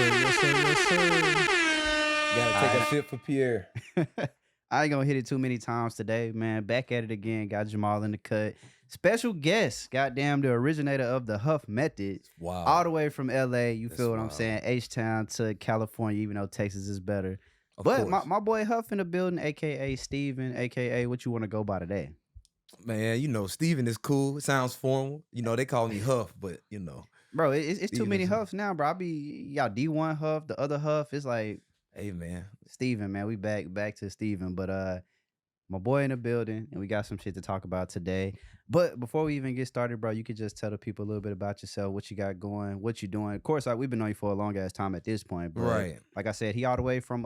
Yes, sir. Gotta take a sip for Pierre. I ain't gonna hit it too many times today, man. Back at it again. Got Jamal in the cut. Special guest, goddamn, the originator of the Huff method. Wow. All the way from LA. You That's feel what I'm wild. saying? H-Town to California, even though Texas is better. Of But course. my boy Huff in the building, aka Steven, aka what you want to go by today? Man, you know, Steven is cool. It sounds formal. You know, they call me Huff, but you know. Bro, it's too Steven many is- Huffs now, bro. I be y'all D1 Huff, the other Huff. It's like Hey man. Steven, man. We back to Steven. But my boy in the building, and we got some shit to talk about today. But before we even get started, bro, you could just tell the people a little bit about yourself, what you got going, what you doing. Of course, we've been knowing you for a long ass time at this point. But Right. like I said, he all the way from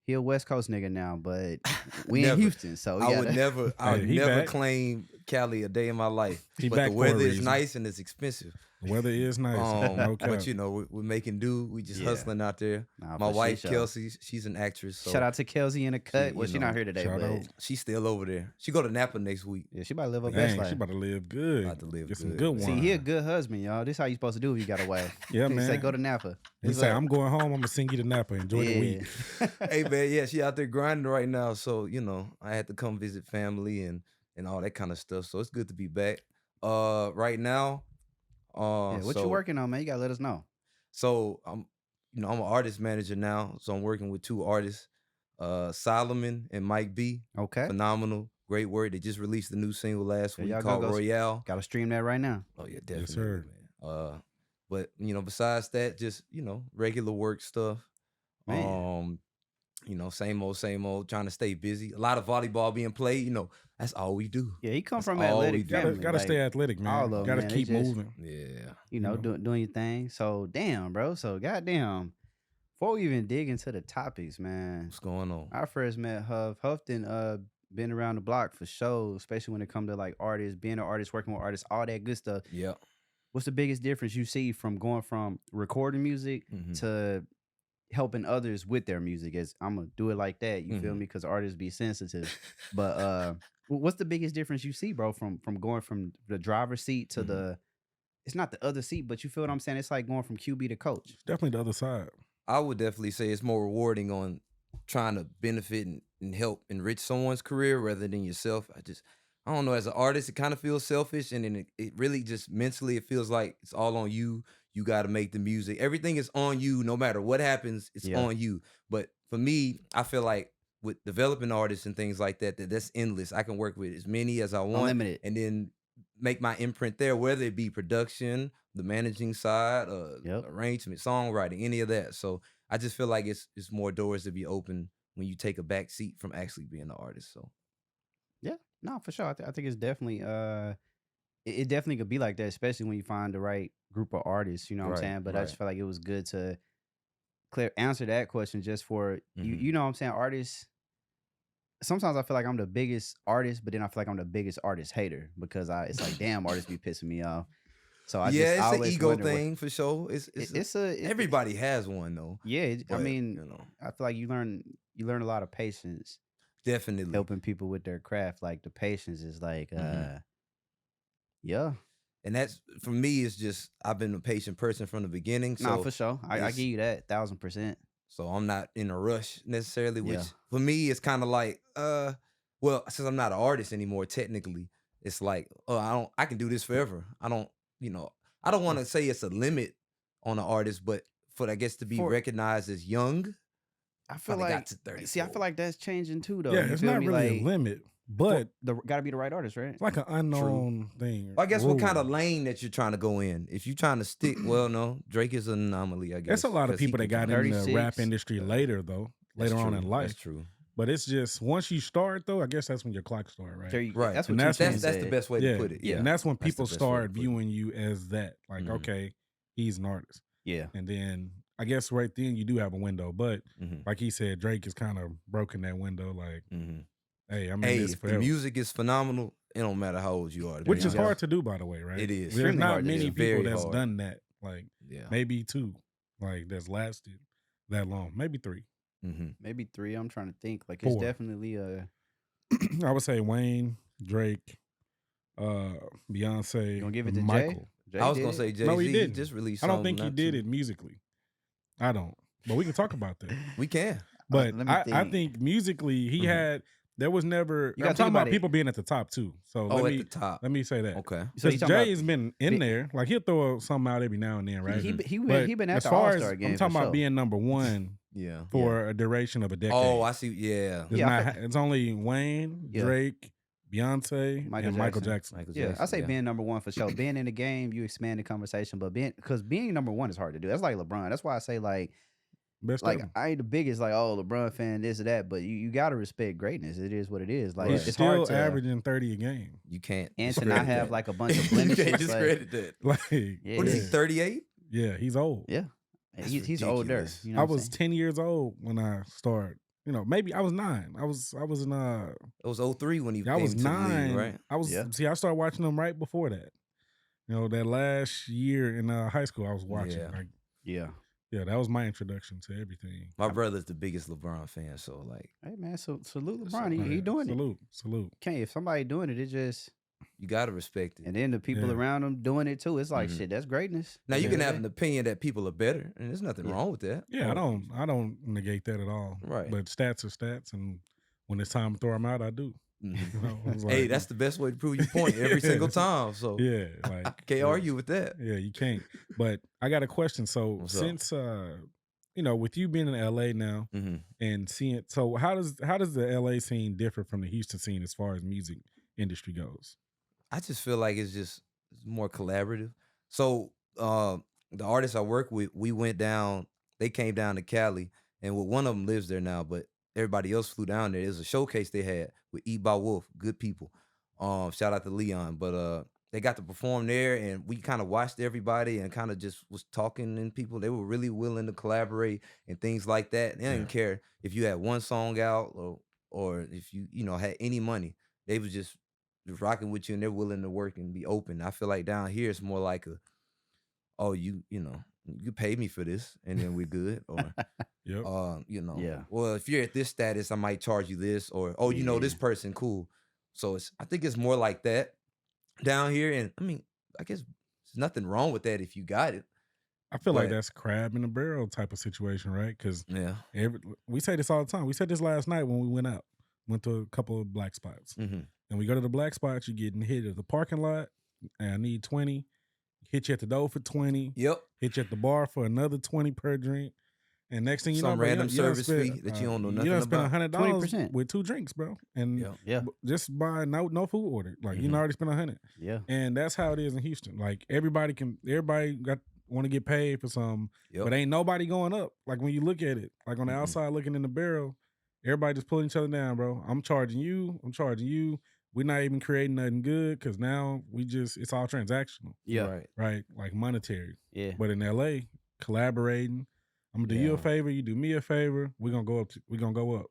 he a West Coast nigga now, but we Never. in Houston, so I would yeah. never Hey, he back. claim Cali a day in my life. He but back the for a weather is reason. nice and it's expensive. The weather is nice. No cap. But you know, we're making do. We just Yeah. hustling out there. Nah, My for wife sure. Kelsey, she's an actress. So Shout out to Kelsey in the cut. She, Well, you she know, not here today, shout but out. she's still over there. She go to Napa next week. yeah, she about to live her best Dang, life. she about to live good. About to live Get some good. good See, wine. he a good husband, y'all. This how you supposed to do if you got a wife. Yeah, He man. say go to Napa. He What's say, up? I'm going home. I'm going to send you to Napa. Enjoy the week. Hey man, yeah, she out there grinding right now. So, you know, I had to come visit family and all that kind of stuff. So it's good to be back. Right now, Yeah, what you working on, man? You gotta let us know. So I'm an artist manager now. So I'm working with two artists, Solomon and Mike B. Okay. Phenomenal, great work. They just released a new single last Yeah, week y'all called go- Royale. Gotta stream that right now. Oh yeah, definitely, sir. man. But you know, besides that, just regular work stuff. Man. Same old, trying to stay busy. A lot of volleyball being played. You know, that's all we do. Yeah, he come That's from all we athletic do. family. Gotta like, stay athletic, man. all of 'em, Gotta man. They keep just- moving. Yeah. you know, doing your thing. So damn, bro. So goddamn. Before we even dig into the topics, man. What's going on? I first met Huff. Huff done been around the block for shows, especially when it comes to like artists, being an artist, working with artists, all that good stuff. Yeah. What's the biggest difference you see from going from recording music Mhm. to helping others with their music? As I'm gonna do it like that, you feel Mhm. me? Because artists be sensitive. But what's the biggest difference you see, bro, from going from the driver's seat to Mhm. the? It's not the other seat, but you feel what I'm saying? It's like going from QB to coach. It's definitely the other side. I would definitely say it's more rewarding on trying to benefit and help enrich someone's career rather than yourself. I don't know, as an artist, it kind of feels selfish, and then it really just mentally, it feels like it's all on you. You got to make the music. Everything is on you. No matter what happens, it's Yeah. on you. But for me, I feel like with developing artists and things like that, that's endless. I can work with as many as I want. Unlimited. And then make my imprint there, whether it be production, the managing side, Yep. arrangement, songwriting, any of that. So I just feel like it's more doors to be open when you take a back seat from actually being an artist. So Yeah, no, for sure. I think it's definitely it definitely could be like that, especially when you find the right group of artists. You know what I'm Right, saying? But I just right. feel like it was good to answer that question just for you. Mhm. You know what I'm saying? Artists. Sometimes I feel like I'm the biggest artist, but then I feel like I'm the biggest artist hater because it's like damn, artists be pissing me off. So I yeah, just it's an always ego wonder what- thing for sure. Everybody has one though. Yeah, I But, mean, you know, I feel like you learn a lot of patience definitely. helping people with their craft. Like the patience is like, yeah, And that's for me. It's just I've been a patient person from the beginning. So no, for sure. I it's- give you that 1000%. So I'm not in a rush necessarily, which Yeah. for me it's kind of like, well, since I'm not an artist anymore, technically, it's like, I can do this forever. I don't want to say it's a limit on an artist, but for I guess to be For- recognized as young, I feel probably got like to 34. see, I feel like that's changing too, though. Yeah, You it's feel not me? really Like, a limit, but gotta be the right artist, right? it's like an unknown thing. I guess what kind of rule. lane that you're trying to go in. If you're trying to stick, well, no, Drake is an anomaly, I guess. There's a lot of 'cause he people that can got in the 36. rap industry later, though, That's later on true. in life. That's true. But it's just once you start, though, I guess that's when your clock start, right? There you- Right. That's what And you that's said. That's the best way to put it. Yeah. And that's when That's the people best way to start put it. viewing you as that. Like, Mhm. okay, he's an artist. Yeah, And then I guess right then you do have a window. But Mhm. like he said, Drake has kind of broken that window. Like, Mhm. hey, I'm in Hey, this if the forever. music is phenomenal, it don't matter how old you are. to Which be is honest. hard to do, by the way, right? It is. There's Extremely not hard to many do. people Very that's hard. done that. Like, Yeah. maybe two, like, that's lasted that long. Maybe three. Mm-hmm. maybe 3. I'm trying to think. Like, it's 4. definitely a. I would say Wayne, Drake, Beyonce, You gonna give it and to Michael. Jay? I was did gonna it? say Jay-Z No, he didn't. just released I don't something think he not did too- it musically. I don't. But we can talk about that. We can. But let me I think musically he had. There was never. You gotta I'm think talking about about it. people being at the top too. So Oh, let at me the top. let me say that. Okay. So you Because talking about- Jay's been in there. Like he'll throw something out every now and then, right? He But been at as the far All-Star as game. I'm talking for about sure. being number one Yeah. for a duration of a decade. Oh, I see. Yeah. It's, Yeah, I not, it's only Wayne, Yeah. Drake, Beyonce, Michael and Michael Jackson. Jackson. Yeah, I say being number one for sure. Being in the game, you expand the conversation, but being number one is hard to do. That's like LeBron. That's why I say Best like ever. I ain't the biggest LeBron fan, this or that, but you gotta respect greatness. It is what it is. Like He's it's still hard to averaging 30 a game. You can't. and to discredit not have that. like a bunch of You blemishes. can't discredit that. Like, Yeah, What is he? yeah. 38? Yeah, he's old. Yeah, That's he's older. ridiculous. You know I what I'm was saying? 10 years old when I started. You know, maybe I was 9. I was in It was 03 when he I came was to the 9. league, right? I was Yeah. see. I started watching them right before that. You know, that last year in high school, I was watching. Yeah. Like, Yeah. yeah, that was my introduction to everything. My brother's the biggest LeBron fan, so like Hey man, so salute That's LeBron. all He right. doing it. Salute. Can't if somebody doing it, it just you gotta respect it. and then the people Yeah. around him doing it too. It's like Mhm. shit. That's greatness. Now you At can the end have of an the opinion that people are better, and there's nothing Yeah. wrong with that. Yeah, I don't negate that at all. Right. But stats are stats, and when it's time to throw them out, I do. Mhm. You know, it's Hey, like- that's the best way to prove your point every single time. So yeah, like can't argue with that. Yeah, you can't. But I got a question. So What's up? since you know, with you being in LA now Mm-hmm. and seeing, so how does the LA scene differ from the Houston scene as far as music industry goes? I just feel like it's more collaborative. So the artists I work with, we went down. They came down to Cali, and one of them lives there now, but everybody else flew down there. It was a showcase they had with Eat by Wolf, good people. Shout out to Leon, but they got to perform there, and we kind of watched everybody and kind of just was talking, and people they were really willing to collaborate and things like that. They didn't care if you had one song out or if you know had any money. They was just rocking with you, and they're willing to work and be open. I feel like down here it's more like you know you pay me for this and then we're good, or Yep. you know, Yeah. well, if you're at this status, I might charge you this, or you know this Yeah. person cool. So I think it's more like that down here, and I mean I guess there's nothing wrong with that if you got it. I feel like but- that's crab in the barrel type of situation, right? Because Yeah. we say this all the time. We said this last night when we went out. Went to a couple of black spots. Mm-hmm. And we go to the black spots, you're getting hit at the parking lot, and I need 20. Hit you at the door for 20. Yep. Hit you at the bar for another 20 per drink. And next thing you know, Some bro, random you done service spent, fee that you don't know you nothing done spent about. $100 20%. with 2 drinks, bro. And Yep. Yeah. just by no food order. Like you Mhm. done already spent 100. Yeah. And that's how it is in Houston. Like everybody want to get paid for something, Yep. but ain't nobody going up. Like when you look at it, like on the Mhm. outside looking in the barrel, everybody just pulling each other down, bro. I'm charging you. We're not even creating nothing good because now it's all transactional, Yeah. Right. right? Like monetary. Yeah. But in LA, collaborating, I'm gonna do you a Yeah. favor, you do me a favor. We're gonna go up. We're gonna go up.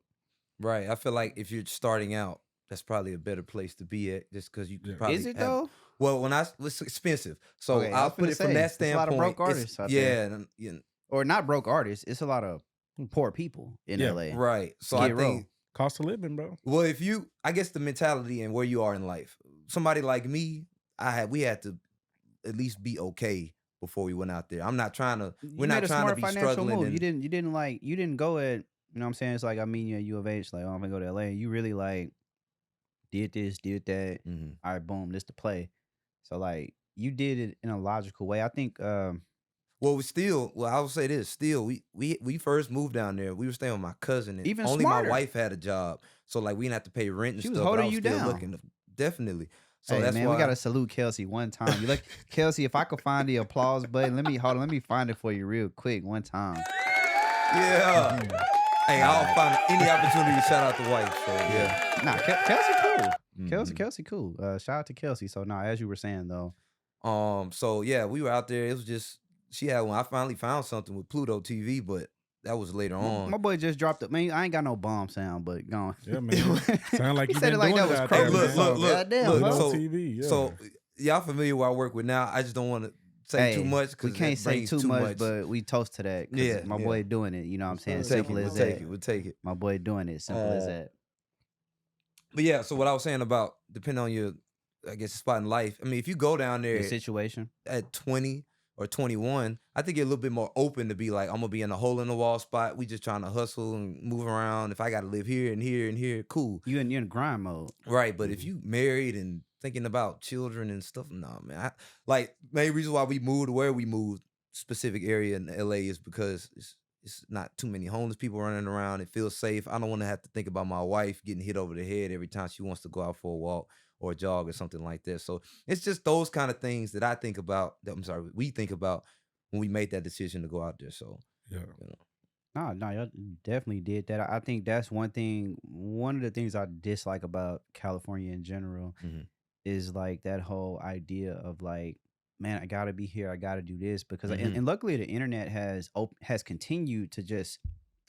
Right. I feel like if you're starting out, that's probably a better place to be at, just because you could Yeah. probably Is it have- though? Well, it's expensive, so Okay, I I'll was put finna it from say, that it's a lot of standpoint. broke It's- artists out yeah, there. and, you Or not broke artists. It's a lot of poor people in Yeah. LA. right. So Skid I think, Row. Cost of living, bro. well, I guess the mentality and where you are in life. Somebody like me, we had to at least be okay before we went out there. I'm not trying to. You We're not made a trying to smart be financial struggling. move. And, You didn't go at, you know what I'm saying? It's like I mean you at U of H, like, oh, I'm gonna go to LA. You really like did this, did that. Mhm. All right, boom, this the play. So like you did it in a logical way. I think Well, I will say this. Still, we first moved down there. We were staying with my cousin, and Even only smarter. my wife had a job, so like we didn't have to pay rent and She was stuff. but I holding was you still down. looking, definitely. So hey, that's man, why we gotta salute Kelsey one time. You look, Kelsey, if I could find the applause button, let me find it for you real quick one time. Yeah. Mm-hmm. Hey, I'll find any opportunity to shout out the wife. So yeah. Nah, Kelsey cool. Mhm. Kelsey cool. Shout out to Kelsey. So nah, as you were saying though, So yeah, we were out there. It was just she had one. I finally found something with Pluto TV, but that was later on. my boy just dropped it. Man, I ain't got no bomb sound, but go on. Yeah, man. Sound like He you said been it like doing that it was out crazy. there, Look, man. look, look, Goddamn, look. bro. So, TV, yeah. so y'all familiar where I work with now? I just don't want to say too much We because can't say too much, but we toast to that. 'Cause Yeah, my yeah. boy doing it. You know what I'm saying? we'll take it. Simple We'll as take that. it. We'll take it. My boy doing it. Simple as that. But yeah, so what I was saying about depending on your, I guess, spot in life. I mean, if you go down there The situation. at 20, or 21, I think you're a little bit more open to be like, I'm gonna be in a hole in the wall spot. We just trying to hustle and move around. If I got to live here and here and here, cool. You're in grind mode. Right, but if you married and thinking about children and stuff, nah, man. Main reason why we moved where we moved, specific area in LA, is because it's not too many homeless people running around. It feels safe. I don't want to have to think about my wife getting hit over the head every time she wants to go out for a walk or a jog or something like that. So it's just those kind of things that I think about. We think about when we made that decision to go out there. So Yeah. you know. No, y'all definitely did that. I think that's one of the things I dislike about California in general Mhm. is like that whole idea of like, man, I gotta be here, I gotta do this because, Mhm. and luckily the internet has continued to just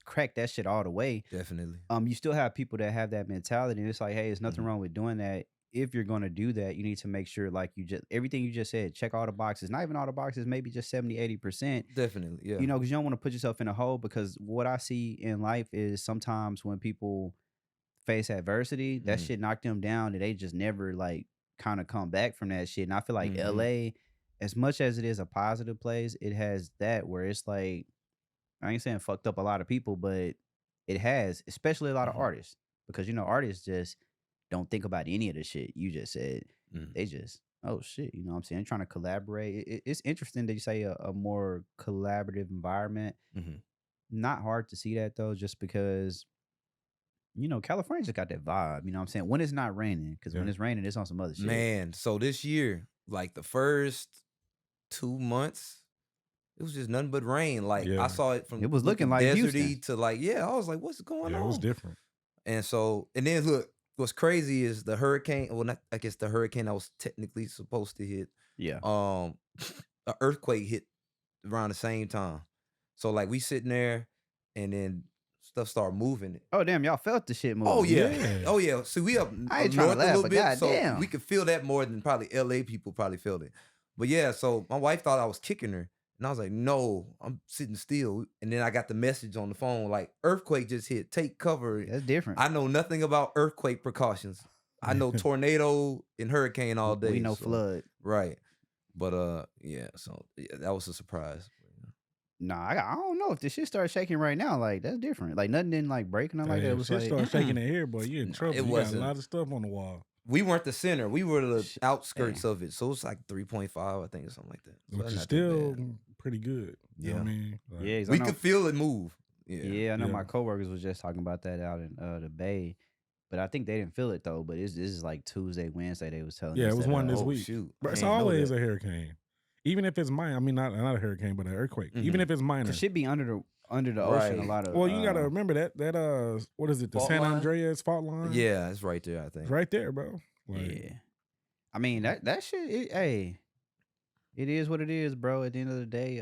crack that shit all the way. Definitely. You still have people that have that mentality, and it's like, hey, there's nothing wrong with doing that. If you're gonna do that, you need to make sure like everything you just said, check all the boxes. Not even all the boxes, maybe just 70-80%. Definitely, yeah. You know, because you don't want to put yourself in a hole. Because what I see in life is sometimes when people face adversity, that shit knock them down, and they just never like kind of come back from that shit. And I feel like LA, as much as it is a positive place, it has that where it's like, I ain't saying fucked up a lot of people, but it has, especially a lot of artists, because you know artists just don't think about any of the shit you just said. They just, oh shit, you know what I'm saying? Trying to collaborate. It's interesting that you say a more collaborative environment. Not hard to see that though, just because, you know, California just got that vibe. You know what I'm saying? When it's not raining, because when it's raining, it's on some other shit. Man, so this year, like the first 2 months, it was just nothing but rain. Like I saw it from it was looking like deserty Houston. to like, I was like, what's going on? It was different. And so, and then look, what's crazy is the hurricane. Well, not, I guess the hurricane I was technically supposed to hit. Yeah. An earthquake hit around the same time. So like we sitting there, and then stuff started moving. Oh damn, y'all felt the shit moving. Oh yeah. Oh yeah. See, we up I ain't north trying to laugh, a little but bit, so goddamn. we could feel that more than probably LA people probably felt it. But yeah, so my wife thought I was kicking her, and I was like, no, I'm sitting still. And then I got the message on the phone like, earthquake just hit, take cover. That's different. I know nothing about earthquake precautions. I know tornado and hurricane all day. We know flood. Right. But yeah, so yeah, that was a surprise. Nah, I don't know if this shit started shaking right now. Like that's different. Like nothing didn't like break, nothing like that. It was shit like started shaking in here, boy. You in trouble. it You got wasn't. a lot of stuff on the wall. We weren't the center. We were the outskirts of it. So it's like 3.5, I think, or something like that. So Which that's is not that still bad. pretty good. You know what I mean? Like, yeah, 'cause I We know- could feel it move. Yeah, I know my coworkers was just talking about that out in the Bay, but I think they didn't feel it though. But this is like Tuesday, Wednesday. They was telling us it was that, one this oh, week. shoot. But it's I didn't know always that. a hurricane. Even if it's minor. I mean, not a hurricane, but an earthquake. Even if it's minor. It should be under the ocean. Right. A lot of. Well, you gotta remember that what is it? The Fault San line? Andreas fault line. Yeah, it's right there, I think. It's right there, bro. Like, Yeah, I mean that shit. Hey, it is what it is, bro. At the end of the day,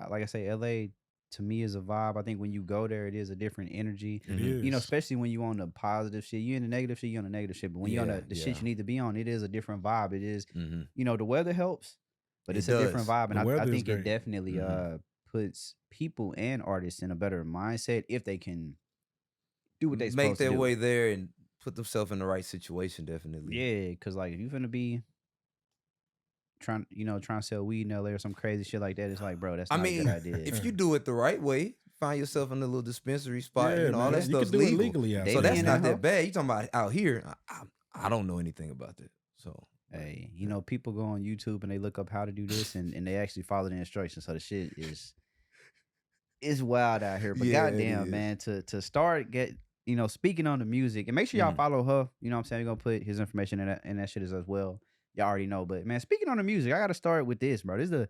like I say, LA to me is a vibe. I think when you go there, it is a different energy. It is. You know, especially when you on the positive shit. You in the negative shit, you on the negative shit. But when you on the shit you need to be on, it is a different vibe. It is, you know, the weather helps, but it's a different vibe. And I think it definitely puts people and artists in a better mindset if they can do what they make their to do. way there and put themselves in the right situation. Definitely. Yeah, because like if you're gonna be trying to sell weed in LA or some crazy shit like that, it's like, bro, that's not a good idea. If you do it the right way, find yourself in a little dispensary spot, Yeah, all man. that You stuff's can do it legal. legally out So there. that's in not that that bad. You talking about out here? I don't know anything about that. So hey, you know, people go on YouTube and they look up how to do this, and they actually follow the instructions. So the shit is wild out here. But Yeah, it goddamn, is. man, to start speaking on the music, and make sure y'all follow Huff. You know what I'm saying? We're gonna put his information in that shit as well. Y'all already know. But man, speaking on the music, I gotta start with this, bro. This is the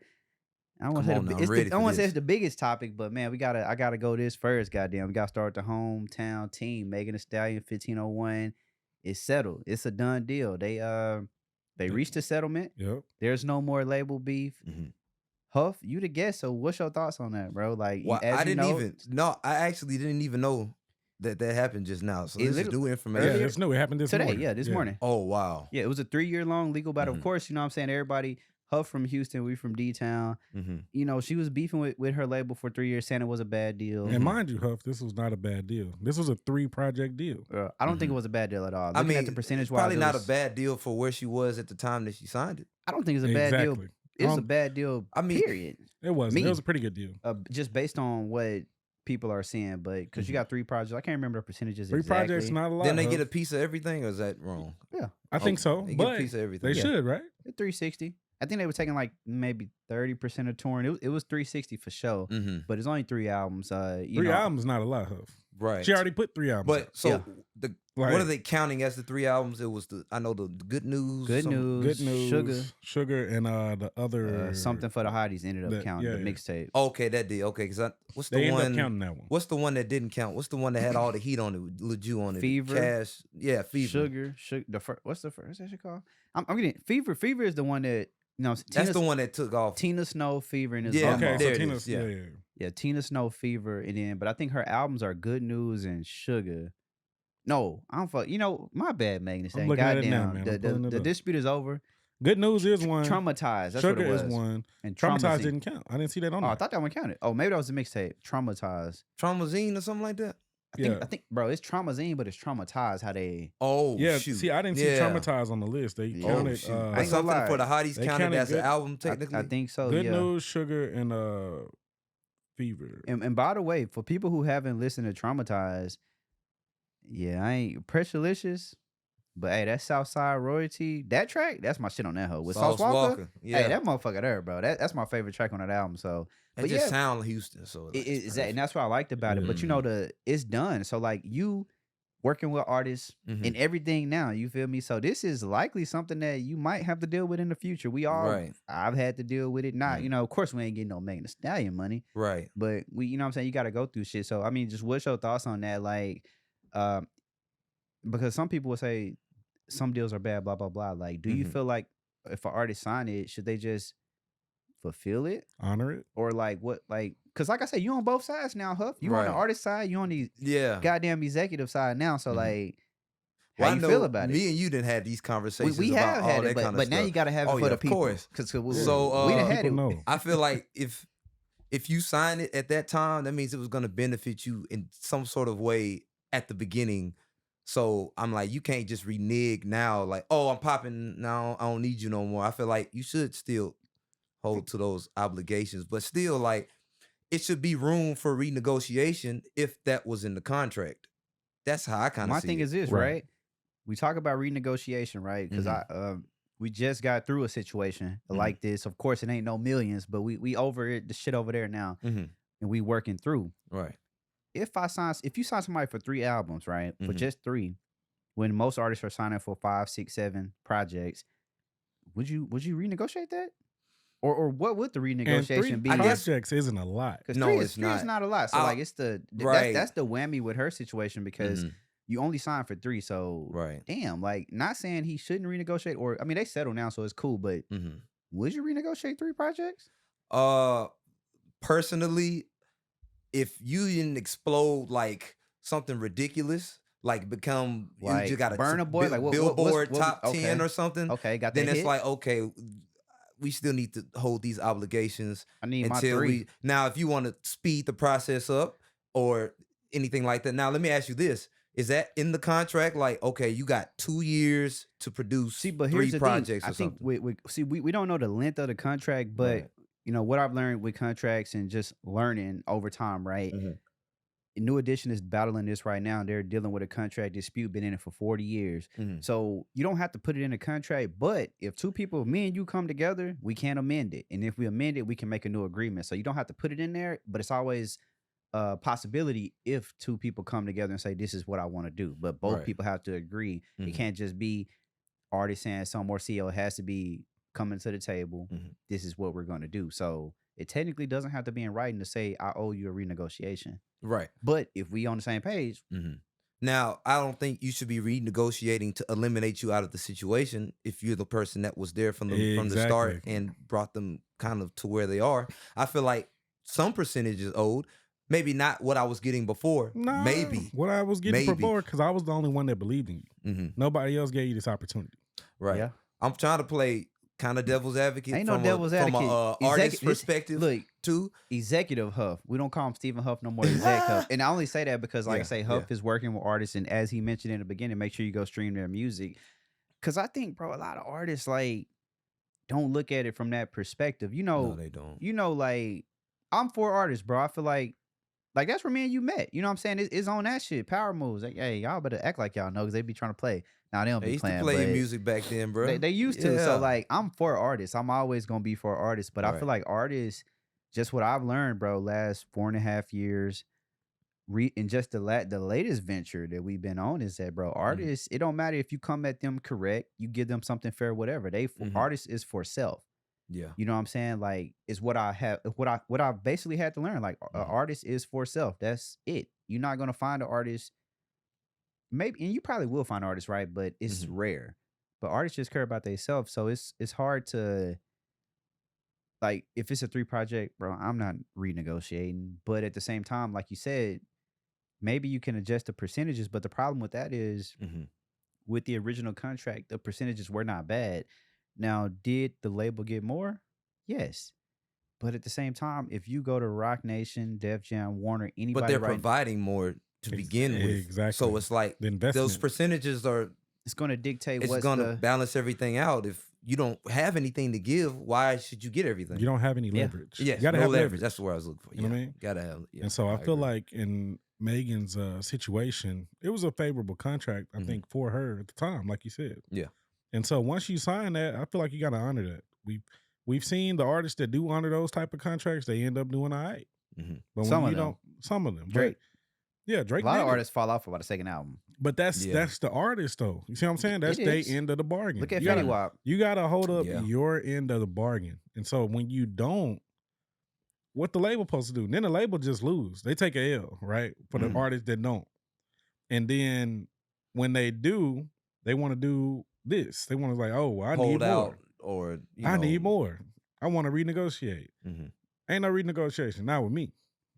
I don't want to say it's the biggest topic, but man, I gotta go this first. Goddamn, we gotta start with the hometown team. Megan Thee Stallion, 1501. It's settled. It's a done deal. They reached a settlement. Yep. There's no more label beef. Huff, you the guest. So what's your thoughts on that, bro? Like, well, I actually didn't even know that happened just now. So this is new information. Yeah, it's new. It happened this today. morning. Yeah, this morning. Oh wow. Yeah, it was a 3-year long legal battle. Of course, you know what I'm saying? Everybody, Huff from Houston, we from D-Town. You know, she was beefing with her label for 3 years, saying it was a bad deal. And mind you, Huff, this was not a bad deal. This was a 3-project deal. I don't think it was a bad deal at all. I mean, at the percentage probably wise, not a bad deal for where she was at the time that she signed it. I don't think it's a bad deal. it was a bad deal. I mean, period. It wasn't. Me. It was a pretty good deal. Just based on what people are seeing, but because you got 3 projects, I can't remember the percentages. 3 exactly. projects, not a lot. Then they Huff. get a piece of everything, or is that wrong? Yeah, I think so, They get a but piece of everything. they should, right? 360. I think they were taking like maybe 30% of touring. It was 360 for sure, but it's only 3 albums. 3 albums, not a lot, Huff. Right. She already put 3 albums. But out. so Yeah. what are they counting as the 3 albums? It was I know the Good News. Good News, Good News, Sugar, and the other Something for the Hotties ended up counting the yeah. mixtape. Okay, that did. Okay, because what's the They one? ended up counting that one. What's the one that didn't count? What's the one that had all the heat on it? With Lil Ju on it. Fever. Cash. Yeah, Fever. Sugar. What's the first? What's that shit called? I'm getting Fever. Fever is the one that That's the one that took off. Tina Snow, Fever, and his Yeah, Okay, there so it Tina, is, yeah. Yeah, Tina Snow, Fever, and then, but I think her albums are Good News and Sugar. No, I don't fuck. My bad, Magnus. I'm looking at it now, Goddamn, man. I'm pulling it the up. dispute is over. Good News is one. Traumatized. That's Sugar what it was. is one. And Traumatized Traumazine. didn't count. I didn't see that on Oh, there. I thought that one counted. Oh, maybe that was the mixtape. Traumatized. Traumazine or something like that. I think, bro, it's Traumazine, but it's Traumatized. How they? Oh, yeah, shoot. see, I didn't see Traumatized on the list. They Yeah. counted shoot. I ain't But gonna something lie. for the Hotties They counted counted as an Good- album technically. I think so. Good yeah. News, Sugar, and Fever. And by the way, for people who haven't listened to Traumatized, yeah, I ain't Pressurelicious, but hey, that Southside Royalty, that track, that's my shit on that hoe. With Sauce Walker. Yeah, Hey, that motherfucker there, bro. That's my favorite track on that album. So, it but just yeah, sound like Houston. So and that's what I liked about it. But it's done. So like you working with artists and everything now, you feel me? So this is likely something that you might have to deal with in the future. We all, Right. I've had to deal with it. Not, of course we ain't getting no Megan Thee Stallion money. Right. But we, you know what I'm saying? You got to go through shit. So, I mean, just what's your thoughts on that? Like, because some people will say some deals are bad, blah, blah, blah. Like, do you feel like if an artist sign it, should they just fulfill it? Honor it? Or like what, like, because like I said, you on both sides now, Huff. You on the Right. artist side, you on the Yeah. goddamn executive side now. So, like, Well, how I you know feel about me it? and you didn't have these conversations We about have all had that it, kind of but stuff. now you got to have it Oh, for yeah, the of people. course. Because So, we done had it. people know. I feel like if you sign it at that time, that means it was going to benefit you in some sort of way at the beginning. So I'm like, you can't just renege now. Like, oh, I'm popping now. I don't need you no more. I feel like you should still hold to those obligations, but still, like, it should be room for renegotiation if that was in the contract. That's how I kind of My see thing it. is this, right? We talk about renegotiation, right? Because we just got through a situation like this. Of course, it ain't no millions, but we over it, the shit over there now, and we working through. Right. If you sign somebody for 3 albums, right, for just 3, when most artists are signing for 5, 6, 7 projects, would you renegotiate that? Or what would the And renegotiation 3 be? projects isn't a lot. Because No, 3 it's is not a lot. So like it's that's the whammy with her situation because you only signed for 3. So damn, like not saying he shouldn't renegotiate, or I mean they settle now, so it's cool. But would you renegotiate 3 projects? Personally, if you didn't explode like something ridiculous, like become Like you just got a Burna Boy, like Billboard what- top okay. 10 or something. Okay, got Then that it's hit? like, okay, we still need to hold these obligations I need my until 3. now, if you want to speed the process up or anything like that. Now, let me ask you this. Is that in the contract? Like, okay, you got 2 years to produce See, but 3 here's the projects thing. or I think something. we don't know the length of the contract, but Right. you know what I've learned with contracts and just learning over time, right? New Edition is battling this right now. They're dealing with a contract dispute, been in it for 40 years. So you don't have to put it in a contract, but if 2 people, me and you, come together, we can amend it. And if we amend it, we can make a new agreement. So you don't have to put it in there, but it's always a possibility if 2 people come together and say, this is what I want to do. But both people have to agree. It can't just be artist saying some more CEO. It has to be coming to the table. This is what we're going to do. So it technically doesn't have to be in writing to say, I owe you a renegotiation. Right. But if we on the same page, Now, I don't think you should be renegotiating to eliminate you out of the situation if you're the person that was there from the start and brought them kind of to where they are. I feel like some percentage is owed. Maybe not what I was getting before. Nah, maybe what I was getting before, because I was the only one that believed in you. Nobody else gave you this opportunity. Right. Yeah. I'm trying to play kind of devil's advocate. Ain't from no devil's advocate. From an artist perspective, look, too. Executive Huff. We don't call him Stephen Huff no more. Exec Huff. And I only say that because, like I say, Huff is working with artists, and as he mentioned in the beginning, make sure you go stream their music. Because I think, bro, a lot of artists, like, don't look at it from that perspective. No, they don't. Like I'm for artists, bro. I feel like that's where me and you met. You know what I'm saying? It's on that shit. Power moves. Like, hey, y'all better act like y'all know because they be trying to play. Now they don't They be used to playing. play but music back then, bro. They used to. So Yeah. like I'm for artists. I'm always gonna be for artists. But I feel Right. like artists, just what I've learned, bro, last 4.5 years, and just the latest venture that we've been on is that, bro, artists, it don't matter if you come at them correct, you give them something fair, whatever. Artists is for self. Yeah. You know what I'm saying? Like, it's what I basically had to learn. Like, an artist is for self. That's it. You're not gonna find an artist, maybe, and you probably will find artists, right? But it's rare. But artists just care about themselves. So it's hard to, like, if it's a 3 project, bro, I'm not renegotiating. But at the same time, like you said, maybe you can adjust the percentages. But the problem with that is, with the original contract, the percentages were not bad. Now, did the label get more? Yes. But at the same time, if you go to Rock Nation, Def Jam, Warner, anybody, But they're providing more to begin with. Exactly. So it's like The investment. those percentages are. it's going to dictate It's what's going to the. balance everything out. If you don't have anything to give, why should you get everything? You don't have any Yeah. leverage. Yes, you gotta no have leverage. leverage. That's where I was looking for. You know what I mean? Gotta have. Yeah, And so I feel agree. like in Megan's situation, it was a favorable contract, I think, for her at the time, like you said. Yeah. And so once you sign that, I feel like you got to honor that. We've seen the artists that do honor those type of contracts, they end up doing all right. But Some when of you them. don't, some of them. Drake. But, yeah, Drake. A lot did of it. artists fall off about the second album. But that's the artist though. You see what I'm saying? That's It their is. end of the bargain. Look at you Fetty gotta, Wap. you gotta hold up Yeah. your end of the bargain. And so when you don't, what the label supposed to do? Then the label just lose. They take a L, right? For the artists that don't. And then when they do, they want to do this. They want to like, oh, well, I need hold more. out or I need more. I want to renegotiate. Ain't no renegotiation. Not with me.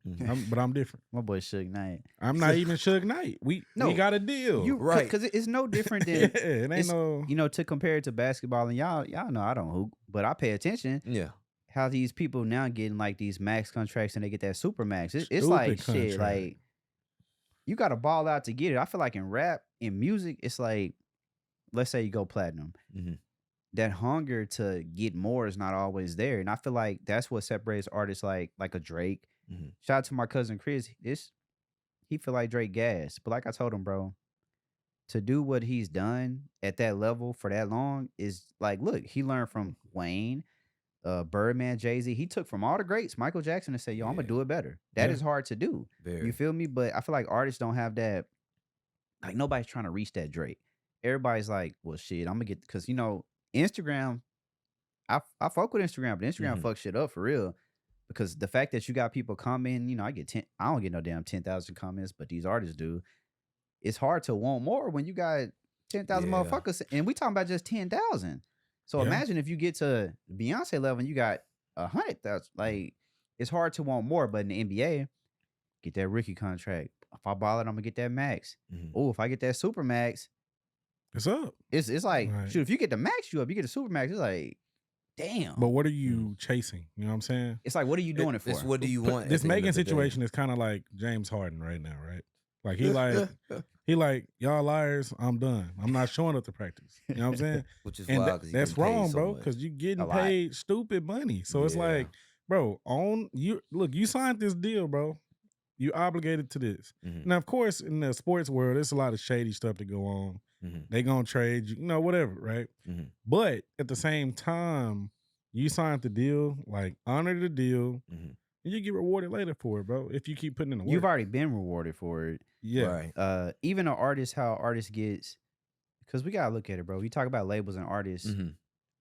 But I'm different. My boy Suge Knight. I'm not even Suge Knight. We got a deal. Right. Because it's no different than, yeah, it ain't no. You know, to compare it to basketball, and y'all know I don't hoop, but I pay attention. Yeah. How these people now getting like these max contracts and they get that super max. It's Stupid like contract. shit. Like, you got to ball out to get it. I feel like in rap, in music, it's like, let's say you go platinum. That hunger to get more is not always there. And I feel like that's what separates artists like a Drake. Shout out to my cousin Chris. He feel like Drake gas. But like I told him, bro, to do what he's done at that level for that long is like, look, he learned from Wayne, Birdman, Jay-Z. He took from all the greats, Michael Jackson, and said, yo, I'm going to do it better. That is hard to do. Very. You feel me? But I feel like artists don't have that. Like, nobody's trying to reach that Drake. Everybody's like, well, shit, I'm going to get, because, you know, Instagram, I fuck with Instagram, but Instagram fuck shit up for real. Because the fact that you got people commenting, you know, I don't get no damn 10,000 comments, but these artists do. It's hard to want more when you got 10,000 motherfuckers, and we talking about just 10,000. So imagine if you get to Beyonce level and you got 100,000. Like, it's hard to want more. But in the NBA, get that rookie contract. If I ball it, I'm gonna get that max. Oh, if I get that super max, it's up. It's like, right. Shoot, if you get the max, you up. You get the super max, it's like, damn. But what are you chasing? You know what I'm saying? It's like, what are you doing it for? It's what do you want? This Megan situation is kind of like James Harden right now, right? Like he like y'all liars. I'm done. I'm not showing up to practice. You know what I'm saying? Which is and wild. That's wrong, bro. Because you getting paid stupid money. So it's like, bro, you signed this deal, bro. You obligated to this. Now, of course, in the sports world, there's a lot of shady stuff to go on. They gonna trade you, whatever, right? But at the same time, you signed the deal, like honor the deal, and you get rewarded later for it, bro. If you keep putting in the work. You've already been rewarded for it. Yeah. Right. Even an artist, how artist gets, because we gotta look at it, bro. You talk about labels and artists.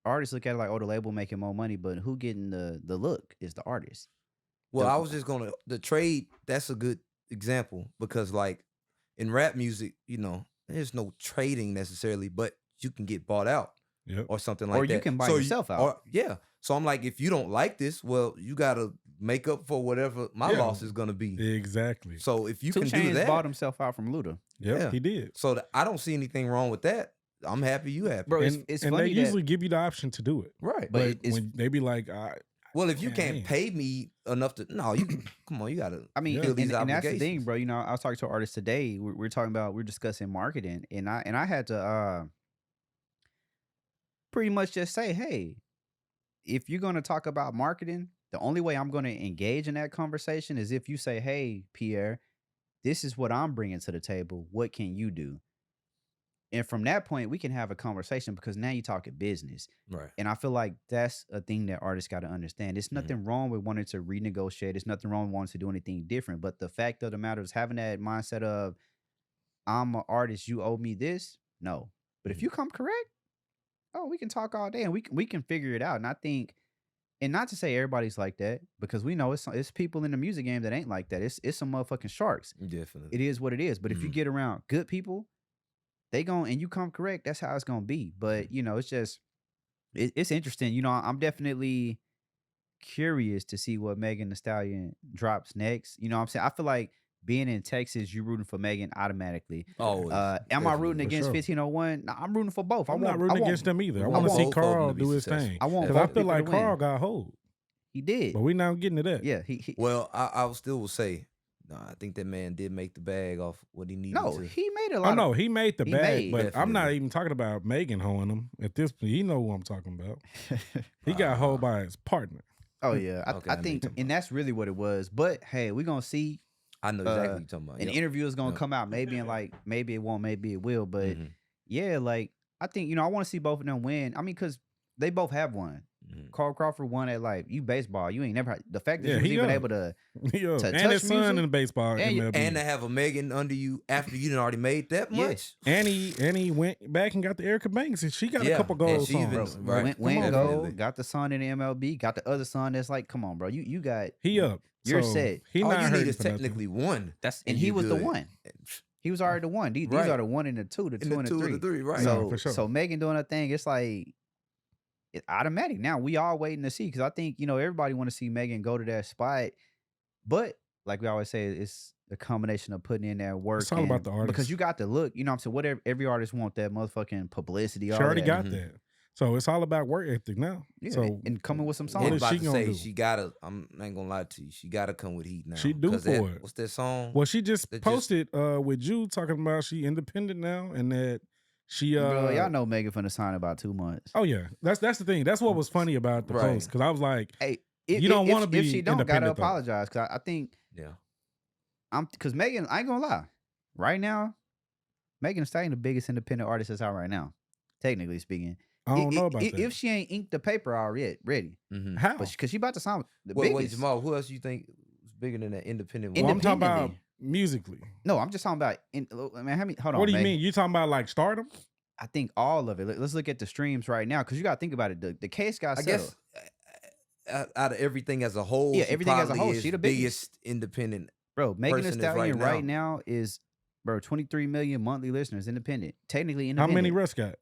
Artists look at it like, oh, the label making more money, but who getting the look is the artist. Well, I was just gonna the trade. That's a good example because, like, in rap music, you know, there's no trading necessarily, but you can get bought out or something like that. Or you can buy yourself out. So I'm like, if you don't like this, well, you gotta make up for whatever my loss is gonna be. Exactly. So if you 2 can Chainz do that, bought himself out from Luda. Yeah, he did. So I don't see anything wrong with that. I'm happy you happy, bro. And it's and funny they usually give you the option to do it, right? But when they be like, well, if you can't pay me enough to, you come on, you gotta. I mean, feel these and that's the thing, obligations. bro. You know, I was talking to an artist today. We're talking about, we're discussing marketing, and I had to pretty much just say, hey, if you're going to talk about marketing, the only way I'm going to engage in that conversation is if you say, hey, Pierre, this is what I'm bringing to the table. What can you do? And from that point, we can have a conversation because now you're talking business. Right. And I feel like that's a thing that artists got to understand. There's nothing wrong with wanting to renegotiate. There's nothing wrong with wanting to do anything different. But the fact of the matter is having that mindset of, I'm an artist, you owe me this. No. But if you come correct, we can talk all day and we can figure it out. And I think, and not to say everybody's like that, because we know it's people in the music game that ain't like that. It's some motherfucking sharks. Definitely. It is what it is. But if you get around good people, they gon' and you come correct, that's how it's gonna be. But it's just it's interesting. I'm definitely curious to see what Megan Thee Stallion drops next. You know what I'm saying? I feel like being in Texas, you rooting for Megan automatically. Always. Am I rooting against sure. 1501? Nah, I'm rooting for both. I'm not rooting against them either. I want to see Carl do his thing. Because I feel like Carl got hold. He did. But we not getting to that. Yeah. He Well, I still will say, no, I think that man did make the bag off what he needed to. he made a lot. No, he made the bag, but Definitely. I'm not even talking about Megan hoeing him at this point. He know who I'm talking about. He got hold by his partner. Oh yeah, Okay, I think, and that's really what it was. But hey, we're gonna see. I know exactly what you're talking about. An interview is gonna come out, maybe in like maybe it won't, maybe it will. But yeah, like I think I want to see both of them win. I mean, because they both have won. Carl Crawford won at like baseball. You ain't never had the fact that you was even able to and touch his son music, in baseball and to have a Megan under you after you done already made that much. And he went back and got the Erica Banks and she got a couple goals on. Went gold, got the son in the MLB, got the other son that's like, come on, bro, you got up. You're set. He all not you need is nothing. technically one. And he was the one. He was already the one. These are the 1 and the 2, the 2 and the 3. Right. So, for sure. So Megan doing her thing, it's like it's automatic. Now we all waiting to see because I think everybody want to see Megan go to that spot, but like we always say, it's a combination of putting in that work. It's all about the artist because you got to look. You know what I'm saying? Whatever every artist want that motherfucking publicity. She already got that. So it's all about work ethic now. Yeah, so and coming with some songs. What is she gonna do? She gotta. I'm not gonna lie to you. She gotta come with heat now. She do for it. What's that song? Well, she just posted with you talking about she independent now and that she Bro, y'all know Megan finna sign in about 2 months. Oh yeah, that's the thing. That's what was funny about the post because I was like, hey, you don't want to be if she don't gotta independent, apologize because I think because Megan, I ain't gonna lie, right now Megan Thee Stallion the biggest independent artist that's out right now, technically speaking. I don't know about that. If she ain't inked the paper already, how? Because she about to sign the Wait, biggest. Jamal, who else you think is bigger than that independent? Well, I'm talking about musically. No, I'm just talking about. Hold on. What do you Megan. mean? You talking about like stardom? I think all of it. Let's look at the streams right now because you got to think about it. The case got settled. I guess out of everything as a whole, everything as a whole, she the biggest independent. Bro, Megan Thee Stallion right now is 23 million monthly listeners, independent. Technically independent. How many Russ got?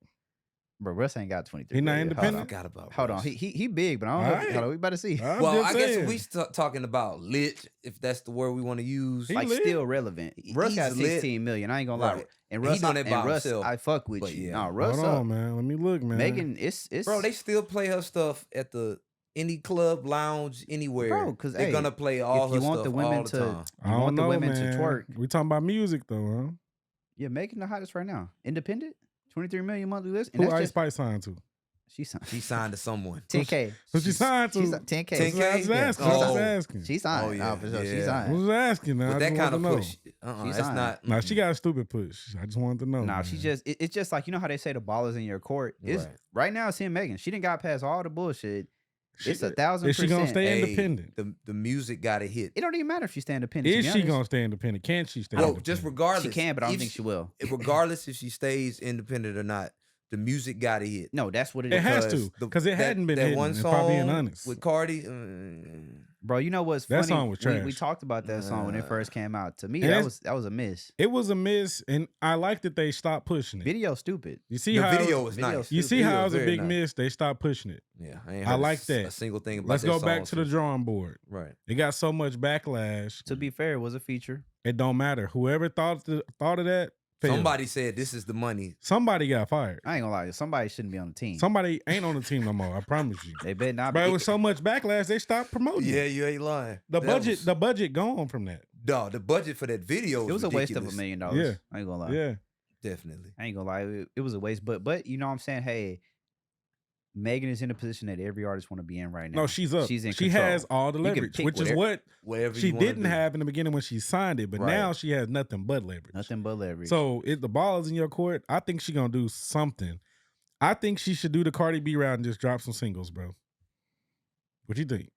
Bro, Russ ain't got 23. He not independent. Hold on. He big, but I don't know. Right. Hold on, we better see. Well, I guess if we talking about lit, if that's the word we want to use, like still relevant. Russ got 16 million. I ain't gonna lie. And Russ, I fuck with you. Nah, Russ Hold on, man. Let me look, man. Megan, it's bro. They still play her stuff at the any club, lounge, anywhere. Bro, because they're gonna play all her stuff all the time. I want the women to twerk. We talking about music though, huh? Yeah, Megan the hottest right now. Independent, 23 million monthly listeners. Who Ice Spice signed to? She signed to someone. 10K. Who she signed to? 10K. 10K. I was asking. She signed. Oh, yeah. For sure. Yeah. She signed. I was asking. Now. But that kind of push. That's not. Nah, she got a stupid push. I just wanted to know. Nah, she just. It's just like how they say the ball is in your court. It's right now. It's him, Megan. She didn't got past all the bullshit. It's 1,000%. Is she gonna stay independent? The music got to hit. It don't even matter if she stay independent. Is she gonna stay independent? Can she stay independent? Just regardless. She can, but I don't think she will. Regardless if she stays independent or not, the music got to hit. No, that's what it is. It has to, because it hadn't been hitting. One If song I'm being honest with Cardi. Bro, you know what's funny? That song was trash. We talked about that song when it first came out. To me, that was a miss. It was a miss, and I like that they stopped pushing it. Video stupid. You see the how video was nice. You see how it was a big nice. miss. They stopped pushing it. Yeah, I like that. A single thing about Let's that go song back to the drawing board. Right. It got so much backlash. To be fair, it was a feature. It don't matter. Whoever thought of that. Failed. Somebody said this is the money. Somebody got fired. I ain't gonna lie. Somebody shouldn't be on the team. Somebody ain't on the team no more. I promise you. They better not. But it was so much backlash. They stopped promoting. Yeah, it. you ain't lying. The budget gone from that. No, the budget for that video. It was ridiculous. a waste of $1 million. Yeah, I ain't gonna lie. Yeah, definitely. I ain't gonna lie. It was a waste. But you know what I'm saying? Hey, Megan is in a position that every artist want to be in right now. No, she's up. She's in she control. has all the You can leverage, pick which is whatever she you wanna didn't do. have in the beginning when she signed it, but Right. now she has nothing but leverage. Nothing but leverage. So if the ball is in your court, I think she's gonna do something. I think she should do the Cardi B route and just drop some singles, bro. What you think?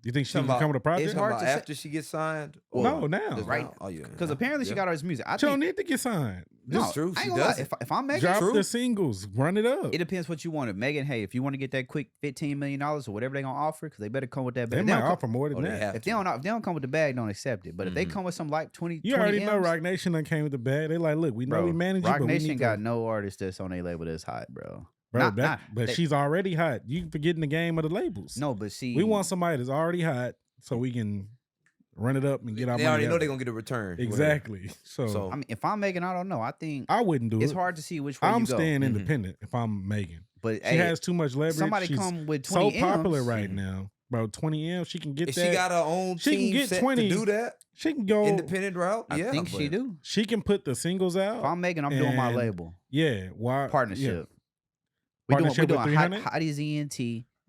You think she can come with a project? It's hard to say. after she gets signed. No, now. Just Right. now? Oh, yeah. Because apparently she got all this music. I She don't think need to get signed. no, It's true. I She ain't gonna lie. doesn't. If I'm Megan, Drop the singles, run it up. it depends what you want. If Megan, hey, if you want to get that quick $15 million or whatever they gonna offer, because they better come with that They bag. might offer more than Oh, they that. have If they don't come with the bag, don't accept it. But if they come with some like 20, You 20 already know M's, Rock Nation done came with the bag. They like, look, we know bro, we manage you, Rock but we Nation need got to, no artist that's on their label that's hot, bro. bro. Not- But they- she's already hot. You forgetting the game of the labels. No, but see, We want somebody that's already hot so we can run it up and get our They money. already know out. they're gonna get a return. Exactly. So I mean, if I'm Megan, I don't know. I think I wouldn't do it. it's hard to see which way I'm you go. staying independent if I'm Megan. But She hey, has too much leverage. somebody She's come with so 20 popular M's. right now, bro. 20 M, she can get If that. she got her own she can team get set 20. to do that She can go independent route, I think she but- do. She can put the singles out. If I'm Megan, I'm doing my and- label Yeah, why partnership. Yeah. We doing Partnership with Hot, 300? Hotties ENT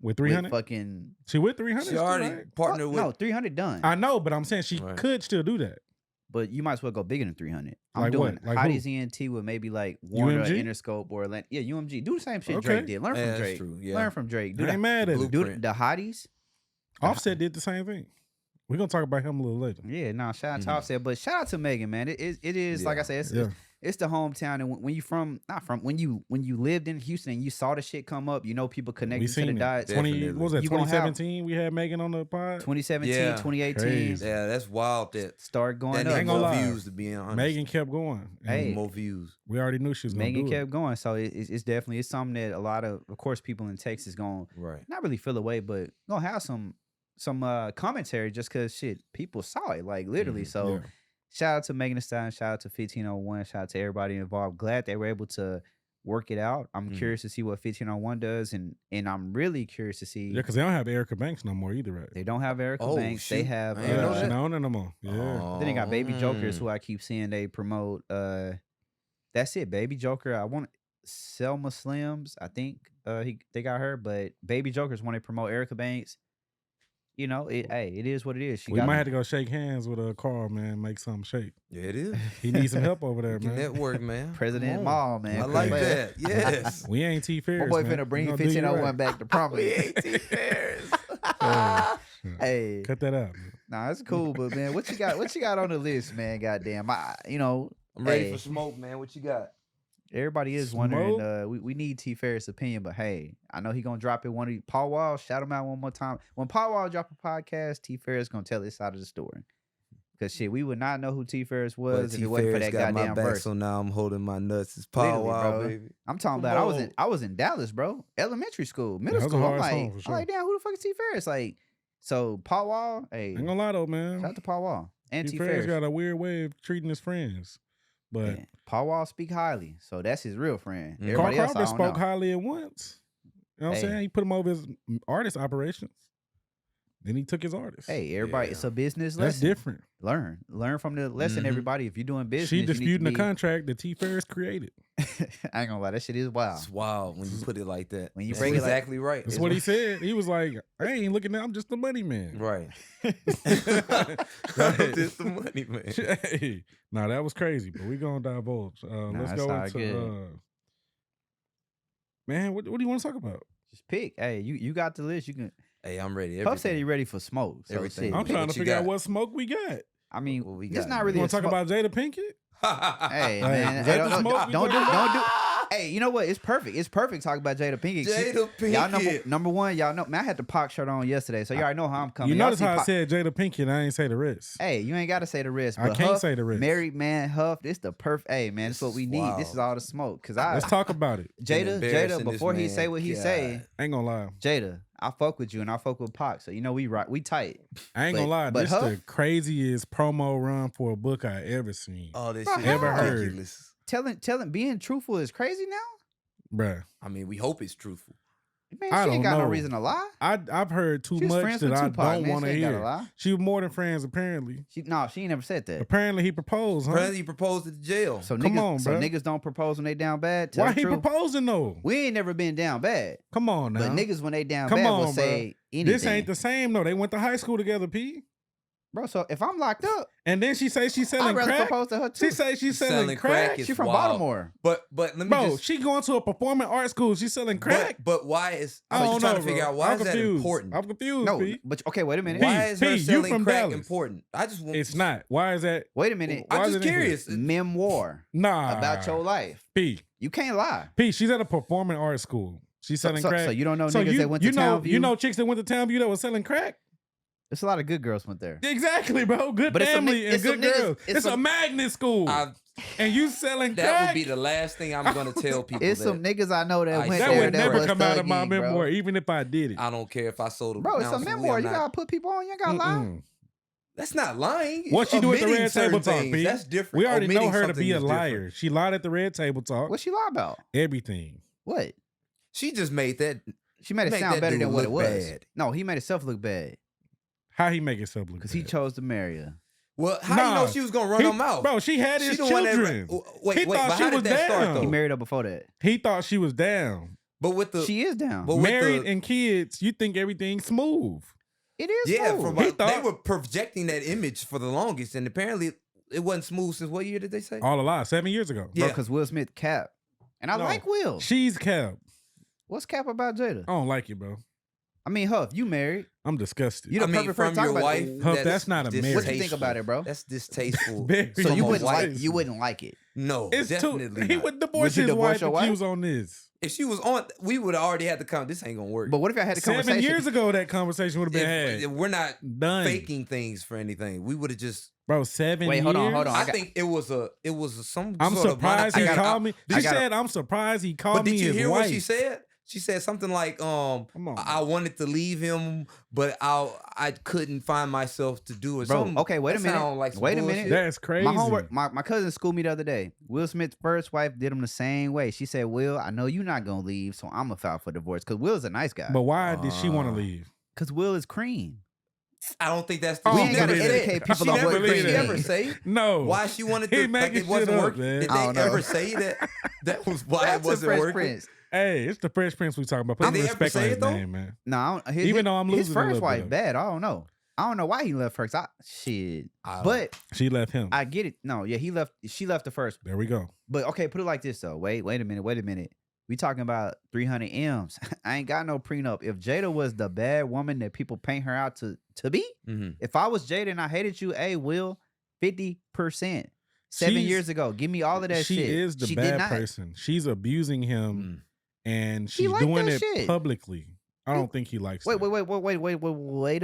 with with 300. fucking She with 300. She already partnered with. no 300 done. I know, but I'm saying she Right. could still do that. But you might as well go bigger than 300. I'm Like doing what? Like who? Hotties ENT with maybe like Warner, UMG? Interscope, or yeah, UMG. Do the same shit Okay. Drake did. Learn Yeah, from that's Drake. true. Yeah. Learn from Drake. I ain't mad at it. Do Blueprint. the Hotties. Offset did the same thing. We're gonna talk about him a little later. Yeah, nah. Shout out to Offset, but shout out to Megan, man. It is like I said, it's the hometown, and when you when you lived in Houston and you saw the shit come up, you know people We connected to the seen it. dots. 20, what was that? You gonna have- 2017. We had Megan on the pod. 2017, Yeah. 2018, Crazy. Yeah, that's wild. That start going that up. needs ain't gonna more lie. views to be honest. Megan kept going. And Hey. more views. we already knew she was gonna Megan do kept going, so it's definitely something that a lot of course people in Texas gonna Right. not really feel away, but gonna have some commentary just because shit people saw it like literally. Mhm. So Yeah. shout out to Megan Thee Stallion, shout out to 1501, shout out to everybody involved. Glad they were able to work it out. I'm Mhm. curious to see what 1501 does, and I'm really curious to see. Yeah, because they don't have Erica Banks no more either, right? They don't have Erica Oh, Banks. They shoot. have. I didn't know Yeah, she that. not on it no more. Yeah. Then they got Baby Jokers, Mm. who I keep seeing they promote. That's it, Baby Joker. I want Selma Slims. I think they got her, but Baby Jokers when they promote Erica Banks. You know, it is what it is. She We got might have to go shake hands with Carl, man. Make something shake. Yeah, it is. He needs some help over there, Get man. network, man. President Come Maul, on. man. I like Player. that. Yes. We ain't T Farris. My boy man. finna bring We gonna do you 1501 right. back to prominence. We ain't T Farris. Yeah. Hey, Cut that out. Man. nah, it's cool, but man, what you got? What you got on the list, man? Goddamn, I'm ready Hey. for smoke, man. What you got? everybody is wondering. We need T Farris' opinion, but hey, I know he gonna drop it. Paul Wall, shout him out one more time. When Paul Wall drop a podcast, T Farris gonna tell his side of the story. Cause shit, we would not know who T Farris was if it wasn't for that got my goddamn back, verse. so now I'm holding my nuts. It's Power Literally, Wow, bro. baby. I'm talking Come about on. I was in Dallas, bro. Elementary school, middle that was a school. I'm hard song like, for sure. I'm like, damn, who the fuck is T Farris? Like, so Paul Wall, hey, Ain't gonna lie though, man. shout out to Paul Wall and T T Farris Farris. got a weird way of treating his friends, but Yeah. Paul Wall speak highly, so that's his real friend. Mhm. Carl Everybody else, I Crawford don't spoke know. highly at once. You know what I'm Hey. saying? He put him over his artist operations. Then he took his artist. Hey, everybody, Yeah. it's a business that's lesson. different. Learn from the lesson, Mhm. everybody. If you're doing business, She you need to disputing the be- contract that T Farris created. I ain't gonna lie, that shit is wild. It's wild when you put it like that. When you That's bring it like- exactly right. That's what he said. He was like, I ain't looking at, I'm just the money man. Right. Just the money, man. Hey, nah, that was crazy, but we gonna divulge. Let's it's go all into good. man, what do you want to talk about? Just pick. Hey, you got the list. You can. Hey, I'm ready. Huff said Everything. he ready for smoke. So Everything. shit, I'm Pick trying what to you figure out got. what smoke we got. I mean, What we it's got, not man? really You a want to talk smoke. about Jada Pinkett? Hey, Hey, man, is hey, that the smoke we don't do. talking about? Hey, you know what? It's perfect. It's perfect talking about Jada Pinkett. Jada Y'all Pinkett. number one. Y'all know. Man, I had the Pac shirt on yesterday, so y'all already know how I'm coming. You Y'all notice see how I Pac- said Jada Pinkett, I ain't say the rest. Hey, you ain't got to say the rest. I But can't Huff, say the rest. Married man, Huff. This the perfect. Hey, man, this is what This we is need. This is wild. all the smoke. Cause Let's talk about it. Jada, Embarrassing this before he man. say what he God. say, Ain't gonna lie. Jada, I fuck with you and I fuck with Pac. So you know we tight. I ain't But- gonna lie. but This Huff- the craziest promo run for a book I ever seen. Oh, this Bro, shit ever is heard. ridiculous. Telling, being truthful is crazy now. Bruh. I mean, we hope it's truthful. Man, I she ain't don't got no know. reason to lie. I've heard too She was much friends that with I Tupac, don't man. want to She ain't gotta hear. lie. She was more than friends, apparently. She ain't never said that. Apparently, he proposed, huh? Apparently, he proposed at the jail. So Come niggas, on, so bro. niggas don't propose when they down bad. Tell Why the he truth. proposing though? We ain't never been down bad. Come on now. But niggas when they down Come bad on, will say anything. This ain't the same though. They went to high school together, P. Bro, so if I'm locked up, And then she say she's I'd selling rather crack. propose to her too. She say she's selling crack. is She from wild. Baltimore. But let me Bro, just. she going to a performing arts school. She's selling crack. But why is? I I'm don't just trying know, to figure bro. out why I'm is that confused. important. I'm confused. No, P. but okay, wait a minute. Why is her you selling from crack Dallas. important? I just want. It's not. Why is that? Wait a minute. Why I'm is just it in here? curious. Memoir Nah. about your life. P. You can't lie. P. She's at a performing arts school. She's selling crack. So you don't know So niggas that went to Townview? You know chicks that went to Townview that was selling crack? There's a lot of good girls went there. Exactly, bro. Good But it's some family ni- and it's some good niggas- girls. it's It's a some- magnet school. And you selling That crack? would be the last thing I'm gonna tell people. It's some niggas I know that I- went that there would that never was come out of my thugging, bro. memoir, even if I did it. I don't care if I sold a Bro, it's a ounce of memoir. weed, You I'm not- gotta put people on. You gotta lie. Mm-mm. That's not lying. What It's she do at the omitting red certain table talk, things. P? That's different. We already know Omitting her to something be a is liar. different. She lied at the red table talk. What she lie about? Everything. What? She just made that. She made it Make sound that better dude than what it look was. bad. No, he made himself look bad How he make himself look because he bad? chose to marry her. Well, how you know Nah. she was gonna run He- her mouth? Bro, she had his She the one that- children. Wait, He thought but she how did was that start down. though? He married her before that. He thought she was down. But with the She is down. but with Married the, and kids, you think everything's smooth. It is yeah, smooth. from He they thought- were projecting that image for the longest, and apparently it wasn't smooth since what year did they say? All a lie. 7 years ago. Yeah. because Will Smith cap. And I No. like Will. She's cap. What's cap about Jada? I don't like it, bro. I mean, Huff, you married. I'm disgusted. You the I mean, perfect person from to your talk wife. about Huff, that's not a marriage. What you think about it, bro? That's distasteful. Very So from you a wouldn't wife. like you wouldn't like it. No, It's definitely too. He not. would divorce Would you his divorce wife your if she wife? was on this. If she was on, we would have already had the comment. This ain't gonna work. But what if y'all had a 7 conversation? years ago, that conversation would have been If had. we're not Done. faking things for anything. We would have just. Bro, 7 Wait, years? hold on. I think it was some. I'm sort surprised of he monetary- called me. I She gotta- said, I'm surprised he called But me did you his hear wife. what she said? She said something like, Come on, I wanted to leave him, but I couldn't find myself to do it. Bro, Something- okay, wait a that minute. sound like some Wait a bullshit. minute. That's crazy. My homework, my cousin schooled me the other day. Will Smith's first wife did him the same way. She said, Will, I know you're not gonna leave, so I'm gonna file for divorce. Because Will's a nice guy. But why did she want to Uh, leave? Because Will is cream. I don't think that's. We she ain't never gotta said- educate people she on never, what did she cream ever is. say No. why she wanted He to? Like making it wasn't shit up, working. man. Did I they don't know. ever say that? That was why That's it the wasn't Fresh working. Prince. Hey, it's the Fresh Prince we talking about. Put Did some they ever respect on say his it, though? name, man. No, Even though I'm his losing a first little wife bit. bad. I don't know why he left her. 'Cause shit. I don't- But She left him. I get it. No, yeah, he left. She left the first. There we go. But okay, put it like this though. Wait a minute. We talking about 300 M's. I ain't got no prenup. If Jada was the bad woman that people paint her out to be, Mhm. if I was Jada and I hated you, hey, Will, 50%. 7 She's- year ago, give me all of that she shit. is the She did bad not. person. She's abusing him, and He she's like doing that it shit. publicly. I don't think he likes Wait it. a minute. Well,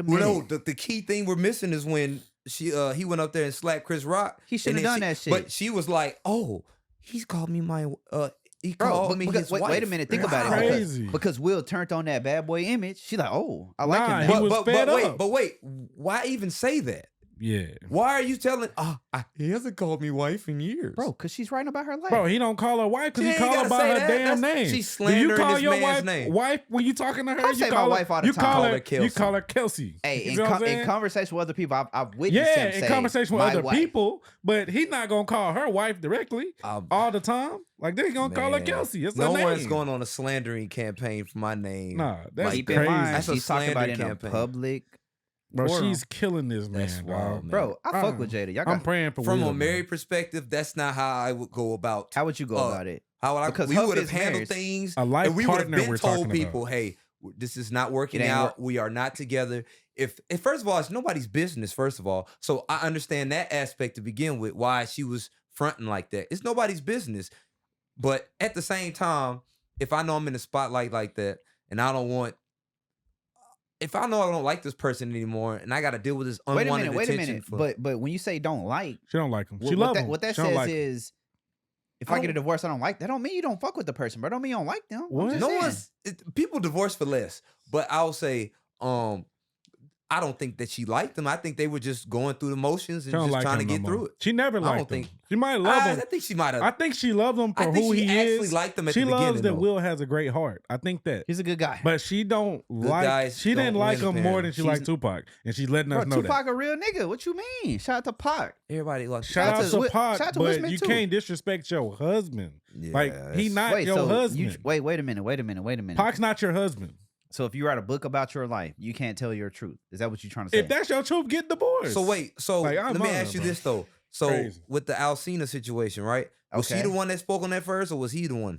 no, the key thing we're missing is when he went up there and slapped Chris Rock. He shouldn't and have then done that shit. But she was like, "Oh, he's called me my he Bro, called but me because, his wait, wife." wait a minute. Think about That's it. crazy. Because Will turned on that bad boy image. She's like, oh, I like Nah, him he now. was fed up. But wait, why even say that? Yeah. Why are you telling? He hasn't called me wife in years, Bro, because she's writing about her life. Bro, he don't call her wife because She he ain't call her gotta by say her that. damn That's- name. she's Do you slandering call this your man's name. wife when you talking to her? I you say call my her, wife all the you time. Call Call her, her Kelsey. you call her Kelsey. Hey, You in, know what I'm in saying? conversation with other people, I've witnessed Yeah, him in say, conversation with my other wife. people, but he's not gonna call her wife directly all the time. Like they gonna call her Man, Kelsey. It's no her one's name. going on a slandering campaign for my name. Nah, that's Keep crazy. in mind, That's a she's talking about slander in campaign. a public. Bro, forum. she's killing this man, That's dog. wild, man. Bro, I fuck with Jada. Y'all I'm got, praying for From Will, a man. married perspective, that's not how I would go about. how would you go about it? How would I? Because We Huff would have is handled married. things, A life and we would have partner been we're told talking people, about. "Hey, this is not working It ain't out. We are not together." If first of all, it's nobody's business. First of all, so I understand that aspect to begin with. Why she was fronting like that? It's nobody's business. But at the same time, if I know I'm in the spotlight like that, and I don't want. If I know I don't like this person anymore, and I got to deal with this Wait unwanted a minute. attention, for, But when you say don't like, She don't like him. She what love that, him. what that She don't says like him. is, if I I get a don't- divorce, I don't like. That don't mean you don't fuck with the person, bro. Don't mean you don't like them. I'm What? just no saying. one's people divorce for less. But I'll say, I don't think that she liked him. I think they were just going through the motions and She don't just like trying to him get no through more. it. She never I liked don't him. think- She might love him. I think she might have. I think she loved him for I think who she he actually is. liked him at She the loves beginning, that though. Will has a great heart. I think that. He's a good guy. But she don't like. guys She didn't don't like win, him more apparently. than she liked Tupac, and she's letting us know Tupac that. a real nigga. What you mean? Shout out to Pac. Everybody like Shout out to Pac, shout out to Will but Smith you too. can't disrespect your husband. Yeah, Like he that's- not your husband. Wait a minute. Pac's not your husband. So if you write a book about your life, you can't tell your truth. Is that what you're trying to say? If that's your truth, get divorced. So wait, so Like, let I'm me on ask it, you bro. this though. So Crazy. with the Alcina situation, right? Was she Okay. the one that spoke on that first, or was he the one?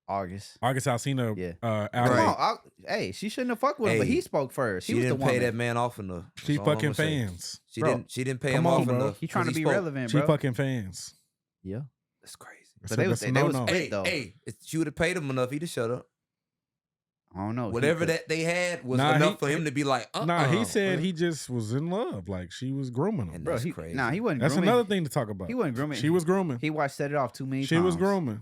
August. August Alsina, Yeah. out. Come on, hey, she shouldn't have fucked with him, but Hey, he spoke first. She He was didn't the pay woman. that man off enough. She That's all I'm fucking gonna say. fans. She Bro, didn't pay come him on, off bro. enough. He trying to 'cause be spoke. relevant, She bro. fucking fans. Yeah. That's crazy. But they was no-no. split, Hey, though. if she would have paid him enough, he'd have shut up. I don't know. Whatever that they had was Nah, enough he- for him to be like, Nah, he said bro. he just was in love. Like she was grooming him. And Bro, that's crazy. Nah, he wasn't That's grooming. another thing to talk about. He wasn't grooming. She was grooming. He watched Set It Off too many She times. was grooming.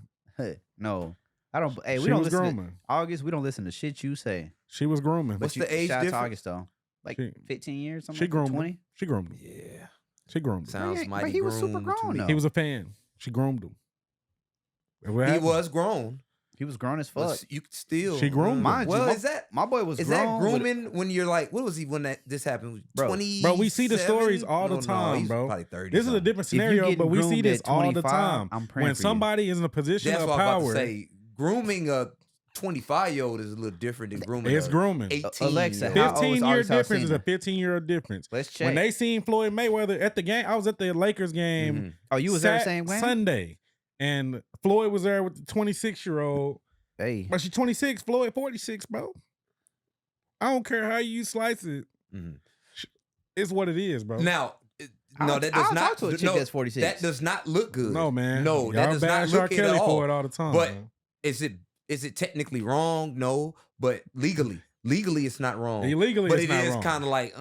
No. I don't. Hey, we She don't was listen to grooming. August. We don't listen to shit you say. She was grooming. What's you, the age shout out to difference? August though. Like She- 15 years, something She like groomed 20. him. She groomed him. Yeah. She groomed him. Sounds But mighty he was super groomed to grown, me. though. He was a fan. She groomed him. And what He happened? was grown. He was grown as But fuck. you could still. She groomed him. Mind you, Well, my- is that My boy was is grown. that with- grooming when you're like, what was he when this happened? Bro. 20. Bro, we see the stories all the time, he's bro. Probably 30. This is a something. different If you scenario, getting but we see groomed this at all the 25, time. I'm praying When for you. somebody is in a position That's of what I'm about power, to say. Grooming a 25-year-old is a little different than grooming. it's a grooming. 18. Alexa, how old is 15-year August difference is a Alsina? 15-year difference. Let's check. When they seen Floyd Mayweather at the game, I was at the Lakers game. Mhm. Oh, you was there the same way? Sunday, and Floyd was there with the 26-year-old. Hey, But she's 26, Floyd 46, bro. I don't care how you slice it. Mhm. It's what it is, bro. Now, no, I'll- that I'll does talk not. to a chick no, that's 46. That does not look good. No, man. No, that Y'all does not bash look R. it Kelly at all. for it all the time. But bro. is it technically wrong? No, but legally it's not wrong. Illegally, but it's it not is wrong. kind of like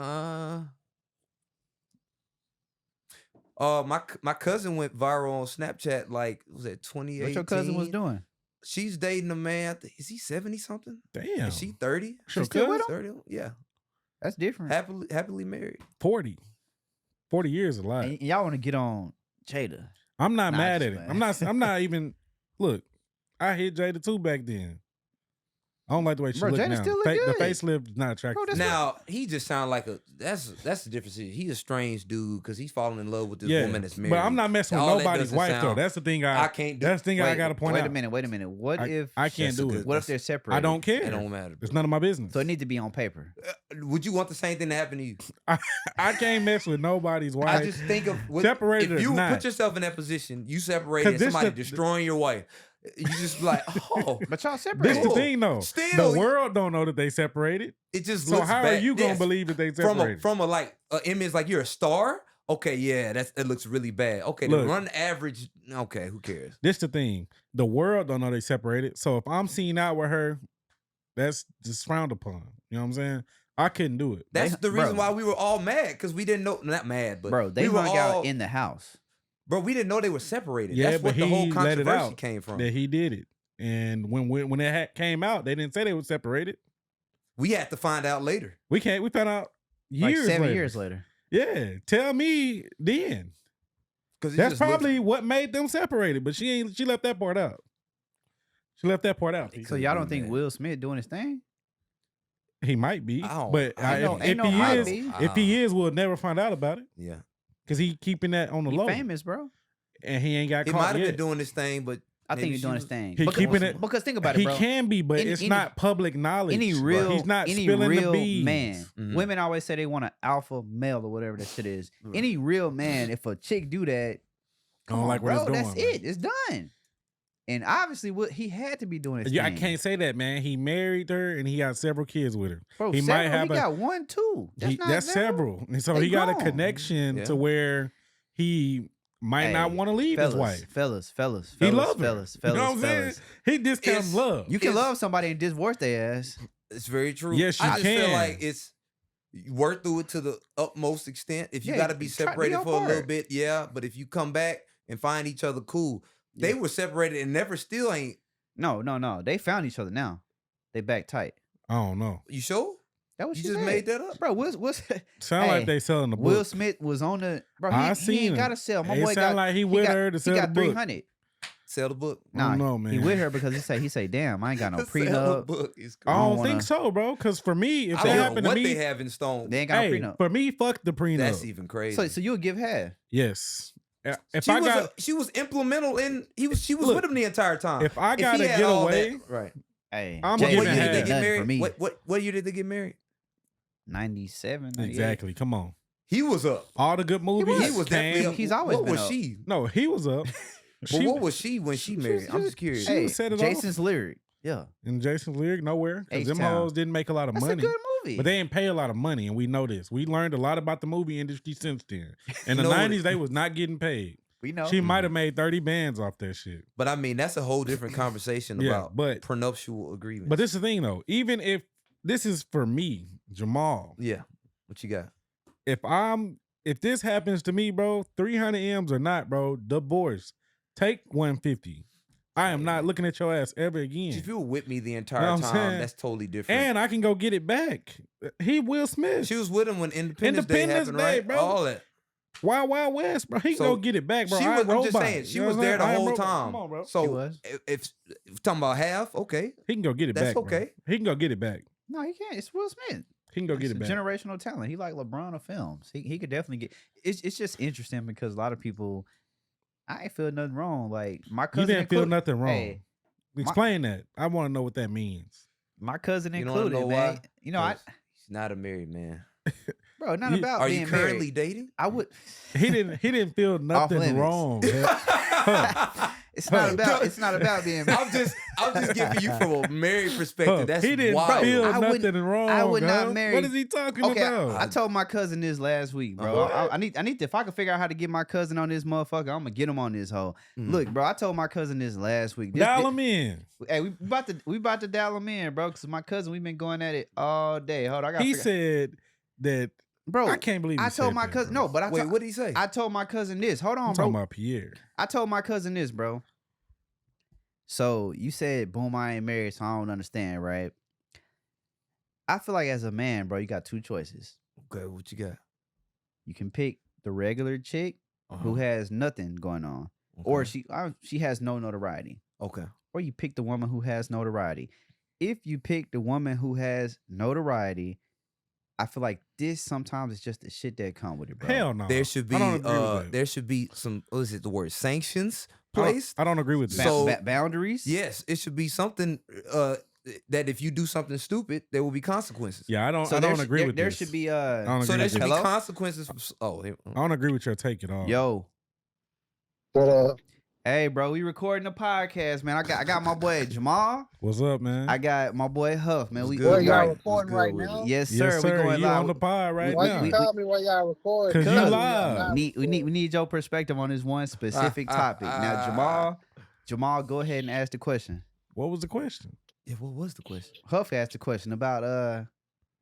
my cousin went viral on Snapchat. Like, was it 2018? what your cousin was doing? She's dating a man. Is he 70 something? Damn. Is she 30? She still with him? 30? Yeah, That's different. happily married. 40. 40 years is a lot. And y'all want to get on Jada? I'm not Nah, mad just at it. playing. I'm not even. Look, I hit Jada too back then. I don't like the way she Bro, look Jada now. still look The good. facelift is not attractive. Bro, that's Now he just sound like a that's the difference. He's a strange dude because he's falling in love with this yeah, woman that's married. but I'm not messing with All that nobody's doesn't wife though. sound- That's the thing. I can't do. That's the thing I gotta point out. Wait a minute. What if I can't That's a do good- it. what if they're separated? I don't care. It don't matter. It's bro. none of my business. So it need to be on paper. Would you want the same thing to happen to you? I can't mess with nobody's wife. I just think of Separated if or you not. put yourself in that position, you separated, 'Cause and this somebody the- destroying your wife. You just be like, oh, But y'all This separated. the Cool. thing though. Still, the world don't know that they separated. it just So looks how bad. are you gonna Yes. believe that they from separated? a like image like you're a star? Okay, yeah, it looks really bad. Okay, Look. the run average. Okay, who cares? This the thing. The world don't know they separated. So if I'm seen out with her, that's just frowned upon. You know what I'm saying? I couldn't do it. That's the bro. reason why we were all mad because we didn't know. Not mad, but Bro, they we were hung all, out in the house. Bro, we didn't know they were separated. Yeah, That's but what the whole he let it controversy out came from. that he did it. And when it came out, they didn't say they were separated. We had to find out later. We found out Like years 7 later. years later. Yeah, tell me then. Because That's probably what made them separated. But she left that part out. She left that part out. It So Could've y'all been don't think that. Will Smith doing his thing? He might be, I don't- but I don't- if ain't no he might is, be. if he is, we'll never find out about it Yeah, because he keeping that on the He low, famous, bro. and he ain't got he caught might have yet. been doing this thing, but I think maybe he's she doing his was- thing. He Because- keeping it- Because think about it, He bro. can be, but Any- it's any- not public knowledge. Any bro. real, he's not any spilling real the beans. man. Mhm. Women always say they want an alpha male or whatever that shit is. Right. Any real man, if a chick do that, come don't on, like where bro, it's going, that's man. it. It's done. And obviously, what he had to be doing his Yeah, I thing. can't say that, man. He married her and he got several kids with her. Bro, he several, might have he a- got 1, 2. That's not That's several. several. And so They he got a grown. connection Yeah. to where he might not Hey, want to leave his wife. Fellas. He love her. fellas. You know what I'm saying? He discounts It's- love. You can It's- love somebody and divorce their ass. it's very true. Yes, you I just feel can. like it's you work through it to the utmost extent. If you Yeah, got to be try to do separated your for a little part. bit, yeah. But if you come back and find each other cool, they were separated and never still ain't. No. They found each other now. They back tight. I don't know. You sure? That what You she just said. made that up, bro. What's Sound like they selling the book. Will Smith was on the bro. He ain't got to sell. My boy sound like he with her to sell the book. 300. Sell the book. Nah, no, man. He with her because he say, damn, I ain't got no Sell the prenup. book is I crazy. don't think so, bro. Because for me, if I that don't know happened to what me, they have in stone. They ain't got no prenup. for me, fuck the prenup. That's even crazy. So you'll give half. Yes. If she I was got, she was implemental in. She was with him the entire time. if I If gotta he had get all away, that- right? Hey, I'm Jada giving What year half. did they ain't get nothing married? for me. What year did they get married? 97, 98. exactly. Come on, He was up. all the good movies. He was definitely came. up. He's always What been was up. she? No, he was up. But what was she when she married? I'm just curious. she Hey, set it Jason's lyric. Yeah, and Jason's lyric nowhere because them H-Town. hoes didn't make a lot of that's money. a good movie. But they didn't pay a lot of money, and we know this. We learned a lot about the movie industry since then. In the You know what 90s, they was not getting paid. we know. She might have made 30 bands off that shit. But I mean, that's a whole different conversation Yeah, about but- prenuptial agreements. But this is the thing, though. Even if this is for me, Jamal, yeah, what you got? if this happens to me, bro, 300 M's or not, bro, divorce. Take 150. I am not looking at your ass ever again. If you were with me the entire Know what I'm time, saying? that's totally different. And I can go get it back. He Will Smith. She was with him when Independence Day Independence happened, Day, right? bro. All that. Wild Wild West, bro. He can So, go get it back, bro. She I was, I'm just Robot. saying, she You know was what I'm there the saying? I Am whole Robot. time. Come on, bro. So She was. if talking about half, okay. He can go get it That's back. Bro. okay. He can go get it back. No, he can't. It's Will Smith. He can go get It's it a back. generational talent. He like LeBron of films. He could definitely get. It's just interesting because a lot of people. I ain't feel nothing wrong. Like my You cousin. didn't feel included- nothing wrong. Hey, Explain that. I want to know what that means. my cousin You don't wanna included, know man. why? You know, I 'Cause he's not a married man. bro, not You- about Are being you currently married. dating? I would. He didn't feel nothing limits. wrong. It's not about. It's not about being married. I'm just giving you from a married perspective. That's he didn't wild. feel I wouldn't- nothing wrong. I would not huh? marry- What is he talking Okay, about? I told my cousin this last week, bro. Uh-huh. I need to, if I can figure out how to get my cousin on this motherfucker, I'm gonna get him on this hoe. Mhm. Look, bro, I told my cousin this last week. Dial him in. Hey, we about to dial him in, bro. Cause my cousin, we've been going at it all day. Hold on, I got. He said that. bro, I can't believe. I he told said my that, cousin. bro. No, but Wait, what did he say? I told my cousin this. Hold on, I'm bro. talking about Pierre. I told my cousin this, bro. So you said, boom, I ain't married, so I don't understand, right? I feel like as a man, bro, you got two choices. Okay, what you got? You can pick the regular chick who Uh-huh. has nothing going on, or Okay. she has no notoriety, Okay. or you pick the woman who has notoriety. If you pick the woman who has notoriety, I feel like this sometimes is just the shit that come with it, bro. Hell no. There should be I don't agree with that. there should be some what is it the word sanctions I don't- placed. I don't agree with that. So- Boundaries. Yes, it should be something that if you do something stupid, there will be consequences. Yeah, I don't. So I don't agree with there this. should be I don't So agree there with should this. be Hello? consequences. I don't agree with your take at all. yo. What up? Hey, bro, we recording a podcast, man. I got my boy Jamal. What's up, man? I got my boy Huff, man. What's We good Where with y'all it? recording What's right good with now? it? yes, sir. yes, sir. We going You live. on the pod right Why now? you tell me where y'all recording? 'Cause you Tell me live. I'm not we need your perspective on this one specific topic. Now, Jamal, go ahead and ask the question. What was the question? Yeah, what was the question? Huff asked the question about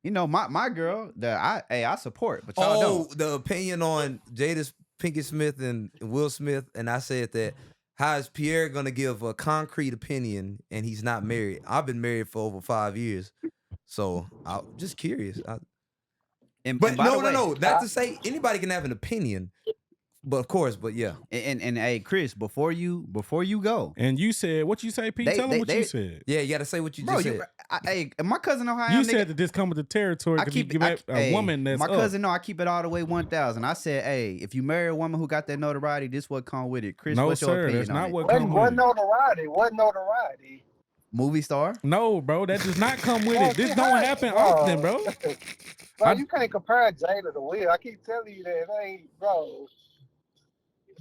my girl that I support, but y'all don't. The opinion on Jada's Pinkett Smith and Will Smith, and I said that how is Pierre gonna give a concrete opinion and he's not married? I've been married for over 5 years, so I'm just curious. And But by the way, no, not to say anybody can have an opinion, but of course, but yeah. And hey, Chris, before you go, And you said what you say, Pete? They- Tell him they- what they- you said. Yeah, you gotta say what you bro, just said. hey, my cousin know how I You am. said nigga. that this come with the territory I because you keep give it, a woman that's my up. cousin know I keep it all the way 1,000. I said, hey, if you marry a woman who got that notoriety, this what come with it. Chris, No, what's your sir, opinion that's on not it? what What come with it. notoriety? What notoriety? Movie star? No, bro, that does not come with Bro, it. This see, don't how- happen often, bro. Bro, I- you can't compare Jada to Will. I keep telling you that it ain't, bro.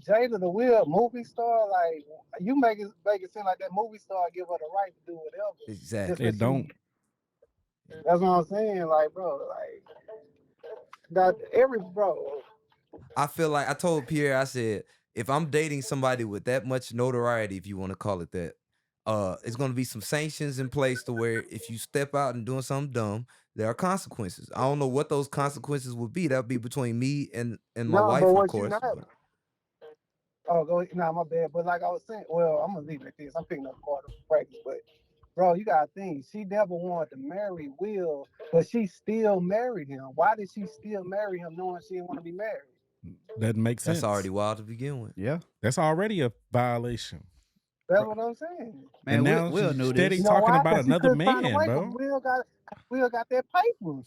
Jada to Will, movie star, like you make it seem like that movie star give her the right to do whatever. Exactly. It don't. That's what I'm saying, like, bro, like that every bro. I feel like I told Pierre, I said, if I'm dating somebody with that much notoriety, if you want to call it that, it's gonna be some sanctions in place to where if you step out and doing something dumb, there are consequences. I don't know what those consequences would be. That would be between me and my No, wife, but of what you course. not- but- Oh, go. Nah, my bad. But like I was saying, well, I'm gonna leave it at this. I'm picking up part of practice, but Bro, you gotta think. She never wanted to marry Will, but she still married him. Why did she still marry him knowing she didn't want to be married? That makes sense. That's already wild to begin with. Yeah. That's already a violation. That's what I'm saying. Man, And now Will she's knew steady this. talking why? about 'Cause she another couldn't find a man, way, bro. 'cause Will got that paper.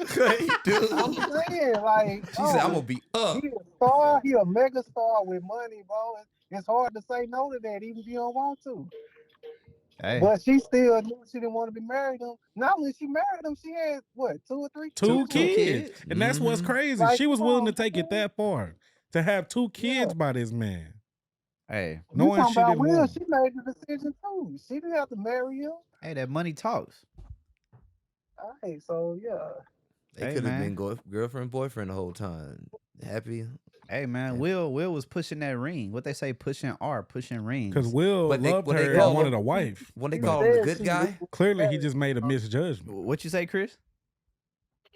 Hey, dude. I'm saying, like, She said, "I'm gonna be up." He a star. He a mega star with money, bro. It's hard to say no to that, even if you don't want to. Hey. But she still knew she didn't want to be married him. Not when she married him, she had what, 2 or 3 Two kids? kids. And that's what's crazy. Like, She was willing to come on, take it that far. To have 2 kids by this man. Hey. You Knowing talking she about didn't Will, want she made the decision too. She didn't have to marry him. Hey, that money talks. All right, so yeah. They Hey, could have man. been girlfriend, boyfriend the whole time. Happy. Hey man, Will was pushing that ring. What they say, pushing rings. Because Will But they- loved what they her and call wanted him- a wife. When they She call him the said good she guy, didn't Clearly, he marry just made a him. misjudgment. What you say, Chris?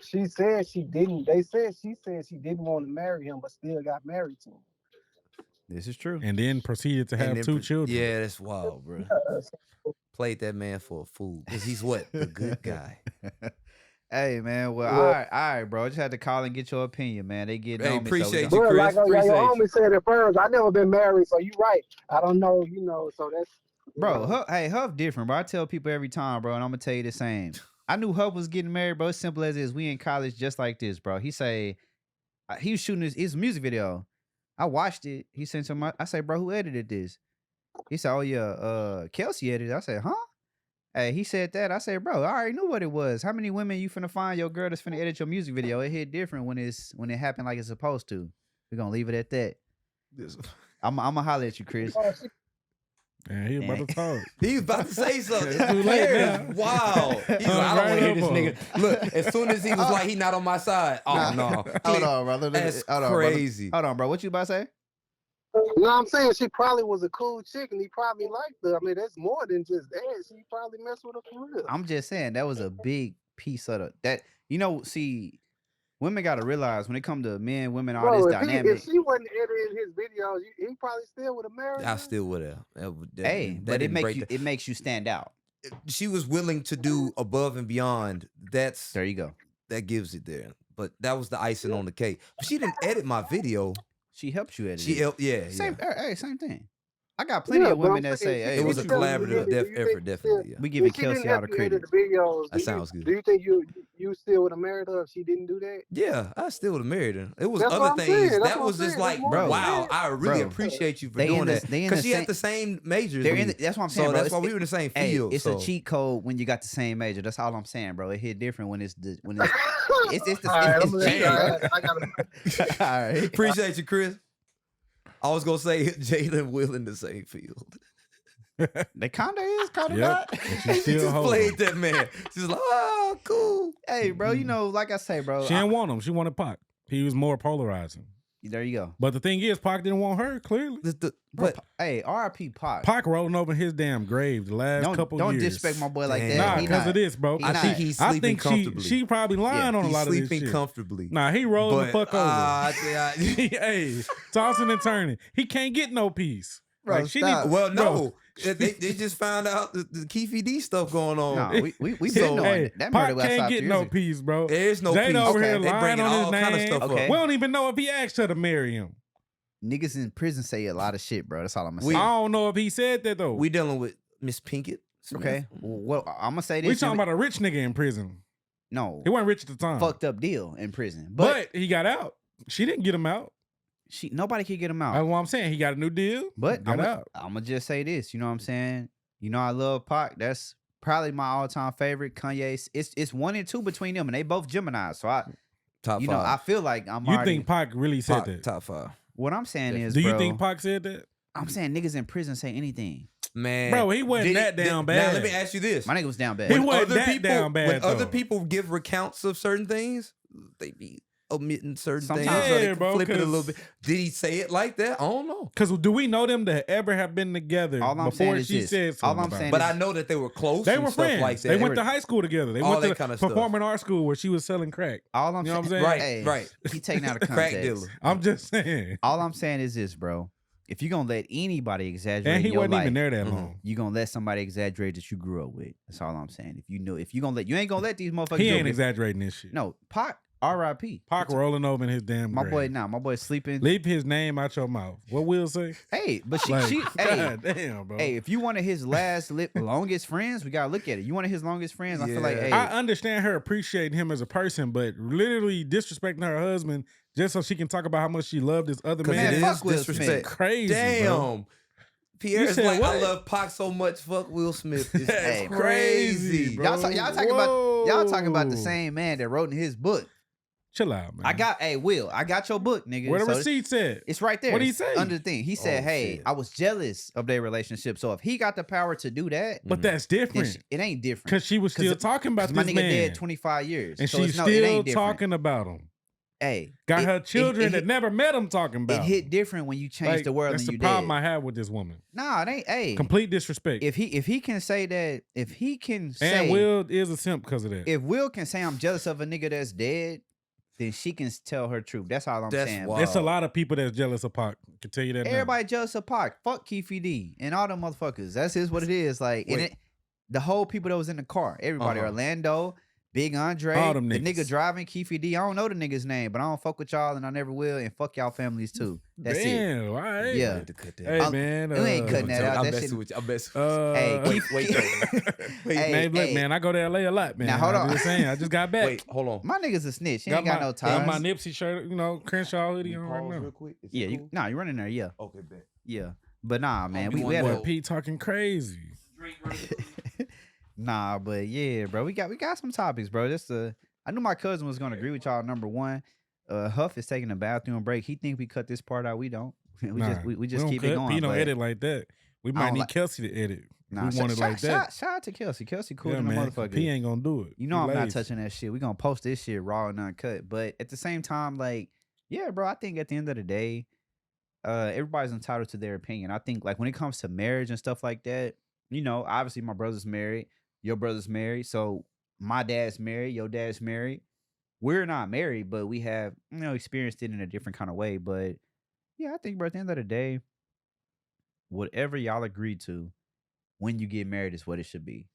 She said she didn't. She said she didn't want to marry him, but still got married to him. This is true. And then proceeded to and have then 2 children. Yeah, that's wild, bro. Played that man for a fool because he's what, the good guy. Hey man, well, Yeah. all right, bro. I just had to call and get your opinion, man. They get Hey, on me, appreciate so you, we But Chris. like Appreciate your you. homie said at first, I never been married, so you right. I don't know, so that's bro, Huff different, bro. I tell people every time, bro, and I'm gonna tell you the same. I knew Huff was getting married, bro. As simple as this. We in college just like this, bro. He say he was shooting his music video. I watched it. He sent some. I say, bro, who edited this? He said, oh yeah, Kelsey edited it. I said, huh? Hey, he said that. I said, bro, I already knew what it was. How many women you finna find your girl that's finna edit your music video? It hit different when it happened like it's supposed to. We're gonna leave it at that. I'm gonna holler at you, Chris. And he about to talk. He's about to say something. It's too late Pierre now. is wild. He's like, I don't want to hear this Right nigga. Look, as soon as he was like, he not on my side. Oh, no. Hold on, bro. That's Hold on, crazy. Hold on, bro. What you about to say? No, I'm saying she probably was a cool chick and he probably liked her. I mean, that's more than just that. She probably messed with her for real. I'm just saying that was a big piece of see, women gotta realize when it come to men, women, all Bro, this if dynamic. she wasn't editing his videos, he probably still would have married I her. still would have. Hey, but it makes you stand out. She was willing to do above and beyond. There you go. That gives it there. But that was the icing on the cake. But she didn't edit my video. She helped you edit She it. helped, yeah. Same thing. I got plenty of but women I'm that saying say, hey, It was a what you- collaborative effort, definitely. Yeah. we giving If she didn't Kelsey all the help you edit credit. the videos, That sounds good. Do you think you still would have married her if she didn't do that? Yeah, I still would have married her. It was That's what other I'm things. saying. That's That what was I'm just saying. like, That's more wow, than I really Bro. appreciate you for They in doing the- that. they in Because the she same- had the same majors. They're as in me. the, that's what I'm saying, So bro. that's why we were in the same Hey, field. it's so. a cheat code when you got the same major. That's all I'm saying, bro. It hit different when it's it's All right, I'm gonna let cheating, you. bro. I gotta. All right. Appreciate you, Chris. I was gonna say Jada and Will in the same field. They kinda is, kinda Yep. not. But you She still just holding. played that man. She's like, oh, cool. Hey, bro, you know, like I say, bro. She didn't want him. She wanted Pac. He was more polarizing. There you go. But the thing is, Pac didn't want her, clearly. But hey, R.I.P. Pac. Pac rolling over his damn grave the last couple Don't years. disrespect my boy like Damn. that. Nah, He because not. of this, bro. He I not. think he's I sleeping think comfortably. she probably lying on a He's lot of this sleeping shit. comfortably. Nah, he rolling the fuck over. over. Hey, tossing and turning. He can't get no peace. Bro, Like, she stop. need, Well, bro, no. They just found out the Keefy D stuff going on. Nah, we been So, knowing hey, it. That Pac murder was can't out get 2 no years ago. peace, bro. There's no Jada peace. over here They lying bringing on all his kind of name. stuff Okay. up. We don't even know if he asked her to marry him. Niggas in prison say a lot of shit, bro. That's all I'm gonna We- say. I don't know if he said that though. We dealing with Miss Pinkett. Smith. Okay. Well, I'm gonna say this. We talking about a rich nigga in prison. no He wasn't rich at the time. fucked up deal in prison, But he got out. She didn't get him out. nobody can get him out. That's what I'm saying. He got a new deal. But got out. I'm gonna just say this. You know what I'm saying? You know I love Pac. That's probably my all-time favorite. Kanye's. It's 1 and 2 between them, and they both Geminis. So I, Top you five. know, I feel like I'm. You already, think Pac really said Pac, that? top 5. what I'm saying is, Do you bro, think Pac said that? I'm saying niggas in prison say anything. Man. Bro, he wasn't that down bad. Now, let me ask you this. My nigga was down bad. He wasn't that down bad, When other though. people give recounts of certain things, they be omitting certain things. Sometimes. So they Yeah, can bro, flip it a little 'cause- bit. Did he say it like that? I don't know. Because do we know them to ever have been together All I'm saying before is she this. said All something I'm about saying it? But I know that they were close They and were stuff friends. like that. They went to high school together. They All went that to kinda stuff. performing art school where she was selling crack. All I'm You know what I'm saying, saying? Right, hey, right. He taking out of Crack context. dealer. I'm just saying. All I'm saying is this, bro. if you're gonna let anybody exaggerate, And he in your wasn't life, even there that long. you gonna let somebody exaggerate that you grew up with. That's all I'm saying. If you gonna let, you ain't gonna let these motherfuckers. He ain't exaggerating this shit. No, Pac, R.I.P. Pac rolling over in his damn grave. My boy sleeping. Leave his name out your mouth. What Will say? Hey, but she, Like, hey, God damn, bro. hey, if you wanted his longest friends, we gotta look at it. You wanted his longest friends, I feel like, hey, I understand her appreciating him as a person, but literally disrespecting her husband just so she can talk about how much she loved this other man. it fuck is Will disrespect. Crazy, Damn. bro. Pierre is said like, what? I love Pac so much. Fuck Will Smith. It's Hey, crazy, bro. y'all talking about the same man that wrote in his book. Chill out, man. Will, I got your book, nigga. Where the So receipts at? it's right there. What'd he say? Under the thing. He said, Oh, hey, shit. I was jealous of their relationship. So if he got the power to do that, But that's then different. it ain't different. Because she was still 'Cause- talking about 'Cause this my nigga man. dead 25 years. And so she's it still ain't different. talking about him. Hey. Got her children it that never met him talking about It him. hit different when you change Like, the world that's and the you problem dead. I have with this woman. Nah, it ain't. Hey, Complete disrespect. if he can say that, if he can say, And Will is a simp because of that. if Will can say I'm jealous of a nigga that's dead, then she can tell her truth. That's all I'm That's saying. wild. There's a lot of people that's jealous of Pac. I can tell you that now. Everybody jealous of Pac. Fuck Keefy D and all them motherfuckers. That's just what it is. Like, and Wait. the whole people that was in the car, everybody, Orlando, Big Andre, All them the niggas. nigga driving Keefy D. I don't know the nigga's name, but I don't fuck with y'all and I never will. And fuck y'all families too. That's it. Damn, all right. Yeah. To cut that. Hey, I'm- man. you ain't cutting that out. I'm That messing shit- with you. I'm messing Hey, wait, Keef- wait, wait. Hey, Man, look, hey. man, I go to LA a lot, man. Now, hold on. I'm just saying, I just got back. Wait, hold on. My nigga's a snitch. He ain't got no got ties. my Nipsey shirt, Crenshaw hoodie on right Pause now. real quick. Is it Yeah, cool? you running there, yeah. Okay, bet. Yeah. But nah, man. you We want had more? a Pete talking crazy. Nah, but yeah, bro. We got some topics, bro. I knew my cousin was gonna agree with y'all. Number one, Huff is taking a bathroom break. He think we cut this part out. We don't. We just don't keep cut. it going. Pete don't but edit like that. We I might don't need like- Kelsey to edit. Nah, we want it like that. Shout out to Kelsey. Kelsey cool Yeah, than a man. motherfucker. P ain't gonna do it. You know He I'm not lazy. touching that shit. We gonna post this shit raw and uncut. But at the same time, like, yeah, bro, I think at the end of the day, everybody's entitled to their opinion. I think like when it comes to marriage and stuff like that, obviously my brother's married, your brother's married, so my dad's married, your dad's married. We're not married, but we have, experienced it in a different kind of way. But yeah, I think, bro, at the end of the day, whatever y'all agreed to when you get married is what it should be.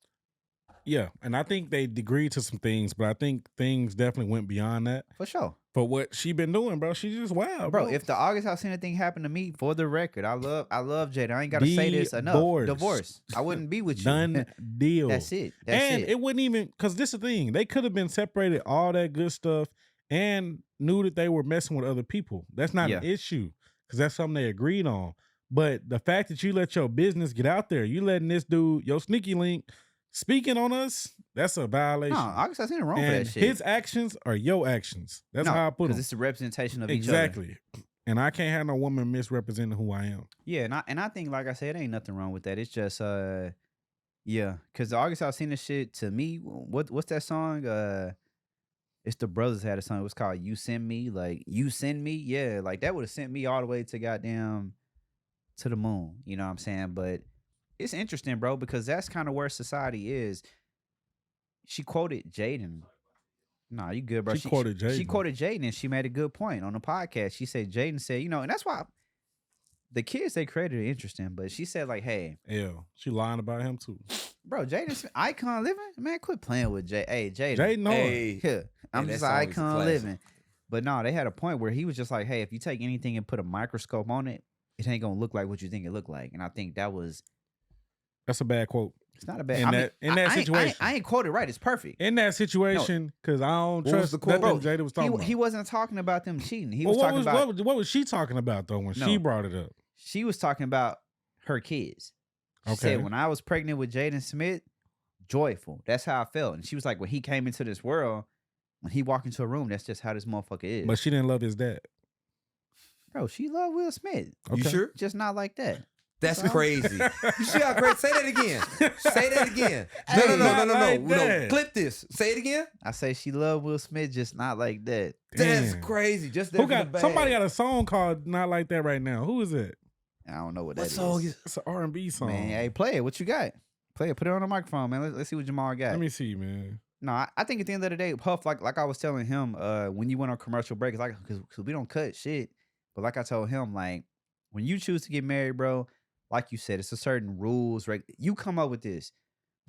Yeah, and I think they agreed to some things, but I think things definitely went beyond that. For sure. For what she been doing, bro, she just wild, Bro, if the August Alsina thing happened to me, for the record, I love Jada. I ain't gotta say this enough. Divorce. I wouldn't be with you. Done deal. That's it. And it wouldn't even, because this is the thing, they could have been separated, all that good stuff, and knew that they were messing with other people. That's not an issue, because that's something they agreed on. But the fact that you let your business get out there, you letting this dude, your sneaky link, speaking on us, that's a violation. No, August Alsina wrong for And that shit. his actions are your actions. That's how I put it. Because it's a representation of each other. Exactly. And I can't have no woman misrepresenting who I am. Yeah, and I think, like I said, ain't nothing wrong with that. It's just because the August Alsina shit, to me, what's that song? It's the Brothers had a song. It was called "You Send Me." Like, you send me, yeah. Like that would have sent me all the way to goddamn to the moon. You know what I'm saying? But it's interesting, bro, because that's kind of where society is. She quoted Jaden. Nah, you good, bro. She quoted Jaden. She quoted Jaden, and she made a good point on the podcast. She said Jaden said, and that's why the kids they created are interesting. But she said, like, hey, Yeah, she lying about him too. bro, Jaden's icon living. Man, quit playing with Jay. Hey, Jaden. Jaden know it. Hey, Yeah, I'm that just song an is a icon classic. living. But no, they had a point where he was just like, hey, if you take anything and put a microscope on it, it ain't gonna look like what you think it looked like. And I think that was. That's a bad quote. It's not a bad. In that situation. I ain't quoted right. It's perfect. In that situation, because I don't What was trust the quote? nothing Jada was talking about. He wasn't talking about them cheating. He Well, was talking about. what was she talking about though when she No. brought it up? She was talking about her kids. She Okay. said, when I was pregnant with Jaden Smith, joyful. That's how I felt. And she was like, when he came into this world, when he walked into a room, that's just how this motherfucker is. But she didn't love his dad. Bro, she loved Will Smith. You Okay. sure? Just not like that. That's So- crazy. You see how crazy? Say that again. Say that again. Hey, not like No. that. Clip this. Say it again. I say she loved Will Smith, just not like that. That's Damn. crazy. Just Who got somebody got a song called "Not Like That" right now? Who is it? I don't know what that What is. song is? It's an R&B song. Man, hey, play it. What you got? Play it. Put it on the microphone, man. Let's see what Jamal got. Let me see, man. No, I think at the end of the day, Puff, like I was telling him, when you went on commercial break, it's like because we don't cut shit. But like I told him, like when you choose to get married, bro, like you said, it's a certain rules. Right? You come up with this.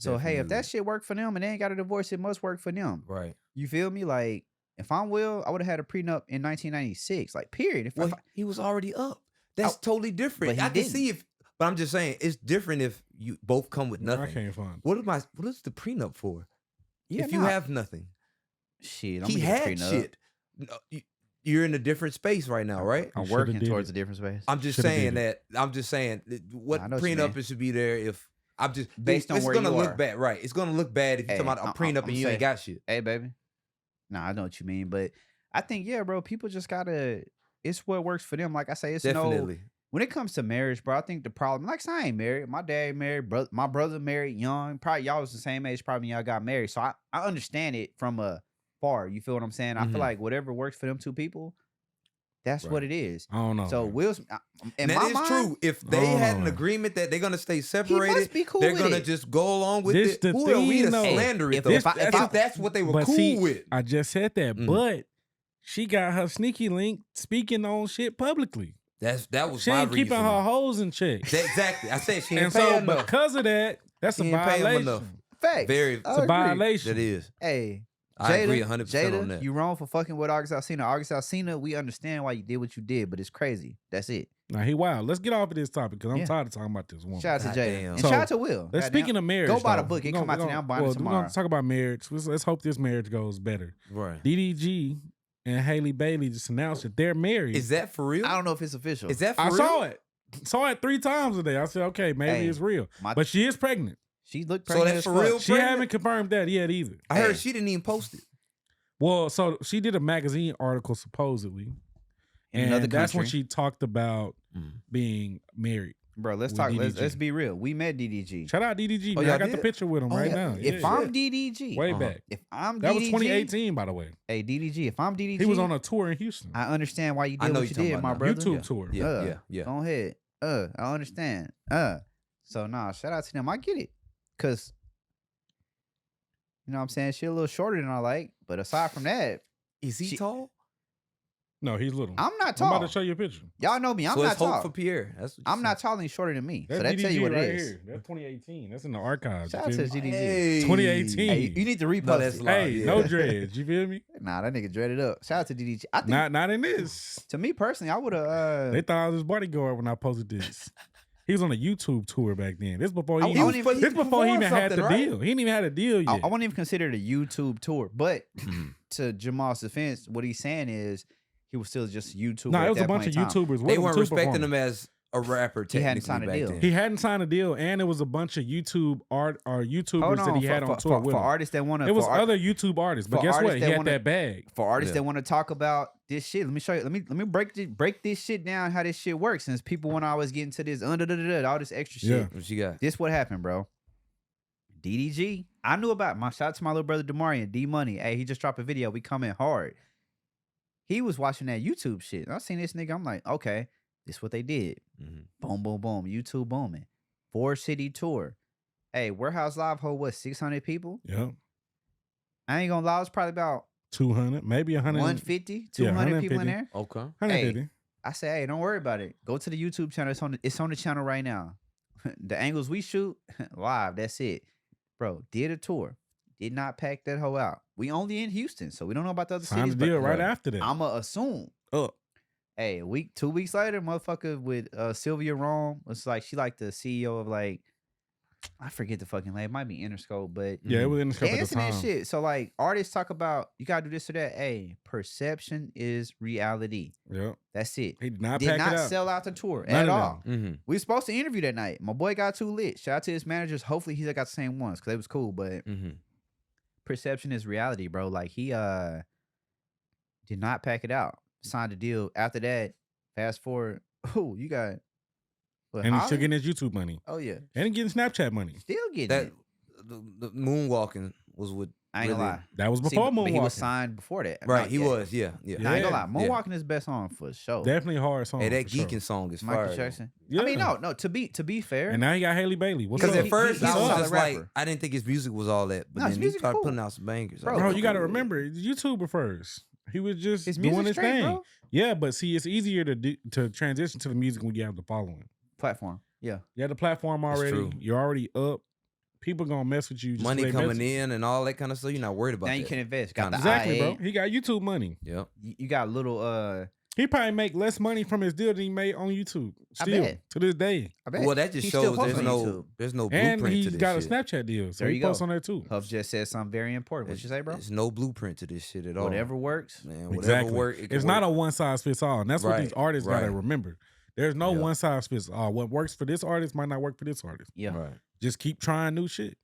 So hey, if that shit worked for them and they ain't got a divorce, it must work for them. Right. You feel me? Like if I'm Will, I would have had a prenup in 1996. Like period. If he was already up. That's totally different. I can see if, but I'm just saying it's different if you both come with nothing. I can't find. What is the prenup for? Yeah, if you have nothing, shit, he had shit. No, you're in a different space right now, right? I'm working towards a different space. I'm just saying that. I'm just saying what prenup it should be there if. I'm just based on where you are. It's gonna look bad, right? It's gonna look bad if you're talking about a prenup and you ain't got shit. Hey, baby. Nah, I know what you mean, but I think bro, people just gotta. It's what works for them. Like I say, it's definitely. When it comes to marriage, bro, I think the problem. Like I ain't married. My dad married. My brother married young. Probably y'all was the same age. Probably when y'all got married. So I understand it from afar. You feel what I'm saying? I feel like whatever works for them two people. That's what it is. I don't know. So Will's, and that is true. If they had an agreement that they're gonna stay separated, they're gonna just go along with it. Who are we to slander it? If that's what they were cool with, I just said that. But she got her sneaky link speaking on shit publicly. That was she ain't keeping her hoes in check. Exactly. I said she ain't and paying so enough. Because of that, that's a violation. Fact. It's a violation. That is. Hey. I agree 100% on that. You wrong for fucking with August Alsina. August Alsina, we understand why you did what you did, but it's crazy. That's it. Nah, he wild. Let's get off of this topic because I'm tired of talking about this one. Shout out to Jada. And shout out to Will. Speaking of marriage, go buy the book. It come out today. I'm buying it tomorrow. We're going to talk about marriage. Let's hope this marriage goes better. Right. DDG and Halle Bailey just announced that they're married. Is that for real? I don't know if it's official. Is that for real? I saw it 3 times today. I said, okay, maybe it's real. But she is pregnant. She looked pregnant. So that's for real? She haven't confirmed that yet either. I heard she didn't even post it. Well, so she did a magazine article supposedly, and that's when she talked about being married. Bro, let's talk. Let's be real. We met DDG. Shout out DDG. I got the picture with him right now. If I'm DDG, way back. If I'm DDG, that was 2018, by the way. Hey DDG, if I'm DDG, he was on a tour in Houston. I understand why you did what you did, my brother. YouTube tour. Yeah. Go ahead. I understand. So shout out to them. I get it, cause. You know what I'm saying? She's a little shorter than I like. But aside from that. Is he tall? No, he's little. I'm not tall. I'm about to show you a picture. Y'all know me. I'm not tall. Hope for Pierre. I'm not tall and shorter than me. That's so that tell you what it is. Here. That's 2018. That's in the archives. Shout out to GDG. Hey. 2018. Hey, you need to repost it. No dreads. You feel me? Nah, that nigga dreaded up. Shout out to DDG. I think, not in this. To me personally, I would have. They thought I was his bodyguard when I posted this. He was on a YouTube tour back then. This before he even had the deal. He didn't even have a deal yet. I wouldn't even consider it a YouTube tour. But to Jamal's defense, what he's saying is he was still just a YouTuber. No, it was a bunch of YouTubers. They weren't respecting him as a rapper. He hadn't signed a deal. He hadn't signed a deal, and it was a bunch of YouTubers that he had on tour with him. For artists that want to, it was other YouTube artists. But guess what? He had that bag. For artists that want to talk about this shit, let me show you. Let me break this shit down. How this shit works. Since people want to always get into this all this extra shit. Yeah. What you got? This what happened, bro. DDG. I knew about my shout out to my little brother Demarian D Money. Hey, he just dropped a video. We coming hard. He was watching that YouTube shit. I seen this nigga. I'm like, okay, this what they did. Boom, boom, boom. YouTube booming. 4-city tour. Hey, Warehouse Live hold what, 600 people? Yeah. I ain't gonna lie, it's probably about 200, maybe 100. 150, 200 people in there. Okay. 150. Hey, I said, hey, don't worry about it. Go to the YouTube channel. It's on the channel right now. The angles we shoot live. That's it, bro. Did a tour. Did not pack that hoe out. We only in Houston, so we don't know about the other cities. Signed the deal right after that. I'ma assume. Hey, 2 weeks later, motherfucker with Sylvia Rome. It's like she like the CEO of like, I forget the fucking name. It might be Interscope, but yeah, it was Interscope at the time. And shit. So like artists talk about you gotta do this or that. Hey, perception is reality. Yeah, that's it. He did not sell out the tour at all. We were supposed to interview that night. My boy got too lit. Shout out to his managers. Hopefully he's got the same ones because it was cool. But perception is reality, bro. Like he did not pack it out. Signed a deal. After that, fast forward. Oh, you got. And he's still getting his YouTube money. Oh yeah, and he getting Snapchat money. Still getting that. It. The moonwalking was what. I ain't gonna lie. That was before moonwalking. He was signed before that. Right, he was. Yeah. I ain't gonna lie. Moonwalking is best song for sure. Definitely a hard song. Hey, that geeking song is fire. Michael Jackson. Yeah. I mean, no. To be fair. And now he got Halle Bailey. Because at first he was just like, I didn't think his music was all that, but then he started putting out some bangers. Bro, you got to remember, YouTuber first. He was just His doing music's his straight, thing. bro. Yeah, but see, it's easier to transition to the music when you have the following. Platform. Yeah. You have the platform already. true. You're already up. People gonna mess with you. Just Money they coming mess- in and all that kind of stuff. You're not worried about Now that. you can invest. Got the Exactly, IA. bro. He got YouTube money. Yep. You got little He probably make less money from his deal than he made on YouTube. I Still, bet. to this day. I bet. Well, that just He still shows posts there's on no YouTube. there's no And blueprint he's to this got a shit. Snapchat deal. So There he you go. posts on there too. Huff just said something very important. What you say, bro? There's no blueprint to this shit at all. Whatever works. Man, whatever Exactly. work. It's not a one size fits all. And that's what these Right, artists gotta right. remember. There's no Yep. one size fits all. What works for this artist might not work for this artist. Yeah. Right. Just keep trying new shit.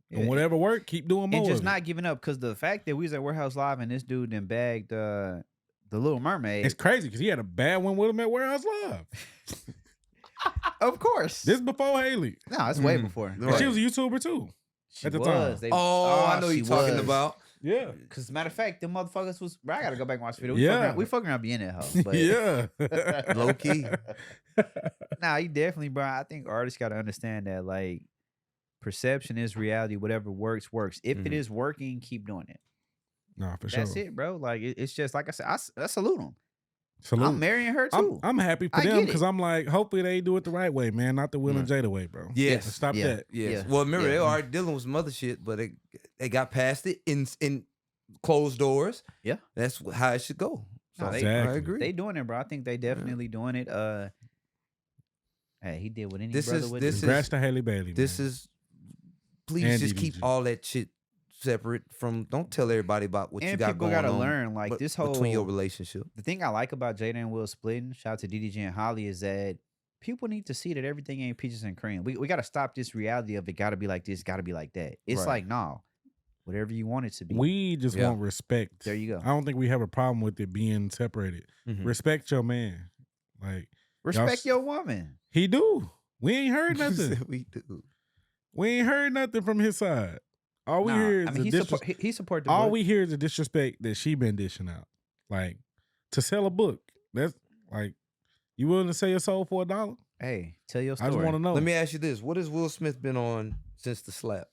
Yeah. And whatever work, keep doing more. And just of it. not giving up, because the fact that we was at Warehouse Live and this dude then bagged the Little Mermaid. It's crazy because he had a bad one with him at Warehouse Live. Of course. This before Haley. No, it's way Mhm. before. And Right. she was a YouTuber too. She at the was. time. They- Oh, I know she you're talking was. about. Yeah. Because matter of fact, them motherfuckers was. Bro, I gotta go back and watch the video. Yeah. We fucking around being that hoe. But Yeah. Low key. Nah, you definitely, bro. I think artists gotta understand that like perception is reality. Whatever works. If it Mhm. is working, keep doing it. Nah, for sure. That's it, bro. Like it's just like I said. I salute them. Salute. I'm marrying her too. I'm happy for I them get it. because I'm like, hopefully they do it the right way, man. Not the Will and Jada way, bro. Yes. Stop Yeah. that. Yes. Yeah. Well, remember Yeah. they are dealing with some other shit, but they got past it in closed doors. Yeah. That's how it should go. So No, they- I Exactly. agree. They doing it, bro. I think they definitely doing it. Hey, he did what any This brother is- would this do. Congrats to Halle Bailey. This man. is please And just DDG. keep all that shit separate from. Don't tell everybody about what you And got people going gotta on. learn, like, but- this between your whole- relationship. The thing I like about Jada and Will splitting, shout out to DDG and Holly, is that people need to see that everything ain't peaches and cream. We got to stop this reality of it got to be like this, got to be like that. It's Right. like, no, whatever you want it to be. We just Yeah. want respect. There you go. I don't think we have a problem with it being separated. Mhm. Respect your man. Like Respect your woman. he do. We ain't heard nothing. we do. We ain't heard nothing from his side. All we Nah, hear is I mean, the he support the all book. we hear is the disrespect that she been dishing out. Like to sell a book. That's like you willing to sell your soul for $1? Hey, tell your I story. just want to know. Let me ask you this: what has Will Smith been on since the slap?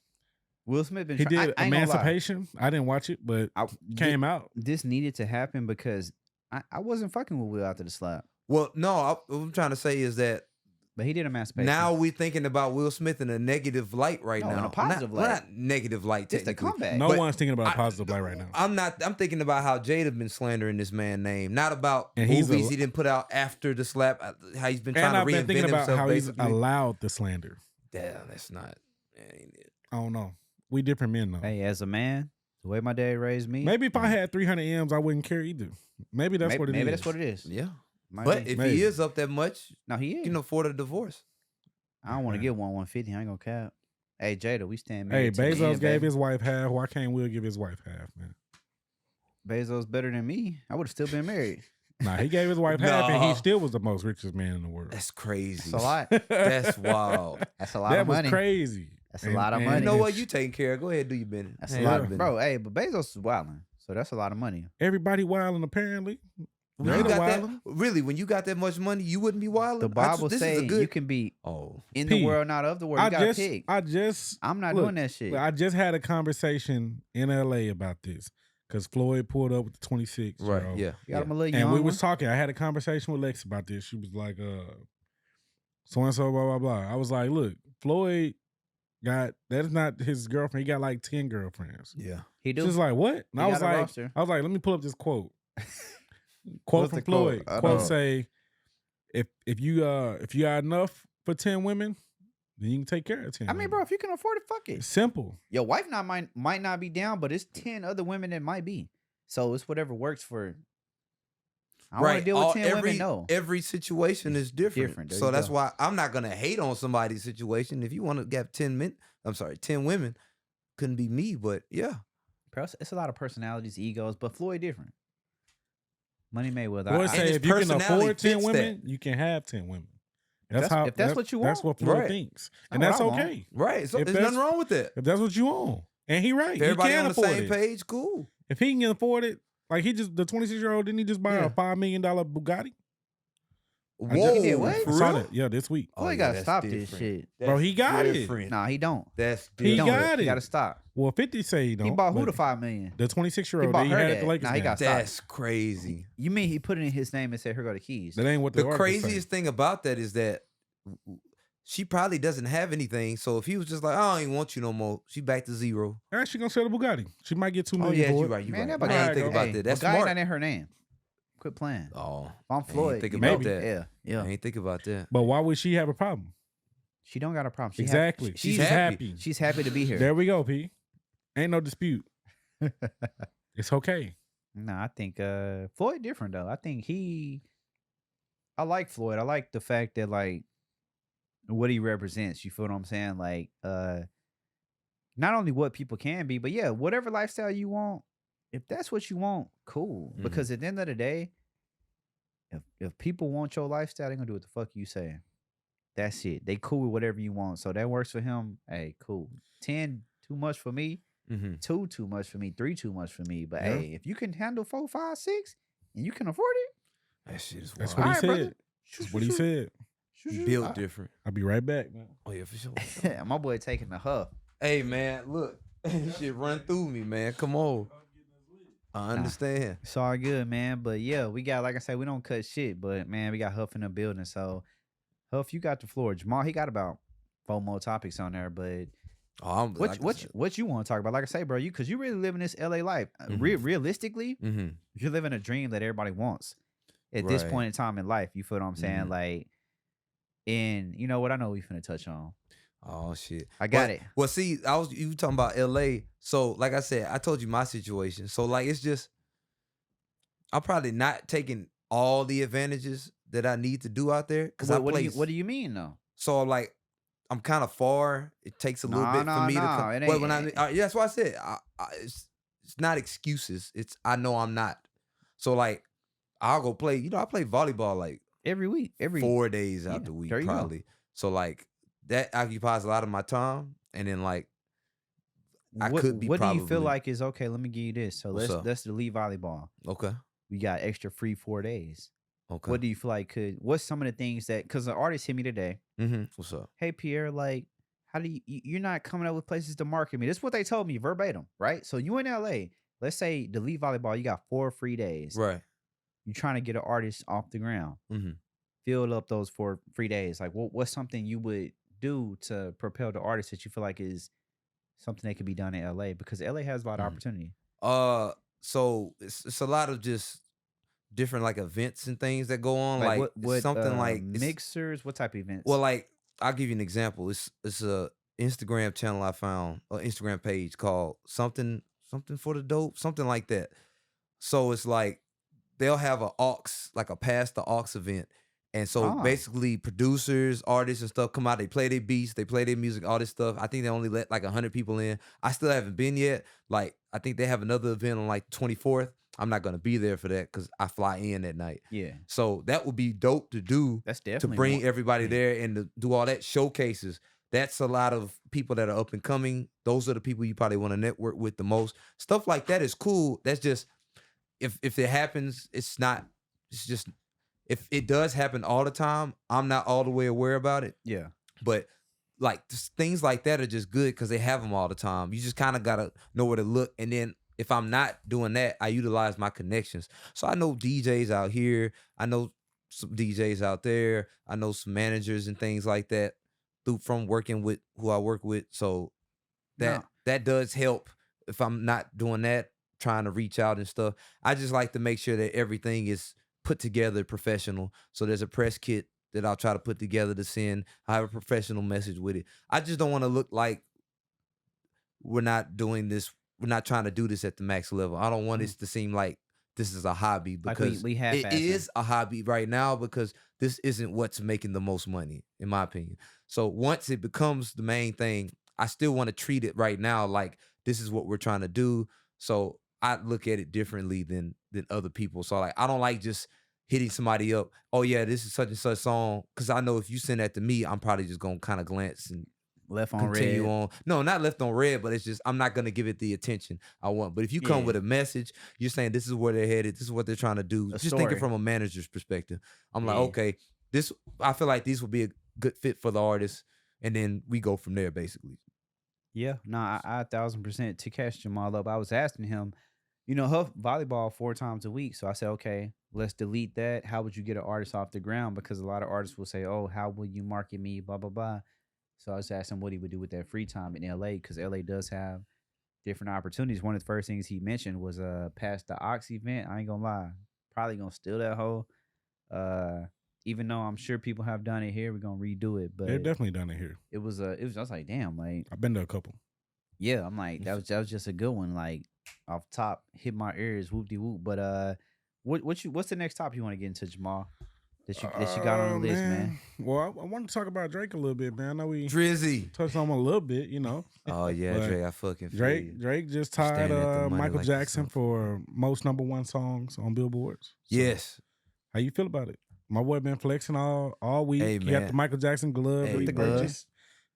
Will Smith been he I did ain't gonna lie. Emancipation. I didn't watch it, but came out. This needed to happen because I wasn't fucking with Will after the slap. Well, no, what I'm trying to say is that But he did Emancipation. now we're thinking about Will Smith in a negative light right No, in now. a positive Not- light. Not negative light. It's the technically. comeback. No But one's thinking about a I- positive light right now. I'm thinking about how Jada been slandering this man's name, not about And he's movies a- he didn't put out after the slap. How he's been trying And to I've been reinvent thinking about himself. how he's basically. allowed the slander. Damn, that's not. That ain't it. I don't know. We different men though. Hey, as a man, the way my dad raised me. Maybe if I had 300 M's, I wouldn't care either. Maybe that's what it is. Maybe that's what it is. Yeah, Might but be. if Maybe. he is up that much, No, he you is. can afford a divorce. I don't want to Yeah. get 150. I ain't gonna cap. Hey, Jada, we stand Hey, married. to the Bezos end, gave baby. his wife half. Why can't Will give his wife half, man? Bezos better than me. I would have still been married. Nah, he gave his wife half, and he Nah. still was the most richest man in the world. That's crazy. That's a lot. That's wild. That's a lot That of was money. crazy. That's a lot of You money. know what? You taking care of. Go ahead, do your business. That's Hey, a lot, your of, business. bro. Hey, but Bezos is wilding, so that's a lot of money. Everybody wilding apparently. When Jada you got that, wilding. really, when you got that much money, you wouldn't be wilding. The Bible this say is a good. you can be Oh, in P. the world, not of the world. You gotta pick. I'm not look, doing that shit. I just had a conversation in LA about this because Floyd pulled up with the 26. right. year old. Yeah. You got him a little And young we one. was talking. I had a conversation with Lex about this. She was like, so and so, blah, blah, blah. I was like, look, Floyd that is not his girlfriend. He got like 10 girlfriends. Yeah. He do. She's like, what? And He I was got a like, roster. let me pull up this quote. Quote What's from the quote? Floyd. I Quote know. say, if you got enough for 10 women, then you can take care of 10. I mean, women. bro, if you can afford it, fuck it. It's simple. Your wife might not be down, but it's 10 other women that might be. So it's whatever works for. I don't want to deal with 10 women. No. Every situation is different. Different. There So you that's go. why I'm not gonna hate on somebody's situation. If you want to get 10 women, couldn't be me, but yeah. Bro, it's a lot of personalities, egos, but Floyd different. Money Mayweather. Floyd I- say his if you can personality afford 10 fits women, you can have 10 women. That's if that's what you That's want. what Floyd Right. thinks. That's And what that's I want. okay. Right. So If there's that's- nothing wrong with that. If that's what you want. And he right. If everybody he can on the afford same it. page, cool. If he can afford it, like the 26-year-old, didn't he just buy Yeah. a $5 million Bugatti? Whoa, He did what? for I saw real? that. Yeah, this week. Boy, you gotta stop this shit. Bro, he got it. Nah, he don't. That's He different. got He it. gotta stop. Well, 50 say he don't. He bought who but the $5 million? The 26-year-old. He bought He her had that. the Lakers. Nah, he game. got stopped. That's crazy. You mean he put it in his name and said, "Here go the keys"? That ain't what the The article say. craziest thing about that is that she probably doesn't have anything. So if he was just like, I don't even want you no more, she back to zero. And she gonna sell the Bugatti. She might get $2 Oh million yeah, for you're it. right. You're Man, right. that I ain't Bugatti- think about hey, that. That's Bugatti smart. not in her name. Quit playing. Oh, If I'm Floyd, think you about know, that. Yeah, yeah. I ain't think about that. But why would she have a problem? She don't got a problem. She Exactly. happy. She's happy. happy. She's happy to be here. There we go, P. Ain't no dispute. It's okay. Nah, I think Floyd different though. I think I like Floyd. I like the fact that like what he represents. You feel what I'm saying? Like not only what people can be, but yeah, whatever lifestyle you want. If that's what you want, cool. Mhm. Because at the end of the day, if people want your lifestyle, they're gonna do what the fuck you say. That's it. They cool with whatever you want. So that works for him. Hey, cool. 10 too much for me. Mm-hmm. 2 too much for me. 3 too much for me. But Yeah. hey, if you can handle 4, 5, 6, and you can afford it, That shit is That's wild. what he Alright, said. brother. That's what he said. Built different. I'll be right back, man. Oh yeah, for sure. My boy taking the Huff. Hey man, look, this shit run through me, man. Come on. I understand. It's all good, man. But yeah, we got, like I said, we don't cut shit. But man, we got Huff in the building. So Huff, you got the floor. Jamal, he got about 4 more topics on there. But Oh, what you want to talk about? Like I say, bro, because you really living this LA life. Realistically, Mm-hmm. you're living a dream that everybody wants at this Right. point in time in life. You feel what I'm saying? Mhm. Like, and you know what? I know we finna touch on. Oh shit. I got it. Well, see, you talking about LA. So, like I said, I told you my situation. So, like, it's just I'm probably not taking all the advantages that I need to do out there because What do you mean though? So, like, I'm kind of far. It takes a little bit for me to come. It But when ain't- yeah, that's why I said it's not excuses. It's I know I'm not. So, like, I'll go play. You know, I play volleyball like Every week, 4 days out yeah, the week there you go. probably. So, like, that occupies a lot of my time, and then like I could be. What do you feel probably- like is okay? Let me give you this. So What's up? let's delete volleyball. Okay. We got extra free 4 days. Okay. What do you feel like what's some of the things that, because the artist hit me today. Mm-hmm. What's up? Hey Pierre, like, how do you're not coming up with places to market me? This is what they told me verbatim, right? So you in LA, let's say delete volleyball, you got 4 free days. Right. You're trying to get an artist off the ground. Mm-hmm. Fill up those 4 free days. Like, what's something you would do to propel the artist that you feel like is something that could be done in LA? Because LA has a lot of Mhm. opportunity. So it's a lot of just different like events and things that go on. Like, what something like mixers? What type of events? Well, like I'll give you an example. It's a Instagram channel I found, an Instagram page called something for the dope, something like that. So it's like they'll have a aux, like a pass the aux event. And so basically producers, artists and stuff come out, they play their beats, they play their music, all this stuff. I think they only let like 100 people in. I still haven't been yet. Like, I think they have another event on like 24th. I'm not going to be there for that because I fly in that night. yeah, So that would be dope to do. that's To definitely bring one. everybody Yeah. there and to do all that showcases. That's a lot of people that are up and coming. Those are the people you probably want to network with the most. Stuff like that is cool. That's just if it happens, it's just if it does happen all the time, I'm not all the way aware about it. Yeah, But like just things like that are just good because they have them all the time. You just kind of gotta know where to look. And then if I'm not doing that, I utilize my connections. So I know DJs out here. I know some DJs out there. I know some managers and things like that from working with who I work with. So that does help if I'm not doing that, trying to reach out and stuff. I just like to make sure that everything is put together professional. So there's a press kit that I'll try to put together to send. I have a professional message with it. I just don't want to look like we're not doing this. We're not trying to do this at the max level. I don't want this to seem like this is a hobby because like we it half-assing. is a hobby right now because this isn't what's making the most money, in my opinion. So once it becomes the main thing, I still want to treat it right now like this is what we're trying to do. So I look at it differently than other people. So like I don't like just hitting somebody up. Oh yeah, this is such and such song. Because I know if you send that to me, I'm probably just gonna kind of glance and left on continue red. on. No, not left on red, but it's just I'm not gonna give it the attention I want. But if you come Yeah. with a message, you're saying this is where they're headed, this is what they're trying to do. A Just thinking story. from a manager's perspective. I'm like, Yeah. okay, I feel like these would be a good fit for the artist, and then we go from there basically. Yeah, no, I 1,000% to catch Jamal up. I was asking him, Huff volleyball 4 times a week. So I said, okay, let's delete that. How would you get an artist off the ground? Because a lot of artists will say, oh, how will you market me? Blah, blah, blah. So I was asking what he would do with that free time in LA, because LA does have different opportunities. One of the first things he mentioned was past the Ox event. I ain't gonna lie, probably gonna steal that hoe. Even though I'm sure people have done it here, we're gonna redo it. But they've definitely done it here. I was like, damn, like I've been to a couple. Yeah, I'm like, that was just a good one. Like off top, hit my ears, whoop de whoop. But what's the next topic you want to get into, Jamal? That you got on the list, man. Well, I want to talk about Drake a little bit, man. I know we Drizzy touched on him a little bit, Oh yeah, Drake, I fucking feel you. Drake just tied Michael Jackson for most #1 songs on Billboards. So Yes. How you feel about it? My boy been flexing all week. Hey, he got man. the Michael Jackson glove. Hey, he purchased.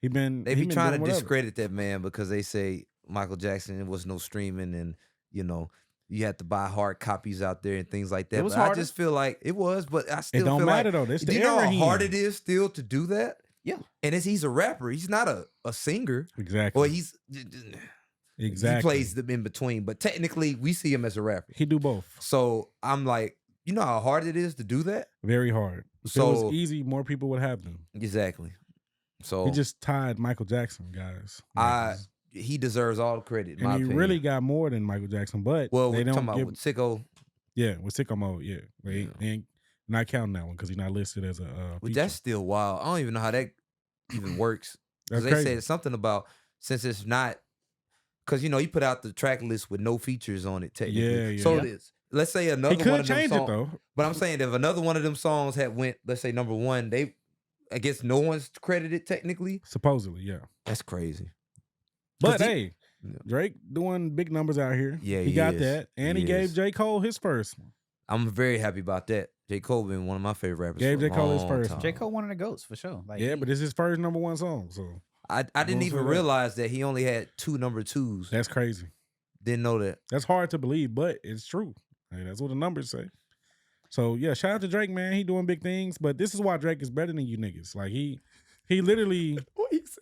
They be trying to discredit that man because they say Michael Jackson was no streaming, and you had to buy hard copies out there and things like that. It was but harder. I just feel like it was, but I still It don't feel matter like, though. That's do the you know era how he hard in. it is still to do that? Yeah. And he's a rapper. He's not a singer. Exactly. Or he's exactly. he plays them in between, but technically we see him as a rapper. He do both. So I'm like, you know how hard it is to do that? Very hard. If it So was easy, more people would have them. exactly. So He just tied Michael Jackson, guys. he deserves all the credit. In my and he opinion. really got more than Michael Jackson, but well. they We're talking don't about give. with Sicko. Yeah, with Sicko Mode, yeah. They ain't not counting that one because he's not listed as a Well, feature. that's still wild. I don't even know how that even works. Because That's they crazy. said something about since it's not, because he put out the track list with no features on it technically. Yeah. So Yeah. it is. Let's say another He one could of them change songs. it though. But I'm saying if another one of them songs had went, let's say #1, I guess no one's credited technically. Supposedly, yeah. That's crazy. But 'Cause hey, Drake doing big numbers out here. Yeah, he he got is. that, and he He gave is. J. Cole his first one. I'm very happy about that. J. Cole been one of my favorite rappers. Gave for a J. Cole his long first time. one. J. Cole one of the GOATs for sure. Like, Yeah, but it's his first #1 song, so I didn't Won't even say that. realize that he only had 2 #2s. that's crazy. Didn't know that. That's hard to believe, but it's true. Hey, that's what the numbers say. So yeah, shout out to Drake, man. He doing big things, but this is why Drake is better than you niggas. Like he literally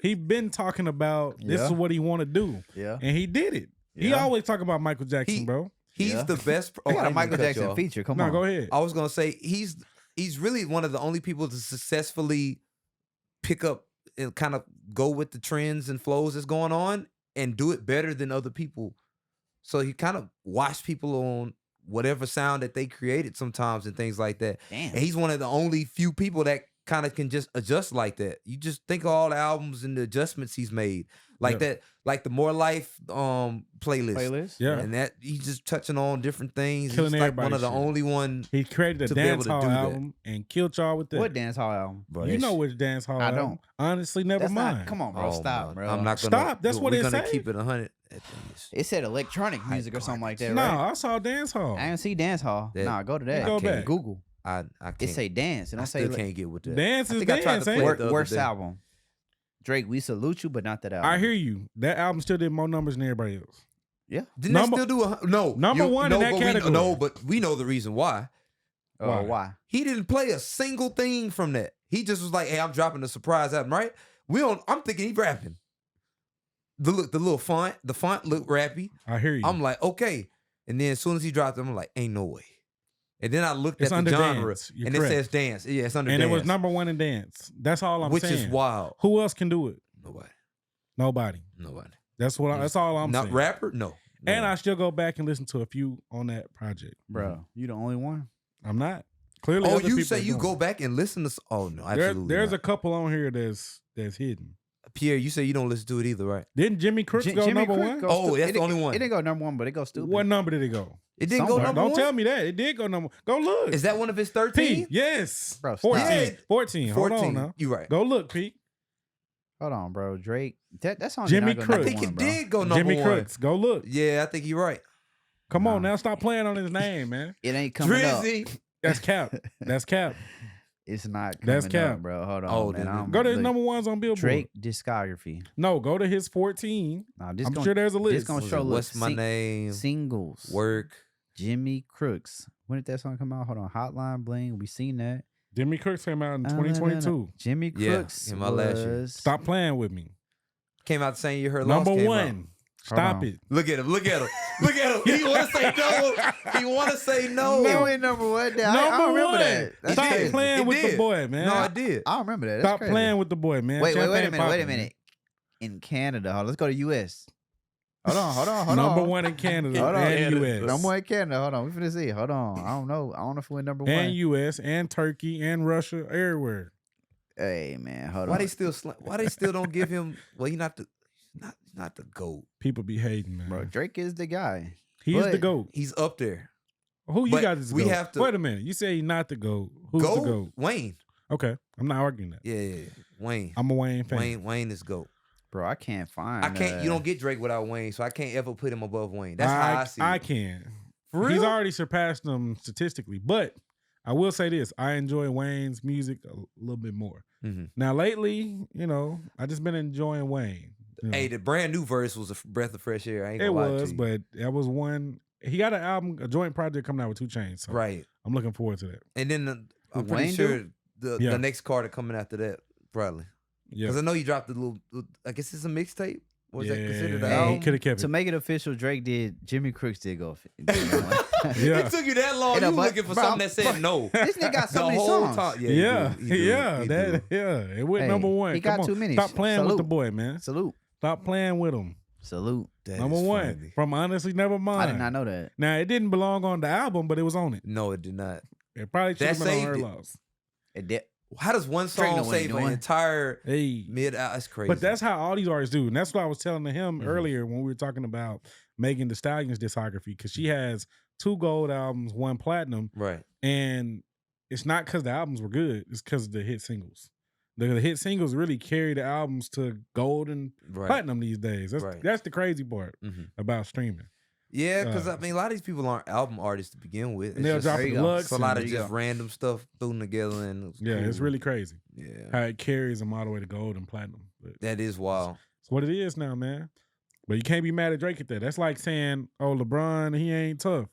he been talking about this is Yeah. what he want to do, yeah. and he did it. He Yeah. always talk about Michael Jackson, He- bro. He's Yeah. the best. I got a didn't mean to Michael cut you Jackson off. feature. Come No, on. go ahead. I was gonna say he's really one of the only people to successfully pick up and kind of go with the trends and flows that's going on and do it better than other people. So he kind of watched people on whatever sound that they created sometimes and things like that. Damn. And he's one of the only few people that kind of can just adjust like that. You just think of all the albums and the adjustments he's made. Like Yeah. that, like the More Life playlist. Yeah. And that he's just touching on different things. Killing he's like one everybody's of the shit. only one. He created a to be able dance to hall do that. album and killed y'all with that. What dance hall album? Bro, You that know shit- which dance hall? I album. don't. Honestly, never That's mind. not. Come on, bro. Oh, Stop, man. bro. I'm not gonna. Stop. That's what we're it gonna say. keep it 100. That thing is- It said electronic music or something like that, No, right? I saw dance hall. I didn't see dance hall. That- Nah, go to that. Go I can't- back. Google. I can't. It say dance. And I don't say still can't get with that. Dance I is think I tried dance. to ain't play it? it the other worst day. album. Drake, we salute you, but not that album. I hear you. That album still did more numbers than everybody else. Yeah. Didn't Number- that still do no number one in that but category. No, but we know the reason why. Oh, why? He didn't play a single thing from that. He just was like, "Hey, I'm dropping a surprise album, right?" I'm thinking he rapping. The little font, the font looked rappy. I hear you. I'm like, okay. And then as soon as he dropped it, I'm like, ain't no way. And then I looked It's at under the genre, dance. You're and correct. it says dance. Yeah, it's under and dance. it was #1 in dance. That's all I'm which saying. is wild. Who else can do it? Nobody. Nobody. That's all I'm Not saying. rapper? No. And I still go back and listen to a few on that project. Bro, you the only one? I'm not. Clearly, Oh, other you people say are you doing go it. back and listen to? Oh no, absolutely. There's not. a couple on here that's hidden. Pierre. You say you don't listen to it either, right? Didn't Jimmy Crooks go Jimmy number Crooks one? goes Oh, stu- that's it the only didn't- one. It didn't go #1, but it goes stupid. What number did it go? It didn't Somewhere. go number Don't one. tell me that. It did go number. Go look. Is that one of his P? 13? Yes. Bro, stop. 14. Yeah. 14. Hold on now. You right. Go look, P. Hold on, bro. Drake. That song Jimmy did not go Crooks. I think #1, it bro. did go number Jimmy one. Crooks. Go look. Yeah, I think you're right. Come on Nah. now. Stop playing on his name, man. It ain't coming up. Drizzy. That's cap. That's cap. It's not coming That's up, cap. bro. Hold on, Oh, man. then- Go to his look, #1s on Billboard. Drake discography. No, go to his 14. Nah, this I'm gonna, sure there's a this list. gonna Was show. it look, What's my name? Singles. Work. Jimmy Crooks. When did that song come out? Hold on. Hotline Bling. We seen that. Jimmy Crooks came out in 2022. Jimmy Crooks in my last year. Stop playing with me. Came out the same year her Number loss came one. out. Stop it. Look at him. Look at him. Look at him. He want to say no. He want to say no. He went number one. I don't remember that. Stop playing with the boy, man. No, I did. I don't remember that. Stop playing with the boy, man. Wait a minute. In Canada, let's go to U.S. Hold on. Number one in Canada and U.S. Number one in Canada. Hold on. We finna see. Hold on. I don't know if we went number one. And U.S. and Turkey and Russia, everywhere. Hey man, hold on. Why they still don't give him? Well, he's not the GOAT. People be hating, man. Bro, Drake is the guy. He's the GOAT. He's up there. Who you But got as the we GOAT? have to- Wait a minute. You say he's not the GOAT. Who's the GOAT? Wayne. Okay. I'm not arguing that. Yeah. Wayne. I'm a Wayne fan. Wayne is GOAT. Bro, I can't find. I can't. You don't get Drake without Wayne, so I can't ever put him above Wayne. That's how I see it. I can. For real? He's already surpassed them statistically. But I will say this. I enjoy Wayne's music a little bit more. Mm-hmm. Now, lately, I just been enjoying Wayne. Hey, the brand new verse was a breath of fresh air. I ain't gonna It lie to was, you. but that was one. He got an album, a joint project coming out with 2 Chainz. So Right. I'm looking forward to that. And then I'm Wayne pretty sure the Yeah. next Carter coming after that, probably. Yeah. Because I know you dropped a little, I guess it's a mixtape. Was that considered an He album? could have kept To it. make it official, Drake did. Jimmy Crooks did go. Yeah. It took you that long. You know, You but- looking for bro, something that said no. This nigga got so the many whole songs. time. Yeah. He do. It went Hey, number one. he got Come on. too many. Stop playing with the Salute. boy, man. Salute. Stop playing with him. Salute. That Number is one. funny. From Honestly Nevermind. I did not know that. Now, it didn't belong on the album, but it was on it. No, it did not. It probably should That have been on saved her it. loss. It did. How does one Drake know song what he save an doing. entire Hey. mid? That's crazy. But that's how all these artists do. And that's what I was telling him Mhm. earlier when we were talking about Megan Thee Stallion's discography, because she has 2 gold albums, 1 platinum, right. and it's not because the albums were good, it's because of the hit singles. The hit singles really carry the albums to gold and Right. platinum these days. Right. That's the crazy part Mm-hmm. about streaming. Yeah, because I mean, a lot of these people aren't album artists to begin with. And they'll It's drop there the you go. deluxe. it's a lot of There you just go. random stuff thrown together, and It's cool. really crazy Yeah, how it carries them all the way to gold and platinum. But that is wild. it's what it is now, man. But you can't be mad at Drake at that. That's like saying, oh, LeBron, he ain't tough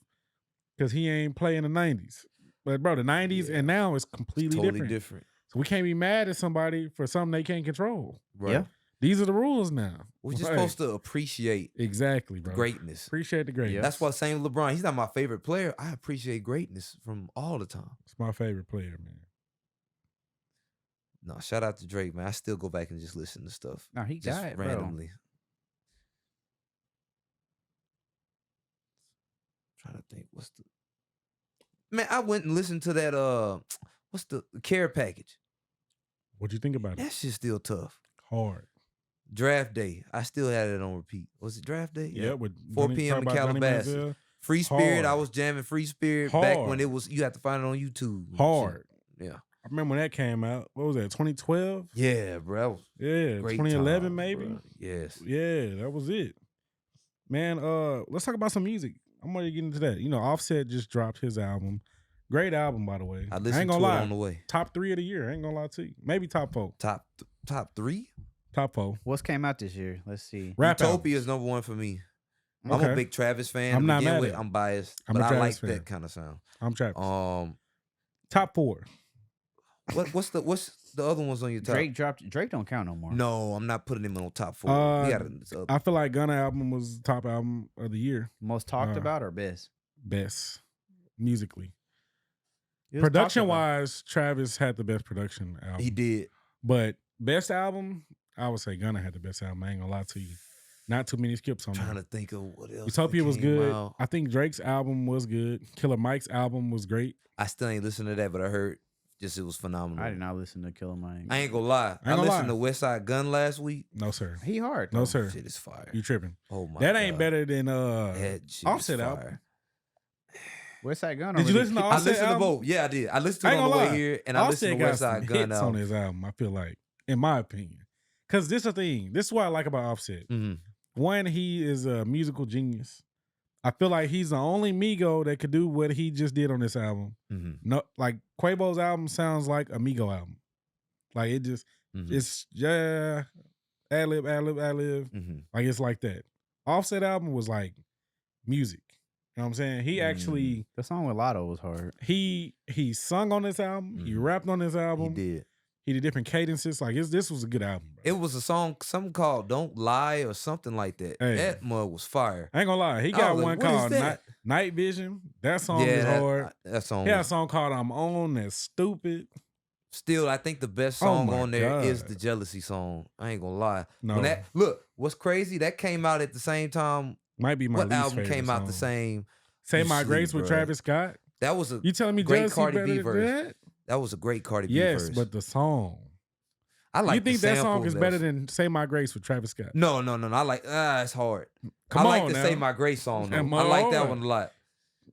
because he ain't playing the 90s. But, bro, the 90s Yeah. and now is It's completely totally different. So we can't be mad at somebody for something they can't control. Right. Yeah. These are the rules now. We're just Right. supposed to appreciate Exactly, the bro. greatness. Appreciate the greatness. Yeah. That's why same with LeBron. He's not my favorite player. I appreciate greatness from all the time. It's my favorite player, man. No, shout out to Drake, man. I still go back and just listen to stuff. No, he Just got it, bro. randomly. Trying to think, what's the man? I went and listened to that. What's the care package? What'd you think about it? That shit's still tough. Hard. Draft day. I still had it on repeat. Was it draft day? Yeah, with 4 Johnny- p.m. talk in about Johnny Calabasas. Manziel. Free Spirit. I Hard. was jamming Free Spirit back when Hard. it was. You have to find it on YouTube. and Hard. shit. Yeah. I remember when that came out. What was that? 2012? Yeah, bro. That was Yeah, great 2011 time, maybe. bro. Yes. Yeah, that was it. Man, let's talk about some music. I'm ready to get into that. Offset just dropped his album. Great album, by the way. I ain't listened to gonna it lie. on the way. Top 3 of the year. I ain't gonna lie to you. Maybe top 4. Top 3. Top 4. What's came out this year? Let's see. Rap album. Utopia is number 1 for me. I'm Okay. a big Travis fan. I'm to not begin mad with. at it. I'm biased, I'm but a I Travis like fan. that kind of sound. I'm Travis. Um, Top 4. what's the other ones on your top? Drake don't count no more. No, I'm not putting him on top 4. Uh, We got I feel like Gunna album was the top album of the year. Most talked Uh, about or best? Best musically. It was talked Production about. wise, Travis had the best production album. he did. But best album, I would say Gunna had the best album. I ain't gonna lie to you. Not too many skips on Trying there. to think of what else. Utopia that was came good. out. I think Drake's album was good. Killer Mike's album was great. I still ain't listened to that, but I heard just it was phenomenal. I did not listen to Killer Mike. I ain't gonna lie. I gonna listened lie. to West Side Gun last week. No, sir. He hard. No, though. sir. Shit is fire. You tripping. Oh my That God. ain't better than That shit Offset is album. fire. West Side Gun. Did you listen to I Offset listened to album? both. Yeah, I did. I listened to I it ain't on the gonna way lie. here, and I listened Offset to got West some Side Gun hits on album. his album, I feel like, in my opinion. Because this is the thing. This is what I like about Offset. Mhm. One, he is a musical genius. I feel like he's the only Migo that could do what he just did on this album. Mhm. No, like Quavo's album sounds like a Migo album. Like it just, Mhm. it's ad lib. Mhm. Like it's like that. Offset album was like music. You know what I'm saying? He actually the song with Lotto was hard. He sung on this album. He rapped on this album. He did. He did different cadences. Like this was a good album, bro. It was a song, something called "Don't Lie" or something like that. Hey. That mud was fire. I ain't gonna lie. He got one called Night Vision. That song is hard. That song. He had a song called "I'm On." That's stupid. Still, I think the best song on there is God. the Jealousy song. I ain't gonna lie. No. Look, what's crazy? That came out at the same time. Might be my What least album favorite came out song. the same? Say You My sleep, Grace with bruh. Travis Scott. That was a You telling me great Jealousy Cardi better B than verse. that? That was a great Cardi B Yes, verse. but the song. I like you think the that song sample is better than Say My Grace with Travis Scott? No. I like it's hard. Come I like on the now. Say My Grace song though. Come I like that on. one a lot.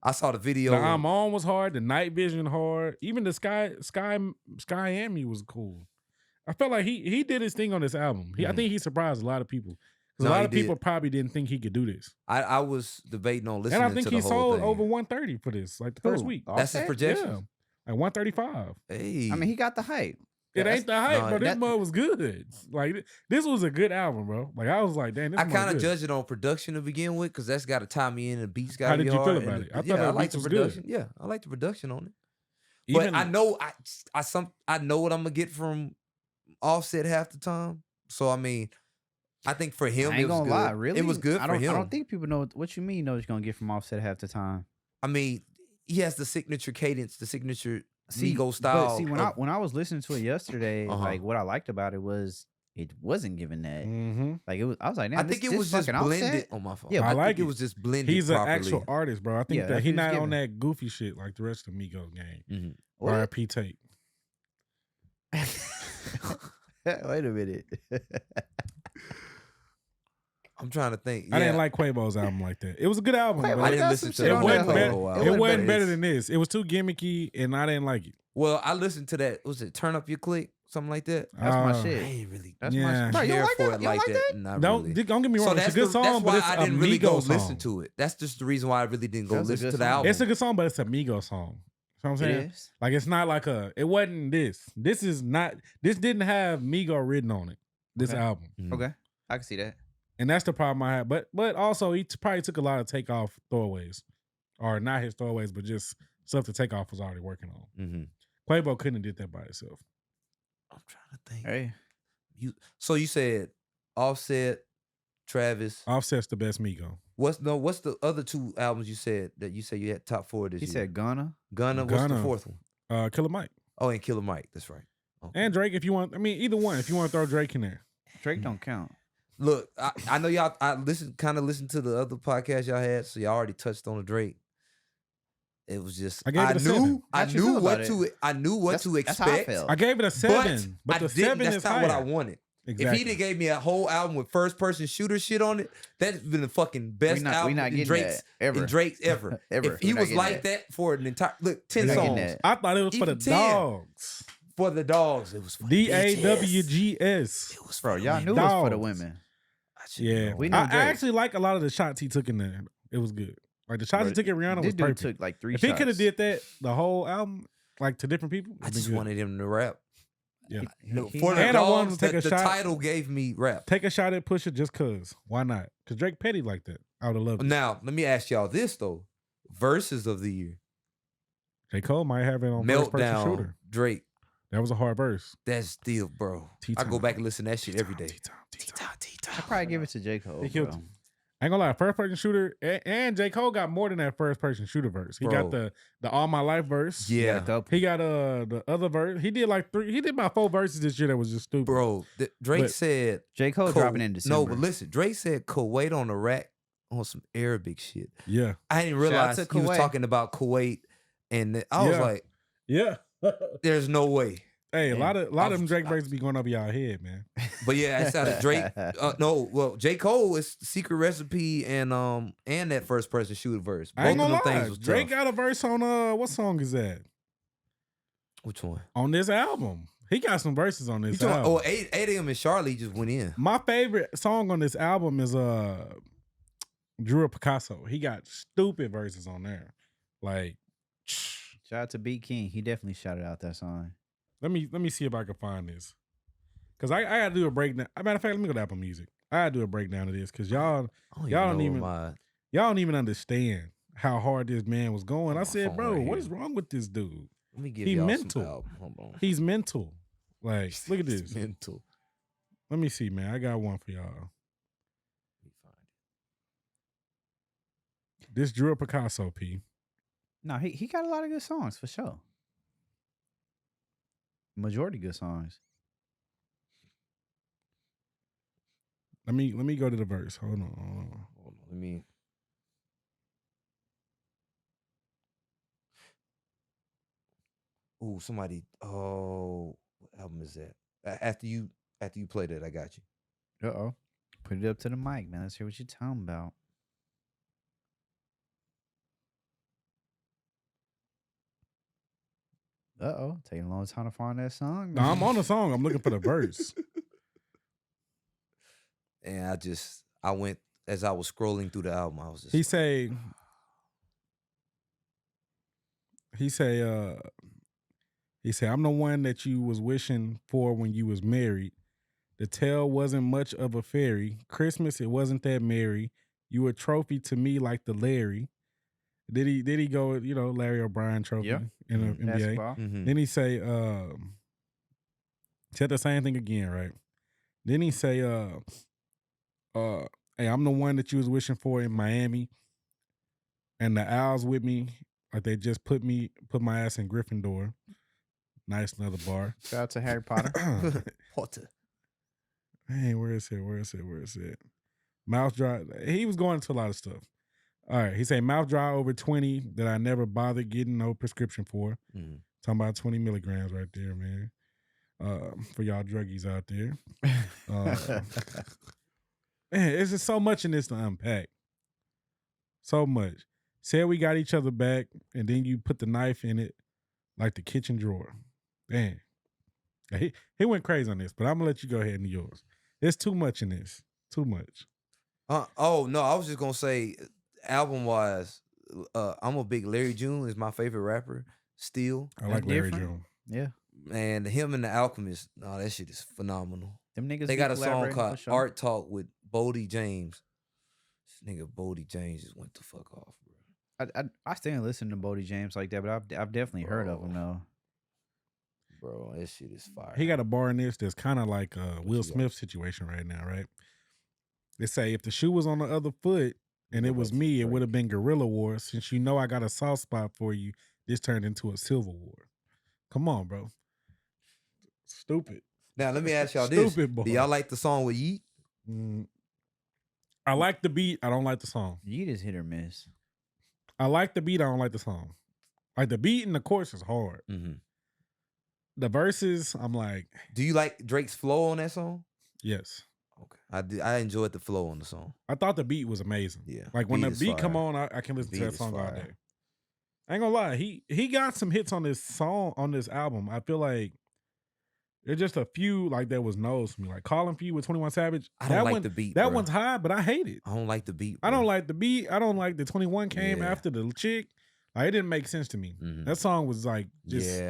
I saw the video. The I'm On was hard. The Night Vision hard. Even the Sky and Me was cool. I felt like he did his thing on this album. I think he surprised a lot of people. Because a lot of people probably didn't think he could do this. I was debating on listening And I to think the he whole sold thing. over 130 for this, like the first week. That's his projection. Yeah. Like 135. Hey. I mean, he got the hype. It ain't the hype, no, bro. This that- mud was good. Like this was a good album, bro. Like I was like, damn, this I mud kind of good. judge it on production to begin with because that's got to tie me in and the beats got How to be did you hard. feel and about the- it? I thought yeah, the I like beats the was production. good. Yeah, I like the production on it. Even, But I know I know what I'm gonna get from Offset half the time. So I mean, I think for him I ain't it was gonna good. lie, really. It was good for him. I don't think people know what you mean. You know what you're gonna get from Offset half the time. I mean, he has the signature cadence, the signature See, Migo style. But see, when I was listening to it yesterday, Uh-huh. like what I liked about it was it wasn't giving that. mm-hmm. Like it was, I was like, I damn, think this it was just fucking blended Offset? on my phone. Yeah, I I like think it it. was just blended. He's an properly. actual artist, bro. I think Yeah, that that's he what he's not on giving. that goofy shit like the rest of the Migo game. Mhm. What? R.I.P. Tate. Wait a minute. I'm trying to think. I didn't Yeah. like Quavo's album like that. It was a good album, Quavo but I it didn't got listen some to shit that on wasn't there, better. though. Quavo It album. It wasn't better this. than this. It was too gimmicky, and I didn't like it. Well, I listened to that. Was it Turn Up Your Click? Something like that. That's my Uh, shit. I ain't really That's Yeah. my shit. Bro, you care don't like for that? it You don't like like that. that? Not Don't really. don't get me wrong. So It's a that's good the, song, that's but why it's I a didn't really go Migo listen song. to it. That's just the reason why I really didn't go That's a listen good to the song. album. It's a good song, but it's a Migo song. You know what I'm saying? It is. Like it's not like it wasn't this. This is not. This didn't have Migo written on it. This Okay. album, Mhm. Okay, I can see that. and that's the problem I had. But also he probably took a lot of takeoff throwaways, or not his throwaways, but just stuff the takeoff was already working on. Mhm. Quavo couldn't have did that by himself. I'm trying to think. Hey, So you said Offset, Travis. Offset's the best Migo. What's the other two albums you said you had top 4 this he year? said Gunna. Gunna. What's the Gunna. 4th one? Killer Mike Oh, and Killer Mike. That's right. Okay. and Drake. If you want, I mean, either one. If you want to throw Drake in there, Drake don't count. Look, I know y'all. I listened to the other podcast y'all had, so y'all already touched on the Drake. It was just I gave it a 7. I How'd you knew what what about to I knew what to That's how I expect. felt. I gave it a 7. But the 7 that's is not higher. what I wanted. Exactly. If he'd have gave me a whole album with first person shooter shit on it, that's been the fucking best we album not in getting Drake's that ever. in Drake's ever. Ever. If he We not was getting like that. that for an entire 10 We not getting songs that. I thought it was for the Even 10. dogs. for the dogs, it was for the bitches. DAWGS. It was Bro, for the y'all women. knew it was for the Dogs. women. I should Yeah, know. We know I Drake. actually like a lot of the shots he took in there. It was good. Like the shots Bro, he took at Rihanna This was dude perfect. took like 3 If shots. he could have did that the whole album, like to different people, I it'd be just good. wanted him to rap. Yeah. For the And I wanted dogs, to take the a shot. title gave me rap. Take a shot at Pusha just cause. Why not? Cause Drake petty like that. I would have loved it. Now, let me ask y'all this though. Verses of the year. J. Cole might have it on first person Meltdown, shooter. Drake. That was a hard verse. That's still, bro. I T-Time. go back and listen to that shit every day. I'd probably give it to J. Cole. He killed bro. him. I ain't gonna lie, first person shooter, and J. Cole got more than that first person shooter verse. He got Bro. the All My Life verse. Yeah, Dope. He got the other verse. He did like 3. He did about 4 verses this year that was just stupid. bro. Drake But- said J. Cole dropping in December. No, but listen, Drake said Kuwait on the rack on some Arabic shit. Yeah. I didn't Shout out realize to he was Kuwait. talking about Kuwait, and I was Yeah. like, Yeah. "There's no way." Hey, a lot of them Drake I- verses be going up y'all head, man. But yeah, it's out of Drake. No, well, J. Cole is Secret Recipe and that first person shooter verse. Both I ain't of gonna them lie. things was Drake tough. got a verse on what song is that? Which one? On this album. He got some verses on You this talking, album. oh, 8 a.m. and Charlie just went in. My favorite song on this album is Drew Picasso. He got stupid verses on there. Like Shout out to B King. He definitely shouted out that song. let me see if I can find this. Cause I gotta do a breakdown. Matter of fact, let me go to Apple Music. I gotta do a breakdown of this because y'all don't even understand how hard this man was going. I said, bro, right what is wrong with this dude? Let me give He y'all mental. some album. Hold on. He's mental. Like, look at this. Mental. Let me see, man. I got one for y'all. Let me find it. This Drew Picasso, P. No, he got a lot of good songs for sure. Majority good songs. Let me go to the verse. Hold on. Let me. Ooh, somebody. Oh, what album is that? After you play that, I got you. Uh-oh. Put it up to the mic, man. Let's hear what you're talking about. Uh-oh. Taking a long time to find that song. No, I'm on the song. I'm looking for the verse. And I went as I was scrolling through the album. I was just. He say, I'm the one that you was wishing for when you was married. The tale wasn't much of a fairy. Christmas, it wasn't that merry. You a trophy to me like the Larry. Did he go, Larry O'Brien trophy in the NBA? Mm-hmm. Then he say, said the same thing again, right? Then he say, hey, I'm the one that you was wishing for in Miami. And the Owls with me, like they just put my ass in Gryffindor. Nice, another bar. Shout out to Harry Potter. Potter. Hey, where is it? Mouth dry. He was going into a lot of stuff. All right, he say mouth dry over 20 that I never bothered getting no prescription for. Mm. Talking about 20 milligrams right there, man. For y'all druggies out there. Man, it's just so much in this to unpack. So much. Said we got each other back, and then you put the knife in it like the kitchen drawer. Damn. He went crazy on this, but I'm going to let you go ahead and yours. There's too much in this. Too much. Oh, no, I was just going to say, album-wise, I'm a big Larry June is my favorite rapper, still. I like Larry June. Yeah. And him and the Alchemist, that shit is phenomenal. Them niggas they got a song called sure. Art Talk with Bodie James. This nigga Bodie James just went the fuck off, bro. I still ain't listen to Bodie James like that, but I've definitely heard of him though. Bro, that shit is fire. He got a bar in this that's kind of like a Will Smith situation right now, right? They say if the shoe was on the other foot and it was me, it would have been guerrilla war. Since you know I got a soft spot for you, this turned into a civil war. Come on, bro. Stupid. Now, let me ask y'all this. Boy. Do y'all like the song with Yeet? I like the beat. I don't like the song. Yeet is hit or miss. I like the beat. I don't like the song. Like the beat and the chorus is hard. Mm-hmm. The verses, I'm like. Do you like Drake's flow on that song? Yes. Okay. I enjoyed the flow on the song. I thought the beat was amazing. Yeah. Like when the beat come on, I can listen to that song all day. I ain't gonna lie. He got some hits on this song, on this album. I feel like there's just a few like that was no's for me. Like Calling for You with 21 Savage. I don't like the beat. That one's high, but I hate it. I don't like the beat. Bro. I don't like the beat. I don't like the 21 came after the chick. Like, it didn't make sense to me. Mm-hmm. That song was like just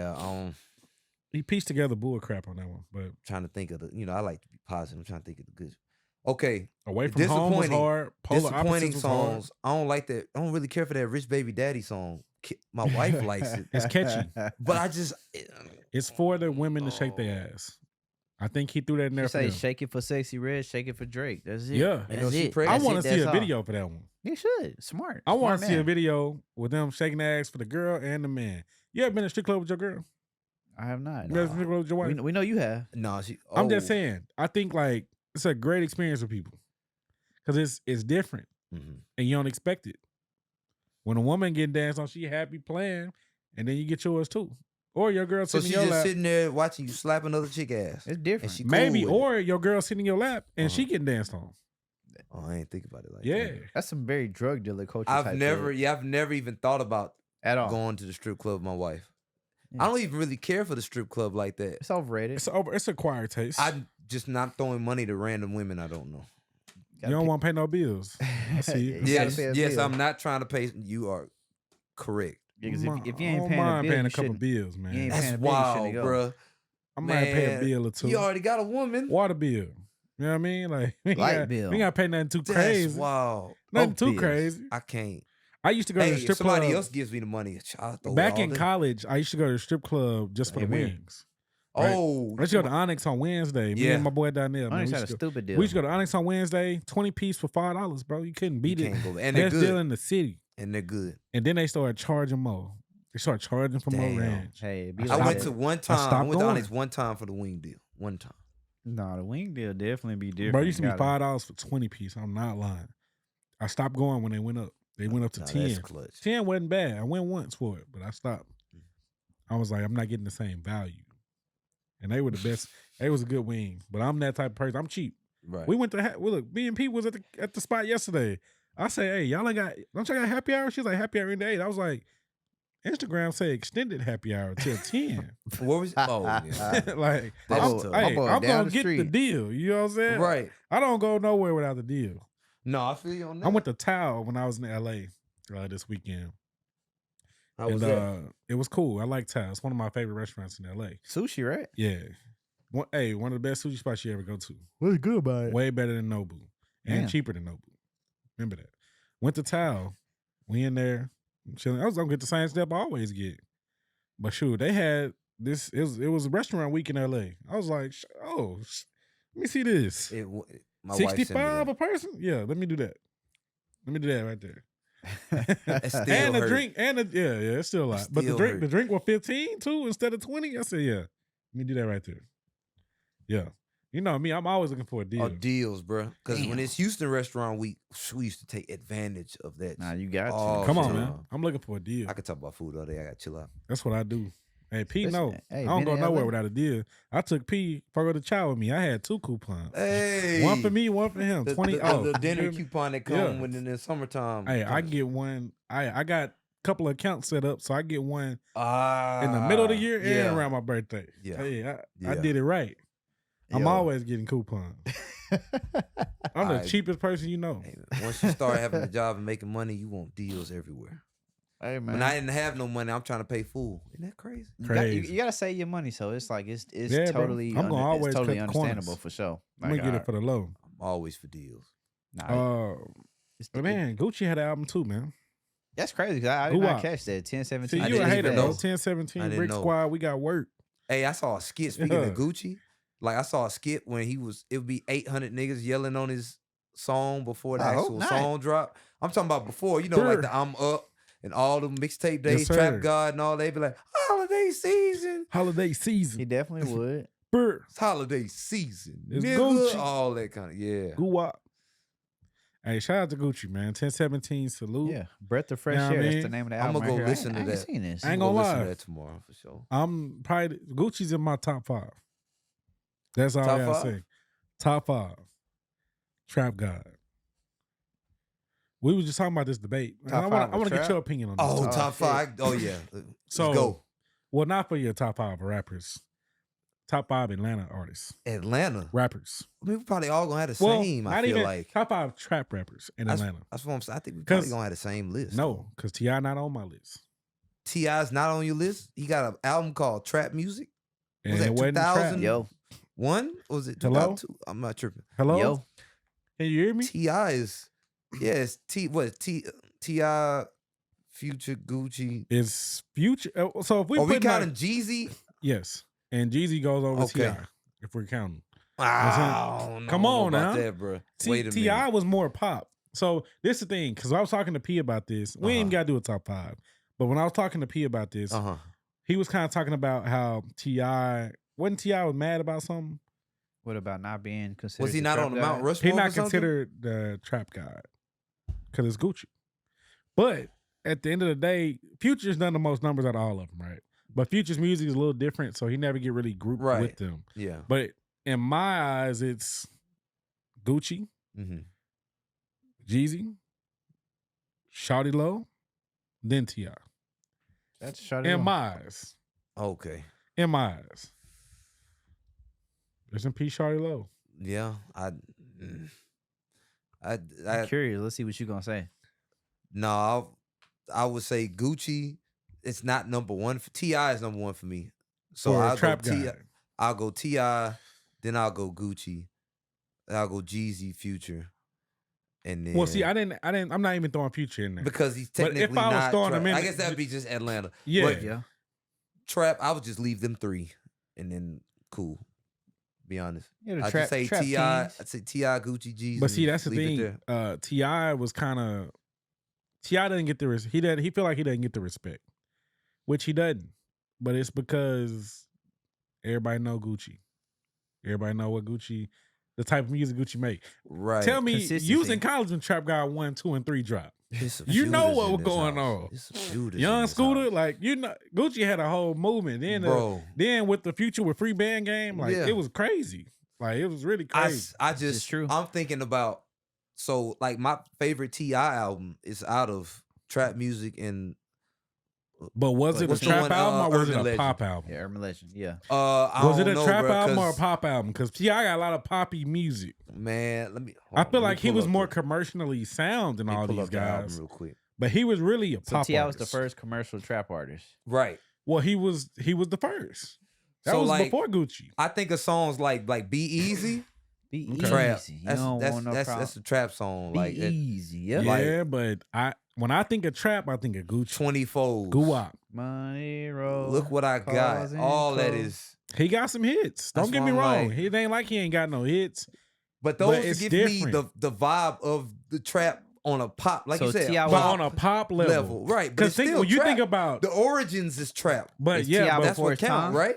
he pieced together bull crap on that one. But trying to think of I like to be positive. I'm trying to think of the good. Okay. Away From Home was hard. Disappointing songs. I don't like that. I don't really care for that Rich Baby Daddy song. My wife likes it. It's catchy. But I just it's for the women to shake their ass. I think he threw that in there. Say shake it for SEXYY RED, shake it for Drake. That's it. Yeah. That's it. I want to see a video for that one. You should. Smart. I want to see a video with them shaking their ass for the girl and the man. You ever been to a strip club with your girl? I have not. You ever been to a strip club with your wife? We know you have. No, I'm just saying. I think like it's a great experience for people because it's different and you don't expect it. When a woman get danced on, she happy playing, and then you get yours too. Or your girl sitting in your lap. So she's just sitting there watching you slap another chick ass. It's different. Maybe, or your girl sitting in your lap and she getting danced on. Oh, I ain't think about it like that. That's some very drug dealer culture. I've never even thought about at all going to the strip club with my wife. Yeah. I don't even really care for the strip club like that. It's overrated. It's acquired taste. I'm just not throwing money to random women I don't know. You don't want to pay no bills. I see. Yes, I'm not trying to pay. You are correct. Because if you ain't paying a couple bills, man. That's wild, bro. I might pay a bill or two. You already got a woman. Water bill. You know what I mean? Like light bill. We gotta pay nothing too crazy. Wow. Nothing too crazy. I can't. I used to go to the Hey, if strip somebody club. else gives me the money, I'll throw it Back all in college, I used to go to the strip club just for the Same here. wings. Right? Oh, I used to go to ONYX on Wednesday. Me Yeah. and my boy down there. Man, ONYX we had a used to stupid deal. we used to go to ONYX on Wednesday, 20 piece for $5, bro. You couldn't beat you it. can't go. And they're Best deal good. in the city. And they're good. And then they started charging more. They started charging for more Damn. ranch. Hey, it be I like went that. to one time. I stopped went to going. ONYX one time for the wing deal. One time. No, the wing deal definitely be different. Bro, it used to be Gotta- $5 for 20 piece. I'm not lying. I stopped going when they went up. They went up to Nah, 10. that's clutch. 10 wasn't bad. I went once for it, but I stopped. I was like, I'm not getting the same value. And they were the best. They was a good wing. But I'm that type of person. I'm cheap. Right. We went to look, me and Pete was at the spot yesterday. I say, hey, y'all ain't got, don't y'all got happy hour? She's like, happy hour in the 8. I was like, Instagram say extended happy hour till 10. What was? Oh, yeah. Like, That's tough. I'm down gonna the get the street. deal. You know what I'm saying? Right. I don't go nowhere without the deal. No, I feel you on that. I went to Tao when I was in LA this weekend. How was and that? it was cool. I like Tao. It's one of my favorite restaurants in LA. Sushi, right? Yeah. One of the best sushi spots you ever go to. What's good about it? Way better than Nobu. And Damn. cheaper than Nobu. Remember that. Went to Tao. We in there. Chilling. I was gonna get the same step I always get. But shoot, they had this. It was a restaurant week in LA. I was like, let me see this. My wife sent me 65 that. a person? Yeah, let me do that. Let me do that right there. That still and the hurt. drink, yeah, it's still a lot. It But the still drink hurt. was 15 too instead of 20. I said, yeah, let me do that right there. Yeah, you know me, I'm always looking for a deal. Oh, deals, bro. Because when Damn. it's Houston Restaurant Week, we used to take advantage of that. Nah, you got to. Oh, Come on, shit. man, I'm looking for a deal. I could talk about food all day. I got to chill out. That's what I do. Hey, P, Listen, no, hey, I don't been go to nowhere LA? without a deal. I took P for go to chow with me. I had 2 coupons. Hey, One for me, one for him. 20 off. the You dinner feel me? coupon that come Yeah. when in the summertime. Hey, I get one. I got a couple of accounts set up, so I get one in in the middle of the year yeah. and around my birthday. Yeah. Hey, I Yeah. did it right. I'm Yo. always getting coupons. I'm the Alright. cheapest person you know. Hey, once you start having a job and making money, you want deals everywhere. Hey, man. When I didn't have no money, I'm trying to pay full. Isn't that crazy? Crazy. You gotta save your money, so it's like it's Yeah, bro. totally I'm gonna always it's totally cut understandable corners. for sure. I'm gonna get alright, it for the low. I'm always for deals. nah, it's- But man, Gucci had an album too, man. that's crazy. 'Cause I did Who not out? catch that. 10, See, 17. I you a didn't hater, even bro. know. 10-17, I didn't Brick know. Squad, we got work. Hey, I saw a skit speaking Yeah. of Gucci. Like I saw a skit when it would be 800 niggas yelling on his song before the I hope actual not. song drop. I'm talking about before, you know, like Sure. the I'm Up and all the mixtape days, Yes, sir. Trap God and all. They be like, holiday season. Holiday He season. definitely would. Brr. It's holiday season. It's nigga. Gucci. All that kind of, yeah. Guwap. Hey, shout out to Gucci, man. 10-17, salute. Yeah, Breath of Fresh Know what I Air. That's mean? the name of the I'ma album. right go here. listen I ain't to that. seen this. I ain't I'm gonna listen to lie. that tomorrow for sure. I'm probably Gucci's in my top 5. That's all Top I gotta 5? say. Top 5. Trap God. We was just talking about this debate. And Top I 5 want to with get trap? your opinion on this. Oh, Oh, top shit. 5. Oh, yeah. Let's So- go. Well, not for your top 5 rappers. Top 5 Atlanta artists. Atlanta. Rappers. I mean, we probably all gonna have the Well, same, I not feel even like. top 5 trap rappers in That's, Atlanta. that's what I'm saying. I think we probably 'Cause- gonna have the same list. No, because T.I. not on my list. T.I.'s not on your list. He got an album called Trap Music. And that it wasn't 2000? trap. Yo, Or was it Hello? 2002? I'm not tripping. Hello? yo. Can you hear me? T.I. is, yes, T.I. Future Gucci. It's Future. So if we Are we put counting Jeezy? yes, and Jeezy goes over Okay. T.I. if we're counting. I don't know Come on about now. that, bro. See, Wait a T.I. minute. was more pop. So this is the thing, because I was talking to P about this. We ain't even got to do a top 5. But when I was talking to P about this, Uh-huh. he was kind of talking about how T.I. wasn't T.I. was mad about something. What about not being considered? Was he the not trap on the guy? Mount Rushmore? He not or something? considered the trap god because it's Gucci. But at the end of the day, Future's done the most numbers out of all of them, right? But Future's music is a little different, so he never get really grouped with Right. them. Yeah. But in my eyes, it's Gucci, Mm-hmm. Jeezy, Shawty Low, then T.I. That's shut In my eyes. Okay. In my eyes. Rest in peace, Shawty Low. Yeah. I'm I curious. Let's see what you gonna say. no, I would say Gucci. It's not number one. T.I. is number one for me. So For a I'll trap go T.I. guy. I'll go T.I. Then I'll go Gucci. Then I'll go Jeezy, Future. And then, well, see, I'm not even throwing Future in there because he's But technically if I was not throwing trap. him in, I guess that'd be just Atlanta. Yeah. But Yeah. trap, I would just leave them 3, and then cool. Be honest. Yeah, the I trap, just say trap T.I. kings. I'd say T.I. Gucci G's. But see, that's the leave it thing. there. T.I. was kind of T.I. doesn't get the he feel like he doesn't get the respect, which he doesn't. But it's because everybody know Gucci. Everybody know what Gucci, the type of music Gucci make. Right. Tell me, Consistency. you was in college when Trap got 1, 2, and 3 drop. It's some You know shooters what in was this going house. on. It's some shooters in Young this Scooter, house. like Gucci had a whole movement. Then, Bro. then with the Future with Free Band Game, like Yeah. it was crazy. Like it was really crazy. I It's just, true. I'm thinking about, so like my favorite T.I. album is out of trap music and But was it a What's the trap one, album or was it Urban a Legend? pop album? Yeah, Urban Legend. Yeah. I Was it don't a know, trap bro, album or a 'cause, pop album? Because T.I. got a lot of poppy music. Man, let me. I feel like he was more commercial commercially sound than all these guys. real quick. But he was really a So pop T.I. was the artist. first commercial trap artist. Right. Well, he was the first. That So, was like, before Gucci. I think of songs like Be Easy, Be Okay. trap. easy. You don't want no problem. That's a trap song. Be Like easy. Yeah. Yeah, but when I think of trap, I think of Gucci. 20 folds. Guwap. Money roll. Look what I got. Cars and All that clothes. is. He got some hits. Don't That's get what me I'm wrong. like. It ain't like he ain't got no hits. But But those it's give different. me the vibe of the trap on a pop, like So you said, T.I. pop But on a pop level. right? But Because it's think still when you trap. think about, the origins is trap. but Is yeah, T.I. but That's before what his count, time? right?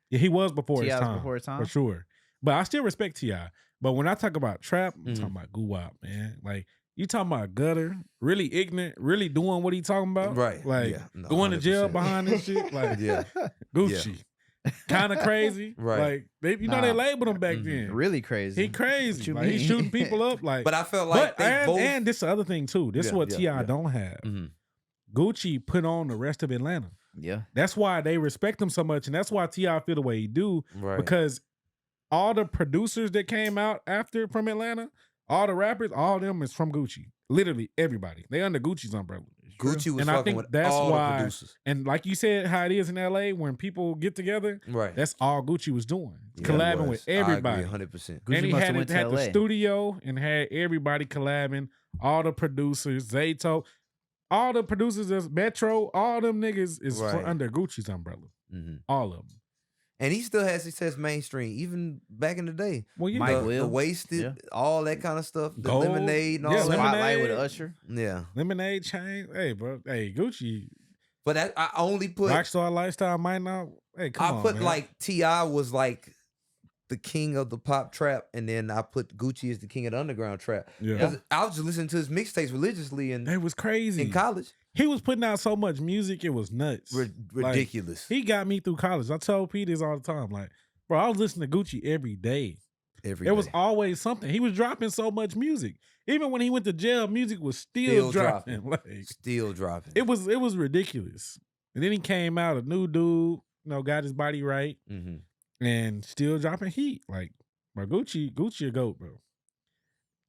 yeah, he was before his T.I. was time, before his time? for sure. But I still respect T.I. But when I talk about trap, I'm Mhm. talking about Guwap, man. Like you talking about gutter, really ignorant, really doing what he talking about, Right. Like Yeah. No, going to jail 100%. behind this shit, like Yeah. Gucci, kind of crazy, Right. Like they they Nah. labeled him back Mhm. then. Really crazy. He crazy, What you like he's mean? shooting people up, like. But I felt like they both. and this the other thing too. This is Yeah, what yeah, T.I. yeah. don't have. Mhm. Gucci put on the rest of Atlanta. Yeah. That's why they respect him so much, and that's why T.I. feel the way he do. Right. Because all the producers that came out after from Atlanta, all the rappers, all of them is from Gucci. Literally everybody. They under Gucci's umbrella. Gucci was And I fucking think with that's all why- the producers. And like you said, how it is in LA when people get together, Right. that's all Gucci was doing. Yeah, it collabing was. with everybody. 100%. Gucci And he must had, have went to had the LA. studio and had everybody collabing, all the producers, Zato, all the producers that's Metro, all them niggas is Right. under Gucci's umbrella. hmm All of them. And he still had success mainstream, even back in the day. Well, you Mike know, the Will. wasted, Yeah. all that kind of stuff. The Gold. lemonade and all Yeah, that. Lemonade. Spotlight with Usher. Yeah. Lemonade chain. Hey, bro. Hey, Gucci. But I only put Rockstar lifestyle might not. Hey, come on. I put man. like T.I. was like the king of the pop trap, and then I put Gucci as the king of the underground trap. Yeah. 'Cause I was just listening to his mixtapes religiously It was crazy. in college. He was putting out so much music, it was nuts. Ridiculous. He got me through college. I tell Pete this all the time. Like, bro, I was listening to Gucci every day. Every There was day. always something. He was dropping so much music. Even when he went to jail, music was still dropping. Like Still dropping. it was ridiculous. And then he came out a new dude, got his body right hmm and still dropping heat. Like, bro, Gucci a GOAT, bro.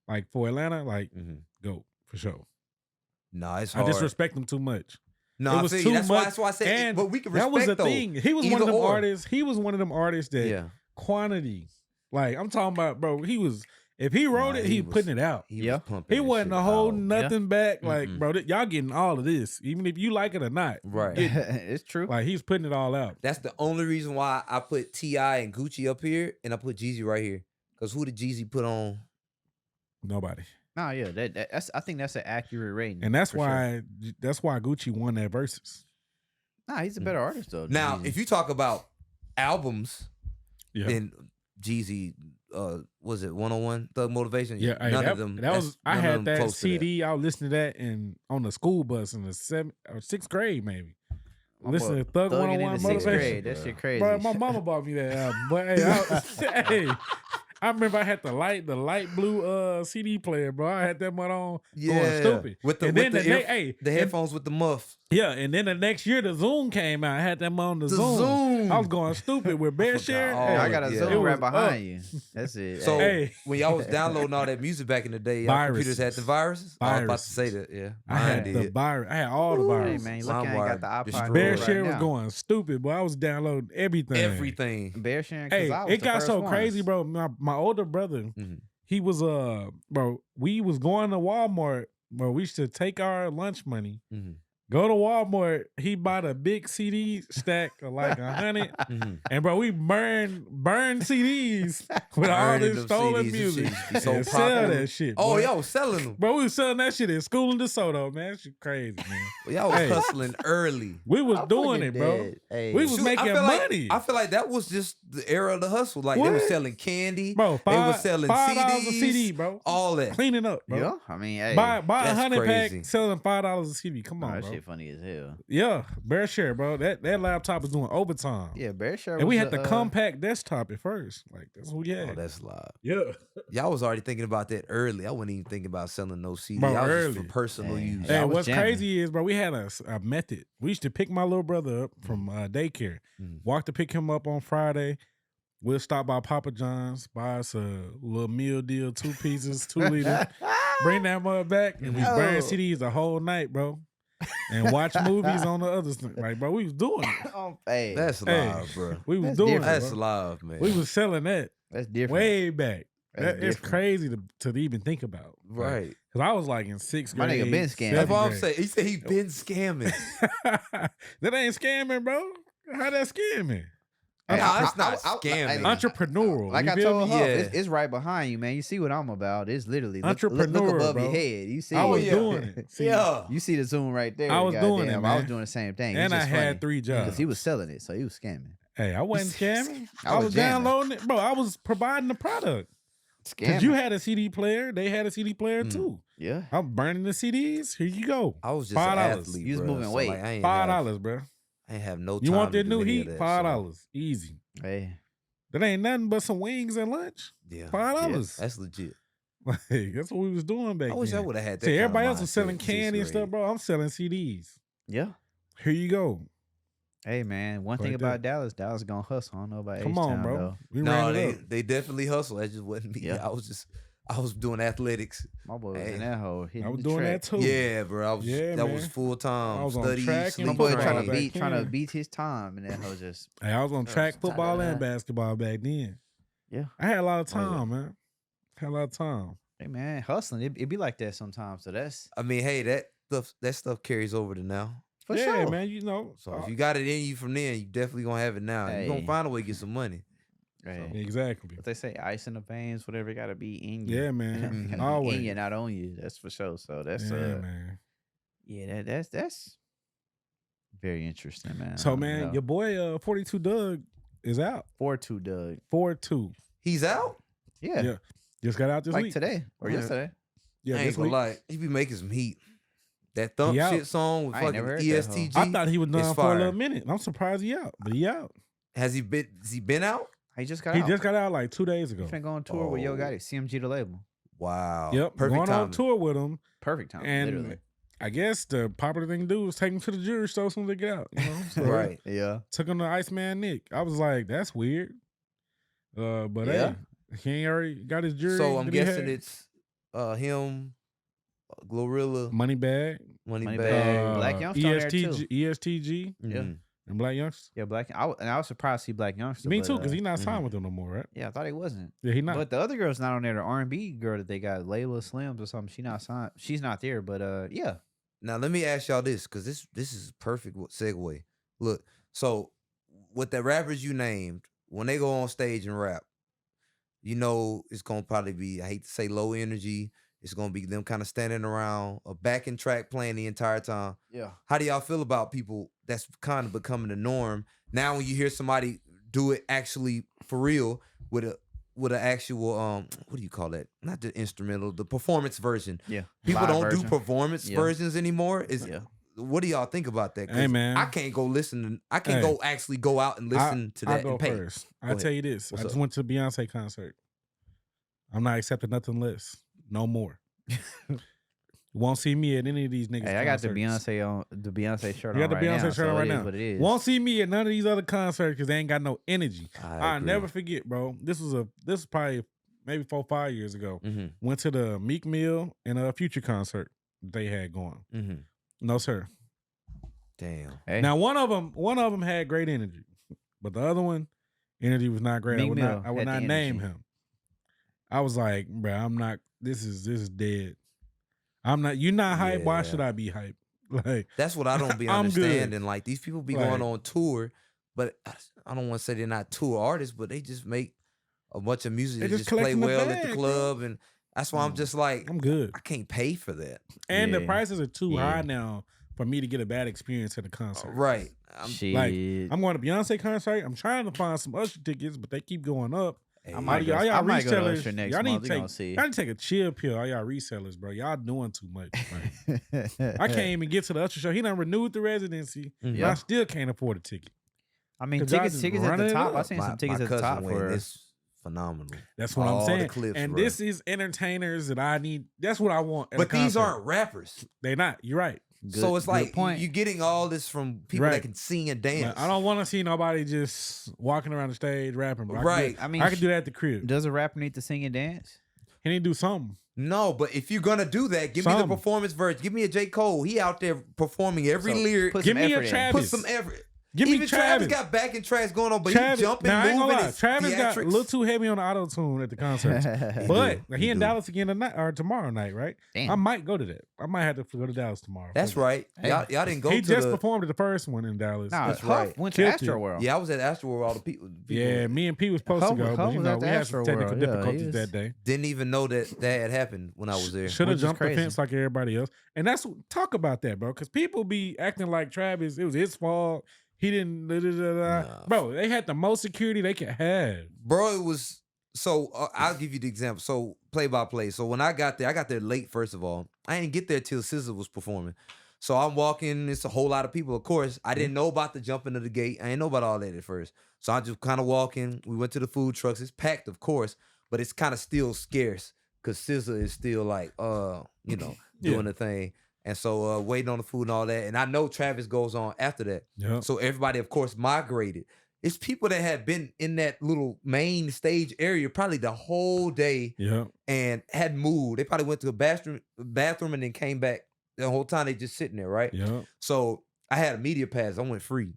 Like for Atlanta, like hmm GOAT for sure. Nah, it's I hard. just respect him too much. No, it I was feel you. too That's much, why I said. and But we can that respect was the though. thing. He was one Either of them or. artists. He was one of them artists that Yeah, quantity. Like I'm talking about, bro. He was if he wrote Nah, it, he he was- putting it out. he Yeah. was pumping. He that wasn't shit a whole out. nothing back. Like, Mm-mm. bro, y'all getting all of this, even if you like it or not. Right. Get- It's true. like he's putting it all out. That's the only reason why I put T.I. and Gucci up here, and I put Jeezy right here. Because who did Jeezy put on? Nobody, No, yeah, that's. I think that's an accurate rating, and that's for sure. why Gucci won that versus. Nah, he's a better artist though. than Now, Jeezy. if you talk about albums, Yeah, then Jeezy, was it 101 Thug Motivation? yeah. Hey, none that, of them. That was I none of had them that close to CD. I was listening to that on the school bus in the 7th or 6th grade, maybe. My Listen boy to Thug thugging in 101 the sixth Motivation. grade. That shit crazy. Bro, my mama bought me that album. But hey, hey, I remember I had the light blue CD player, bro. I had that one on going stupid. With the, And with then the, ear- hey, the headphones with the muff. yeah, and then the next year the Zoom came out. I had them on the The Zoom. Zoom. I was going stupid with Bear forgot Share. all Hey, I of got a it, yeah. Zoom It right was behind up. you. That's it. So Hey. when y'all was downloading all that music back in the day, y'all computers had the viruses. I was about to say Viruses. that. Yeah, I had mine the did. virus. I had all the Hey viruses. man, you lucky I ain't got the LimeWire iPod. destroyed. Bear right Share was now. going stupid, boy. I was downloading everything. Everything. Bear sharing. Hey, it got so crazy, bro. My older brother, Mhm. he was bro, we was going to Walmart, bro. We used to take our lunch money, go to Walmart. He bought a big CD stack of like 100, and bro, we burn CDs with all this stolen music. So sell that shit. Oh, boy. y'all was selling them, bro. We was selling that shit at school in DeSoto, man. That shit crazy, man. Well, y'all was hustling early. We was doing it, bro. Hey. We was making money. I feel like that was just the era of the hustle. Like they were selling candy, bro. They were selling $5 CDs, a CD, bro. All that, cleaning up, bro. Yeah, I mean, hey, buy 100 crazy. pack, selling $5 a CD. Come on, that bro. shit funny as hell. Yeah, Bear Share, bro. That laptop was doing overtime. Yeah, Bear Share. And we had the compact desktop at first. Like that's what we had. Oh, that's live. Yeah. Y'all was already thinking about that early. I wasn't even thinking about selling no CD. Bro, I was early. just for personal use. Hey, I was what's jamming. crazy is, bro, we had a method. We used to pick my little brother up from daycare. Walk to pick him up on Friday. We'll stop by Papa John's, buy us a little meal deal, 2 pieces, 2 liters. Bring that mother back, and we burn CDs the whole night, bro. And watch movies on the other stuff. Like, bro, we was doing it. Hey, That's live, bro. We was That's doing different. it. That's bro. live, man. We was selling that that's different. way back. That's It's different. crazy to even think about. right. Because I was like in 6th My grade. nigga been scamming. That's all I'm 7th saying. He said he been scamming. grade. That ain't scamming, bro. How that scamming? Hey, Nah, it's not I- scamming. Entrepreneurial. Like you I feel told me? her, Yeah. it's right behind you, man. You see what I'm about. It's literally look Entrepreneur, above bro. your head. You see, I was yeah. doing it. See, Yeah. You see the zoom right there. I was doing it, goddamn. man. I was doing the same thing. And I had 3 jobs. because he was selling it, so he was scamming. Hey, I wasn't scamming. I I was was jamming. downloading it. Bro, I was providing the product. Because Scamming. you had a CD player. They had a CD player too. Yeah. I'm burning the CDs. Here you go. I was just $5. an athlete. You was bruh, moving so weight. like, I ain't $5, bro. I ain't have no time. You want to that do new any heat? of that, $5. so, Easy. Hey. That ain't nothing but some wings and lunch. yeah, $5. that's legit. Like, that's what we was doing back I wish I then. would have had that. See, kind of everybody else was mindset selling in 6th candy and stuff, grade. bro. I'm selling CDs. Yeah. Here you go. Hey man, one thing Right about Dallas gonna hustle. I don't know about Come on, H-Town, bro. though. We No, ran it up. they definitely hustle. That just wasn't me. Yeah. I was doing athletics. My boy was Hey. in that hole. I was doing that too. Yeah, bro. I was. Yeah, that man. was full time. I was on Study, track and sleep, My boy football trying to back beat trying to then. beat his time, and that hoe just Hey, I was on track, football, tight. and basketball back then. yeah. I had a lot of Oh, yeah. time, man. Had a lot of time. Hey man, hustling it be like that sometimes. So that's I mean, hey, that stuff carries over to now. for yeah, sure, man. You know. So if you got it in you from then, you definitely gonna have it now. You Hey. gonna find a way to get some money. Right. Exactly. But they say ice in the veins, whatever it gotta be in you. Yeah, man. Gotta be Always. in you, not on you. That's for sure. So that's Yeah, man. yeah, that's very interesting, man. So, man, your boy 42 Dugg is out. 4-2 Dugg. 4-2. He's out. Yeah. Yeah. Just got out this Like week. today or Yeah. yesterday. Yeah, I ain't this gonna week. lie. He be making some heat. That thump He out. shit song with I ain't fucking never heard that hoe. ESTG. I thought he was It's done for a fire. little minute. I'm surprised he out, but he out. Has he been out? He just got He out. just got out like 2 days He ago. finna go on tour with Yo Oh. Gotti, CMG the label. Wow. Yep, Perfect going timing. on tour with him. Perfect time. And literally. I guess the popular thing to do is take him to the jury store as soon as they get out. You know? So Right. Yeah. Took him to Iceman Nick. I was like, that's weird. But Yeah. hey, he ain't already got his jury. So I'm that he guessing had. it's him, Glorilla, Moneybag, Moneybagg. Black Youngster on there, too. ESTG, Yeah. Mhm. and Black Youngster. Yeah, I was surprised to see Black Youngster. Me but, too, because he's not mhm. signed with them no more, right? Yeah, I thought he wasn't. Yeah, he not. But the other girl's not on there. The R&B girl that they got, Layla Slims or something. She not signed. She's not there. But yeah. Now let me ask y'all this, because this is a perfect segue. Look, so with the rappers you named, when they go on stage and rap, you know it's gonna probably be, I hate to say low energy. It's gonna be them kind of standing around, a backing track playing the entire time. Yeah. How do y'all feel about people that's kind of becoming the norm now? When you hear somebody do it actually for real with an actual what do you call that? Not the instrumental, the performance version. Yeah. People Live don't version. do performance Yeah. versions anymore. Yeah. What do y'all think about that? 'Cause Hey, man. I can't go listen. I can't Hey. go actually go out and listen to I'll that go and pay. first. Go I'll ahead. tell you this. What's I just up? went to a Beyonce concert. I'm not accepting nothing less. No more. You won't see me at any of these niggas. Hey, I got the concerts. Beyonce shirt You on got the right Beyonce now. shirt on so right it is now. what it is. Won't see me at none of these other concerts because they ain't got no energy. I I'll never forget, bro. This was probably maybe 4 or 5 years ago. Mm-hmm. Went to the Meek Mill and a Future concert they had going. Mm-hmm. No, sir. Damn. Hey, Now one of them had great energy, but the other one, energy was not great. Meek I would Mill not had the name energy. him. I was like, bro, I'm not. This is dead. I'm not. You're not hype. Why should I be hype? Like that's what I don't be I'm understanding. good. Like these people be going on tour, but I don't want to say they're not tour artists, but they just make a bunch of music that just play well at the club, and that's why I'm just like, I'm good. I can't pay for that, and the prices are too high now for me to get a bad experience at a concert. Right. I'm going to Beyonce concert. I'm trying to find some Usher tickets, but they keep going up. I might go to Usher next month. Y'all need to take a chill pill. All y'all resellers, bro. Y'all doing too much. I can't even get to the Usher show. He done renewed the residency. Mm-hmm. I still can't afford a ticket. I mean, tickets at the top. I seen some tickets at the top for it's phenomenal. That's what I'm saying. Clips, and this is entertainers that I need. That's what I want. But these aren't rappers. They're not. You're right. Good, so it's like you're getting all this from people that can sing and dance. I don't want to see nobody just walking around the stage rapping. Bro. I can do that at the crib. Does a rapper need to sing and dance? He need to do something. No, but if you're gonna do that, give me the performance verse. Give me a J. Cole. He out there performing every lyric. Give me a Travis. Put some effort. Give me Travis. Got backing tracks going on, but he jumping, moving. Travis got a little too heavy on the auto tune at the concert. But he in Dallas again tonight or tomorrow night, right? Damn. I might go to that. I might have to go to Dallas tomorrow. That's right. Y'all didn't go. He just performed at the first one in Dallas. Nah, that's right. Went to Astroworld. Yeah, I was at Astroworld. All the people. Yeah, me and P was supposed to go, but we had some technical difficulties that day. Didn't even know that had happened when I was there. Should have jumped the fence like everybody else. And that's talk about that, bro. Because people be acting like Travis. It was his fault. He didn't. Bro, they had the most security they could have. Bro, it was. So I'll give you the example. So play by play. So when I got there late. First of all, I didn't get there till SZA was performing. So I'm walking. It's a whole lot of people. Of course, I didn't know about the jumping of the gate. I didn't know about all that at first. So I just kind of walking. We went to the food trucks. It's packed, of course, but it's kind of still scarce because SZA is still like, doing the thing. And so waiting on the food and all that. And I know Travis goes on after that. Yep. So everybody, of course, migrated. It's people that had been in that little main stage area probably the whole day and hadn't moved. They probably went to the bathroom and then came back. The whole time they just sitting there, right? Yeah. So I had a media pass. I went free.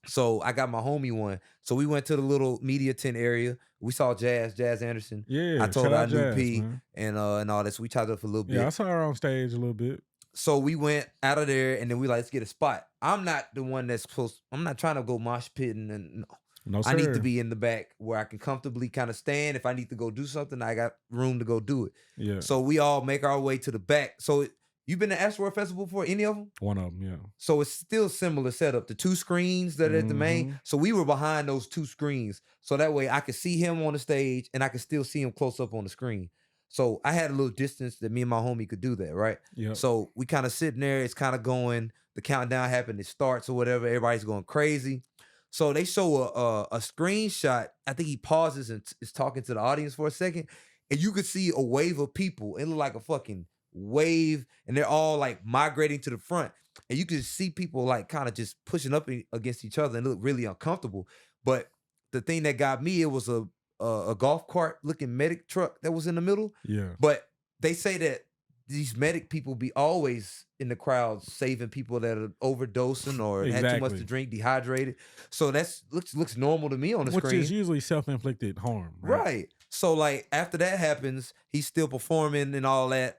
So I got my homie one. So we went to the little media tent area. We saw Jazz Anderson. Yeah. I told her I knew P and all that. So we chopped up for a little bit. Yeah, I saw her on stage a little bit. So we went out of there and then we let's get a spot. I'm not the one that's I'm not trying to go mosh pitting and no, sir. I need to be in the back where I can comfortably kind of stand. If I need to go do something, I got room to go do it. Yeah. So we all make our way to the back. So you've been to Astroworld Festival before, any of them? One of them, yeah. So it's still similar setup. The two screens that are at the main. So we were behind those two screens. So that way I could see him on the stage and I could still see him close up on the screen. So I had a little distance that me and my homie could do that, right? Yeah. So we kind of sitting there. It's kind of going. The countdown happened. It starts or whatever. Everybody's going crazy. So they show a screenshot. I think he pauses and is talking to the audience for a second. And you could see a wave of people. It looked like a fucking wave. And they're all like migrating to the front. And you could see people like kind of just pushing up against each other and look really uncomfortable. But the thing that got me, it was a golf cart looking medic truck that was in the middle. Yeah. But they say that these medic people be always in the crowd saving people that are overdosing or had too much to drink, dehydrated. So that's looks normal to me on the screen. Which is usually self-inflicted harm. Right. So like after that happens, he's still performing and all that.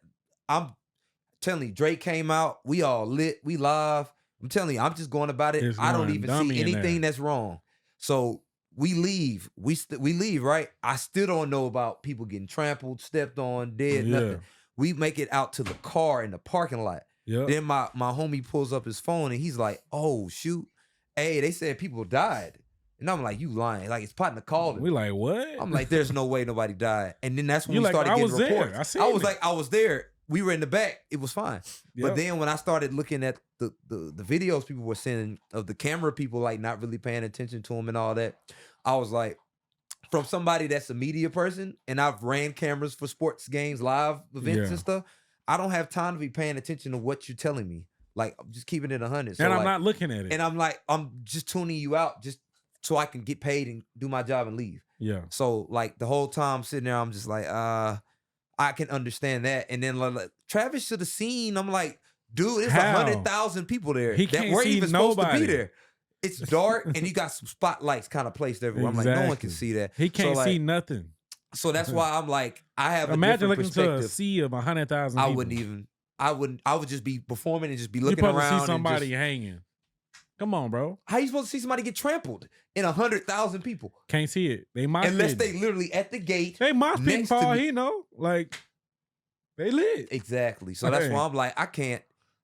I'm telling you, Drake came out. We all lit. We live. I'm telling you, I'm just going about it. I don't even see anything that's wrong. So we leave. We leave, right? I still don't know about people getting trampled, stepped on, dead, nothing. We make it out to the car in the parking lot. Yep. Then my homie pulls up his phone and he's like, "Oh shoot, hey, they said people died." And I'm like, "You lying?" Like his partner called him. We like, what? I'm like, "There's no way nobody died." And then that's when we started getting reports. I was like, I was there. We were in the back. It was fine. Yep. But then when I started looking at the videos people were sending of the camera people like not really paying attention to them and all that, I was like, from somebody that's a media person and I've ran cameras for sports games, live events and stuff, I don't have time to be paying attention to what you're telling me. Like, I'm just keeping it 100. So and I'm like, not looking at it. And I'm like, I'm just tuning you out just so I can get paid and do my job and leave. Yeah. So like the whole time sitting there, I'm just like, I can understand that. And then like, Travis should have seen, I'm like, dude, it's 100,000 people there that weren't even supposed to be there. It's dark and you got some spotlights kind of placed everywhere. I'm like, no one can see that. He can't see nothing. So that's why I'm like, I have Imagine a different looking to a perspective. sea of 100,000 people. I would just be performing and just be looking You're supposed around. to see somebody and just, hanging. Come on, bro. How you supposed to see somebody get trampled in 100,000 people? Can't see it. They mosh unless pitting. they literally at the gate. They mosh pitting, next to Paul. me. He know, like they lit. Exactly. So that's why I'm like,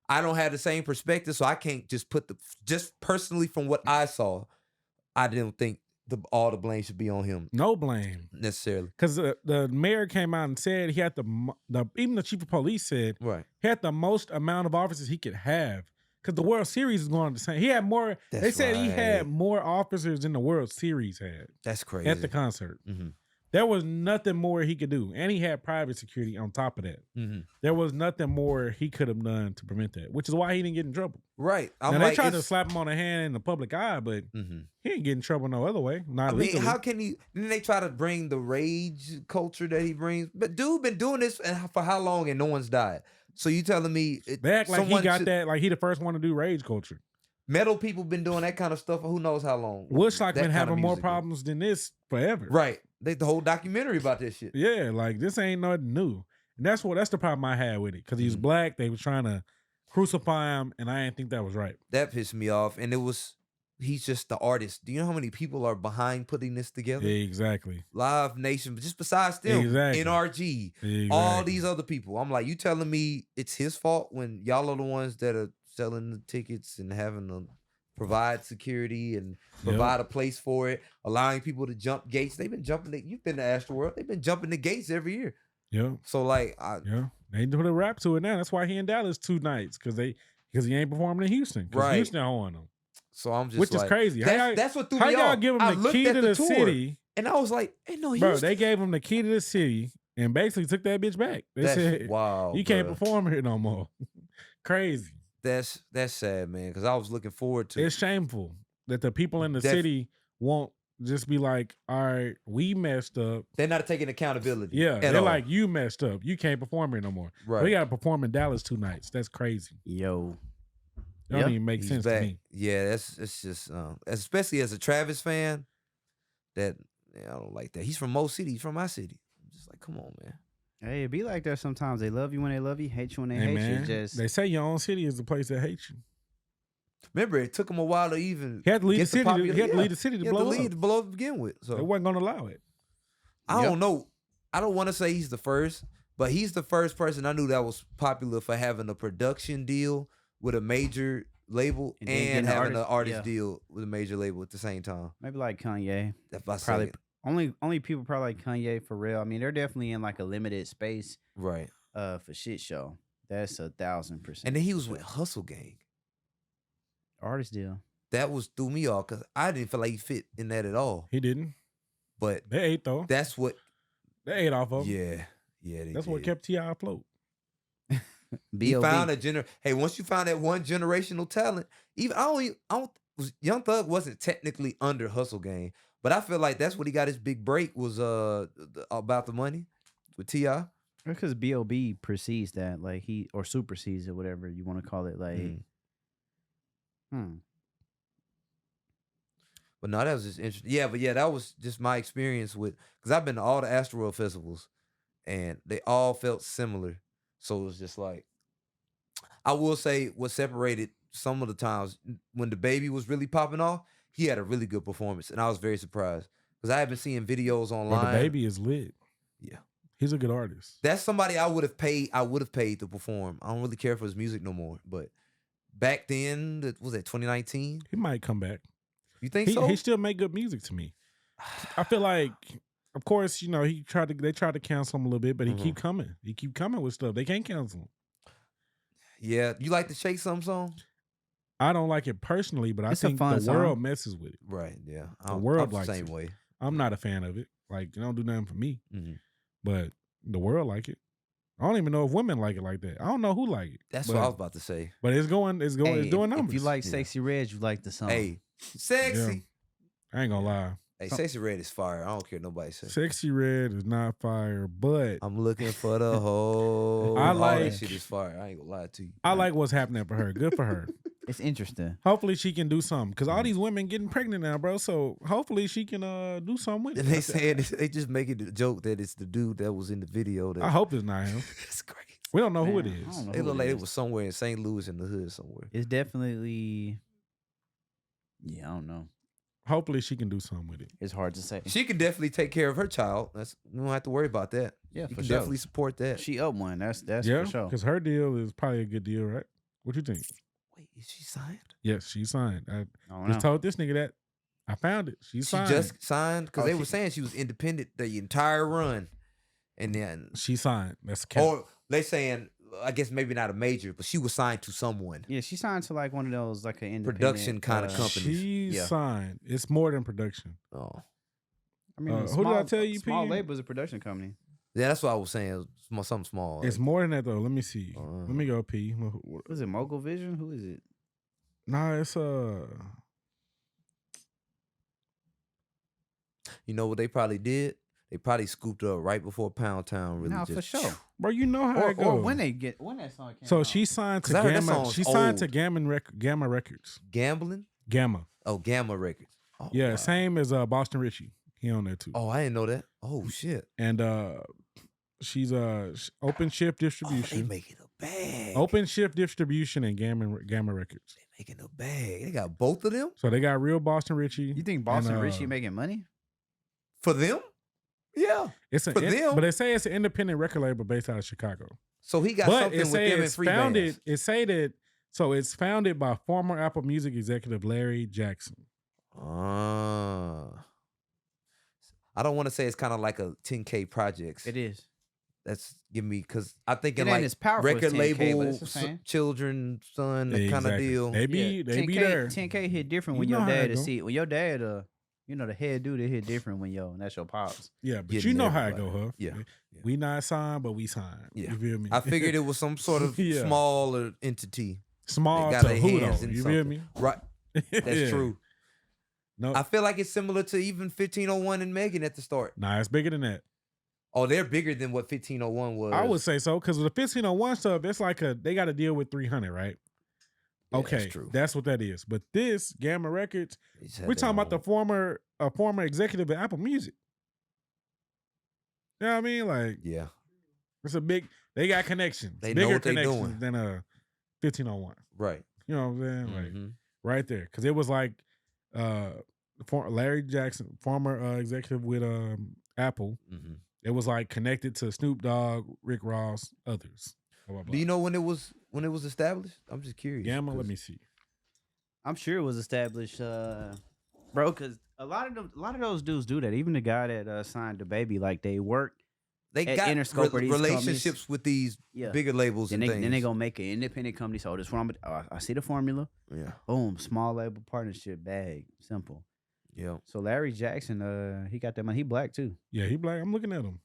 I don't have the same perspective, so I can't just put just personally from what I saw, I didn't think all the blame should be on him. No blame necessarily, because the mayor came out and said he had even the chief of police said he had the most amount of officers he could have because the World Series is going on the same. He had more. They said he had more officers than the World Series had. That's crazy at the concert. There was nothing more he could do. And he had private security on top of that. There was nothing more he could have done to prevent that, which is why he didn't get in trouble. Right. Now, they tried to slap him on the hand in the public eye, but he didn't get in trouble no other way. Not legally. How can he? Didn't they try to bring the rage culture that he brings? But dude been doing this for how long and no one's died? So you telling me they act like he got that, like he the first one to do rage culture. Metal people been doing that kind of stuff for who knows how long. Woodstock been having more problems than this forever. Right. The whole documentary about this shit. Yeah, like this ain't nothing new. And that's the problem I had with it. Because he's black, they was trying to crucify him, and I didn't think that was right. That pissed me off. And he's just the artist. Do you know how many people are behind putting this together? Exactly. Live Nation, just besides them, NRG, all these other people. I'm like, you telling me it's his fault when y'all are the ones that are selling the tickets and having to provide security and provide a place for it, allowing people to jump gates. They've been jumping. You've been to Astroworld. They've been jumping the gates every year. Yeah. So like, they do the rap to it now. That's why he in Dallas 2 nights because he ain't performing in Houston. Right. Houston on him. So I'm just which is crazy. That's what threw me off. How y'all give him the key to the city? And I was like, hey, no, bro, they gave him the key to the city and basically took that bitch back. They said, wow, you can't perform here no more. Crazy. That's sad, man. Because I was looking forward to. It's shameful that the people in the city won't just be like, all right, we messed up. They're not taking accountability. Yeah, they're like, you messed up. You can't perform here no more. Right. We got to perform in Dallas 2 nights. That's crazy. Yo. That don't even make sense to me. Yeah, it's just, especially as a Travis fan, I don't like that. He's from Mo City. He's from my city. I'm just like, come on, man. Hey, it be like that sometimes. They love you when they love you, hate you when they hate you. They say your own city is the place that hates you. Remember, it took him a while to even. He had to leave the city. He had to leave the city to blow up. To blow up to begin with. So they wasn't going to allow it. I don't know. I don't want to say he's the first, but he's the first person I knew that was popular for having a production deal with a major label and having an artist deal with a major label at the same time. Maybe like Kanye. Probably only people probably like Kanye for real. I mean, they're definitely in like a limited space, right? For shit show. That's 1,000%. And then he was with Hustle Gang. Artist deal. That threw me off because I didn't feel like he fit in that at all. He didn't. But they ate though. That's what they ate off of. Yeah. That's what kept T.I. afloat. He found Hey, once you found that one generational talent, even Young Thug wasn't technically under Hustle Gang, but I feel like that's what he got his big break was About the Money with T.I. Because B.O.B. precedes that, like or supersedes it, whatever you want to call it, like. But no, that was just interesting. Yeah, but that was just my experience with, because I've been to all the Astroworld festivals, and they all felt similar. So it was just like, I will say what separated some of the times when the Baby was really popping off, he had a really good performance, and I was very surprised because I have been seeing videos online. But the Baby is lit. Yeah, he's a good artist. That's somebody I would have paid. I would have paid to perform. I don't really care for his music no more, but back then, was that 2019? He might come back. You think so? He still make good music to me. I feel like, of course, they tried to cancel him a little bit, but he keep coming. He keep coming with stuff. They can't cancel him. Yeah, you like the Shake Some song? I don't like it personally, but I think the world messes with it. Right? Yeah, the world likes the same way. I'm not a fan of it. Like, it don't do nothing for me. But the world like it. I don't even know if women like it like that. I don't know who like it. That's what I was about to say. But it's doing numbers. If you like SEXYY RED, you like the song. Hey, sexy. Yeah. I ain't gonna lie. Hey, SEXYY RED is fire. I don't care what nobody says. SEXYY RED is not fire, but I'm looking for the whole. I like all that shit is fire. I ain't gonna lie to you. I like what's happening for her. Good for her. It's interesting. Hopefully she can do something because all these women getting pregnant now, bro. So hopefully she can do something with it. And they saying they just making the joke that it's the dude that was in the video. I hope it's not him. It's crazy. We don't know who it is. It looked like it was somewhere in St. Louis in the hood somewhere. It's definitely. Yeah, I don't know. Hopefully she can do something with it. It's hard to say. She can definitely take care of her child. We don't have to worry about that. Yeah, you for can sure. definitely support that. She up one. That's Yeah, for sure. because her deal is probably a good deal, right? What you think? Wait, is she signed? Yes, she signed. I don't just know. told this nigga that. I found it. She signed. She just signed because Oh, they were saying she was independent the entire run, and then She signed. That's a cap. or they saying I guess maybe not a major, but she was signed to someone. Yeah, she signed to like one of those like an independent Production kind of companies. She Yeah. signed. It's more than production. Oh, I mean, who did I tell you, Small P? label is a production company. yeah, that's what I was saying. Something small. It's more than that though. Let me see. Uh-huh. Let me go P. What is it? Mogul Vision? Who is it? Nah, it's You know what they probably did? They probably scooped her up right before Pound Town really Nah, just for sure. bro. You know how it goes. Or when that song came So out. she signed to 'Cause I heard that Gamma. song's She signed to old. Gamma Records. Gambling. Gamma. Oh, Gamma Records. Oh, Yeah, wow. same as Boston Richie. He on there too. Oh, I didn't know that. Oh shit. And she's Open Shift Oh, they Distribution. making a bag. Open Shift Distribution and Gamma Records. They making a bag. They got both of them So they got real Boston Richie. You think Boston and, Richie making money? for them. Yeah. It's for them? but they say it's an independent record label based out of Chicago. So he got But something it with say them and it's free founded. bands. It say that so it's founded by former Apple Music executive Larry Jackson. I don't want to say it's kind of like a 10K projects. It is. That's give me because I think It in ain't like as powerful as record 10K, but label, it's the same. children, son, that kind of Exactly. deal. They be 10K, there. 10K hit different You when know your how dad it is go. see when your dad the head dude it hit different when and that's your pops. Yeah, but Getting you know how it everybody. go, Huff. Yeah. We not signed, but we signed. Yeah. You feel me? I figured it was some sort of Yeah. smaller entity. small They got to their who though? hands in You feel something. me? Right. That's Yeah. true. No, I feel like it's similar to even 1501 and Megan at the start. nah, it's bigger than that. Oh, they're bigger than what 1501 was. I would say so because the 1501 stuff, it's like they got to deal with 300, right? Yeah, Okay, that's true. that's what that is. But this Gamma Records, They just had we're their talking about the own- former executive at Apple Music. You know what I mean? Like Yeah. it's a big. They got connections. They know bigger what they connections doing. than 1501. Right. You know what I'm saying? Like Mhm. right there, because it was like Larry Jackson, former executive with Apple. Mhm. It was like connected to Snoop Dogg, Rick Ross, others. Blah, blah, blah. Do you know when it was established? I'm just curious. Gamma? Let 'cause me see. I'm sure it was established, bro. Because a lot of those dudes do that. Even the guy that signed the baby, like they work. They at got Interscope or these relationships companies. with these Yeah. bigger labels Then and they things. then they gonna make an independent company. So this one, I see the formula. Yeah. Boom, small label partnership bag, simple. Yeah. So Larry Jackson, he got that money. He black too. Yeah, he black. I'm looking at him.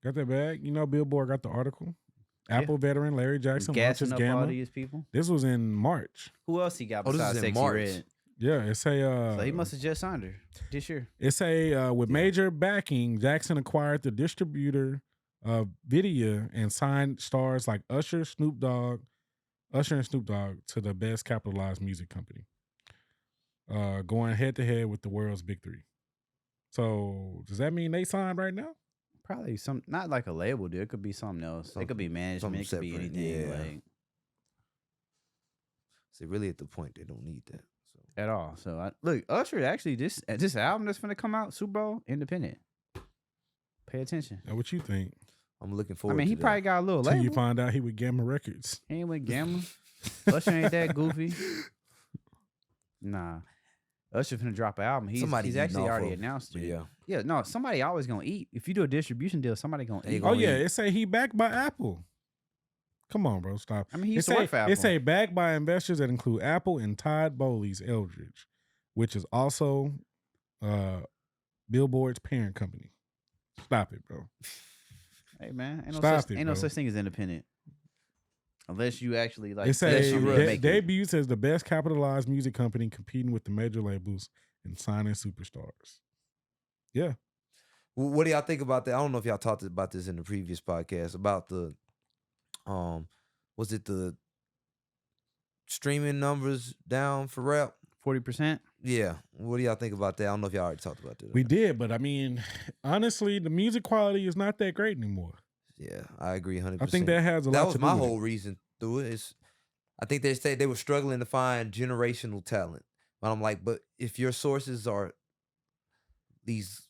Got that bag. You know, Billboard got the article. Yeah. Apple veteran Larry Jackson Gassing launches up Gamma. all these people. This was in March. Who else he got Oh, this besides is in SEXYY March. Red? Yeah, it's a. So he must have just signed her this year. It's a with major backing. Jackson acquired the distributor of Vidya and signed stars like Usher and Snoop Dogg to the best capitalized music company. Going head to head with the world's big three. So does that mean they signed right now? Probably not like a label deal. It could be something else. It could be management. It could be something anything. separate, yeah. Like See, really at the point they don't need that. So at all. So look, Usher actually this album that's gonna come out, Super Bowl, independent. Pay attention. Now, what you think? I'm looking I forward mean, to he that. probably got a little Till you label. find out he with Gamma Records. He ain't with Gamma. Usher ain't that goofy. Nah. Usher finna drop an album. He's eating actually off already of- announced it. Yeah. Yeah, no, somebody always gonna eat. If you do a distribution deal, somebody gonna They eat. gonna Oh yeah, eat. it say he backed by Apple. Come on, bro, stop. I mean, he It used to work for Apple. It say backed by investors that include Apple and Todd Bowley's Eldridge, which is also Billboard's parent company. Stop it, bro. Hey man, ain't Stop no it, bro. such thing as independent. Unless you actually like It say unless you really make it. debuts as the best capitalized music company competing with the major labels and signing superstars. Yeah. What do y'all think about that? I don't know if y'all talked about this in the previous podcast about the was it the streaming numbers down for rap. 40%. Yeah. What do y'all think about that? I don't know if y'all already talked about that. We did, but I mean, honestly, the music quality is not that great anymore. Yeah, I agree 100%. I think that has a lot to do with it. That was my whole reason through it. I think they said they were struggling to find generational talent. But I'm like, but if your sources are these,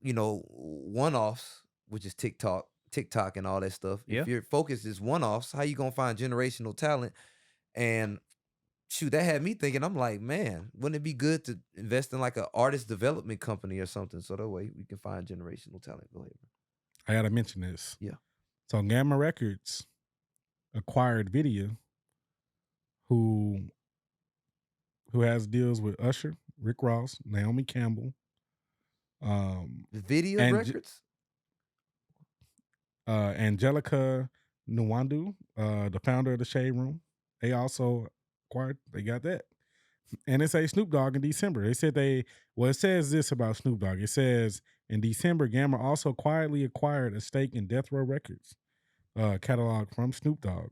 one-offs, which is TikTok and all that stuff. Yeah. If your focus is one-offs, how you gonna find generational talent? And shoot, that had me thinking, I'm like, man, wouldn't it be good to invest in like an artist development company or something so that way we can find generational talent? Go ahead, bro. I gotta mention this. Yeah. So Gamma Records acquired Video, who has deals with Usher, Rick Ross, Naomi Campbell. Video Records? Angelica Nwandu, the founder of the Shade Room. They also acquired, they got that. And it's a Snoop Dogg in December. They said it says this about Snoop Dogg. It says, in December, Gamma also quietly acquired a stake in Death Row Records, catalog from Snoop Dogg,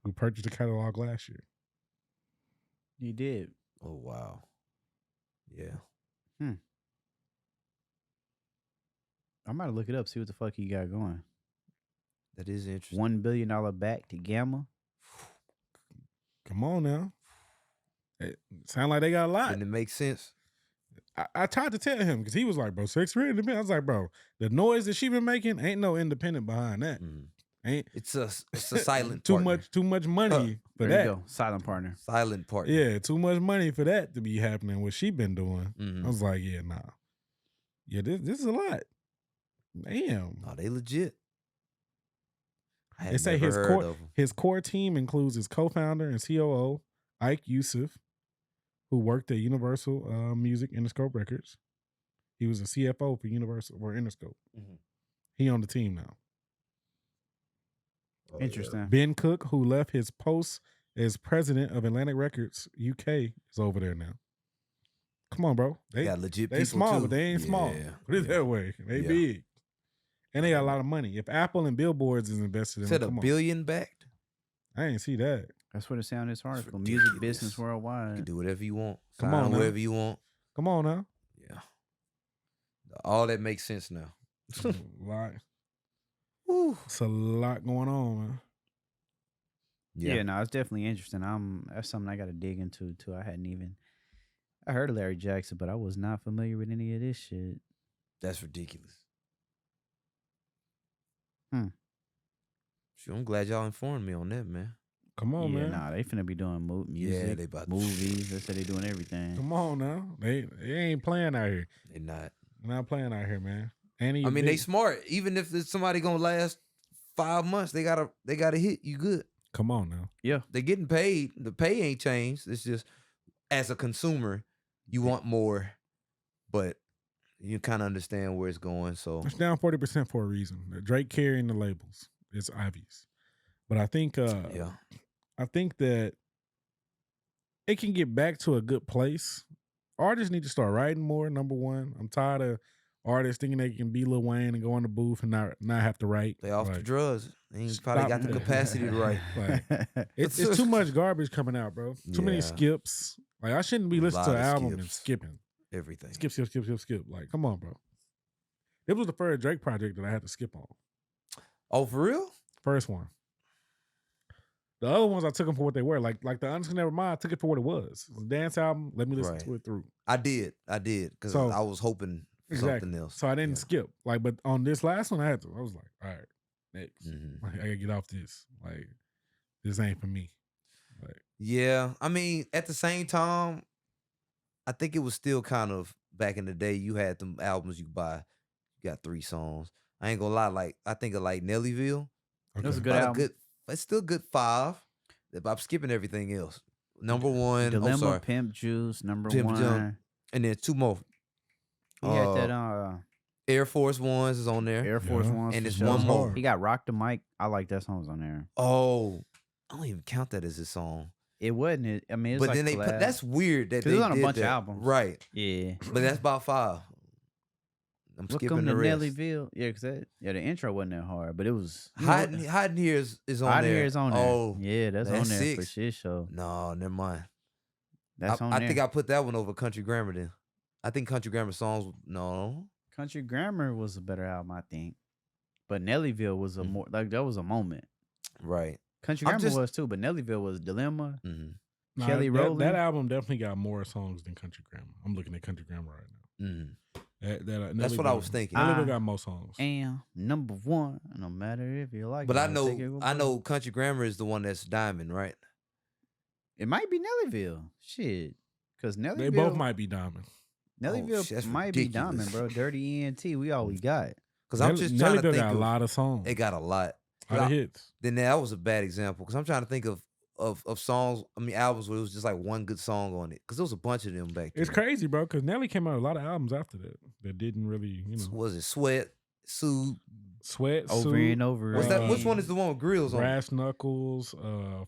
who purchased the catalog last year. You did. Oh, wow. Yeah. I might look it up, see what the fuck he got going. That is interesting. $1 billion back to Gamma. Come on now. It sound like they got a lot. And it makes sense. I tried to tell him because he was like, bro, SEXYY RED independent. I was like, bro, the noise that she been making ain't no independent behind that. Ain't it's a silent too partner. too much money for There that. you go. Silent partner. Silent partner. Yeah, too much money for that to be happening. What she been doing. Mhm. I was like, yeah, nah. Yeah, this is a lot. Damn. Oh, they legit. They say his core team includes his co-founder and COO, Ike Yusuf, who worked at Universal Music Interscope Records. He was a CFO for Universal or Interscope. He on the team now. Interesting. Ben Cook, who left his post as president of Atlantic Records UK, is over there now. Come on, bro. They got legit They people small, too. but they ain't small. Put it that way. They big. And they got a lot of money. If Apple and Billboards is invested in Said them, $1 billion backed. I ain't see that. That's what it sounded in this article. ridiculous. Music business worldwide. You can do whatever you want. Come Sign on now. wherever you want. Come on now. Yeah. All that makes sense now. It's a lot. It's a lot going on, man. Yeah, no, it's definitely interesting. That's something I got to dig into too. I heard of Larry Jackson, but I was not familiar with any of this shit. That's ridiculous. Sure, I'm glad y'all informed me on that, man. Come on, man. Nah, they finna be doing music, Yeah, they about to- movies. They said they doing everything. Come on now. They ain't playing out here. They not. They're not playing out here, man. I mean, they smart. Even if there's somebody gonna last 5 months, they gotta hit you good. Come on now. Yeah. They're getting paid. The pay ain't changed. It's just as a consumer, you want more, but you kind of understand where it's going. So It's down 40% for a reason. Drake carrying the labels. It's obvious. But I think I think that it can get back to a good place. Artists need to start writing more, number one. I'm tired of artists thinking they can be Lil Wayne and go in the booth and not have to write. they off the Like, drugs. They ain't probably got the that. capacity to write. Like, it's too much garbage coming out, bro. Too many Yeah. skips. Like, I shouldn't be listening to Lot an of album and skips. skipping. Everything. Skip. Like, come on, bro. It was the first Drake project that I had to skip on. Oh, for real? First one. The other ones I took them for what they were. Like the Honestly Never Mind, I took it for what it was. It was a dance album. Let me listen Right. to it through. I did. Because So- I was hoping for Exactly. something else. So I didn't Yeah. skip. Like, but on this last one, I had to. I was like, all right, next. Mhm. Like, I gotta get off this. Like, this ain't for me. Like, Yeah. I mean, at the same time, I think it was still kind of back in the day. You had them albums you could buy. You got 3 songs. I ain't gonna lie. Like, I think of like Nellyville. It was a okay. good album. It's still good 5. But I'm skipping everything else. Number 1. Dilemma, I'm sorry. Pimp Juice, number Pimp 1. Jump. And then 2 more. He had that Air Force Ones is on there. Air Force Yeah. Ones. And for it's sure. one more. He got Rock the Mic. I like that song was on there. Oh, I don't even count that as a song. It wasn't. I mean, it was But like then collab. that's weird that 'Cause they it was on a did bunch of that. albums. Right. Yeah. But that's about 5. I'm Welcome skipping to the rest. Nellyville. Yeah, because the intro wasn't that hard, but it was. Hot in Here is on Hot there. in Here is on there. Oh, yeah, that's on there for 6. shit show. No, never mind. That's on there. I think I put that one over Country Grammar then. I think Country Grammar songs. No. Country Grammar was a better album, I think. But Nellyville was a more like that was a moment. Right. Country Grammar was too, but Nellyville was Dilemma. Mm-hmm. Kelly Rowland. That album definitely got more songs than Country Grammar. I'm looking at Country Grammar right now. Mm-hmm. That's what I was thinking. Nellyville got more songs. And number one, no matter if you like. But it, I know Country Grammar is the one that's Diamond, right? It might be Nellyville. Shit, because Nellyville. They both might be Diamond. Nellyville might be Diamond, bro. Dirty ENT, we all we got. Because I'm just trying to think got a lot of songs. It got a lot. A lot of hits. Then that was a bad example because I'm trying to think of songs. I mean albums where it was just like one good song on it because there was a bunch of them back then. It's crazy, bro. Because Nelly came out with a lot of albums after that didn't really, Was it Sweat, Suit, over and over? What's that? Which one is the one with grills on? Brass Knuckles,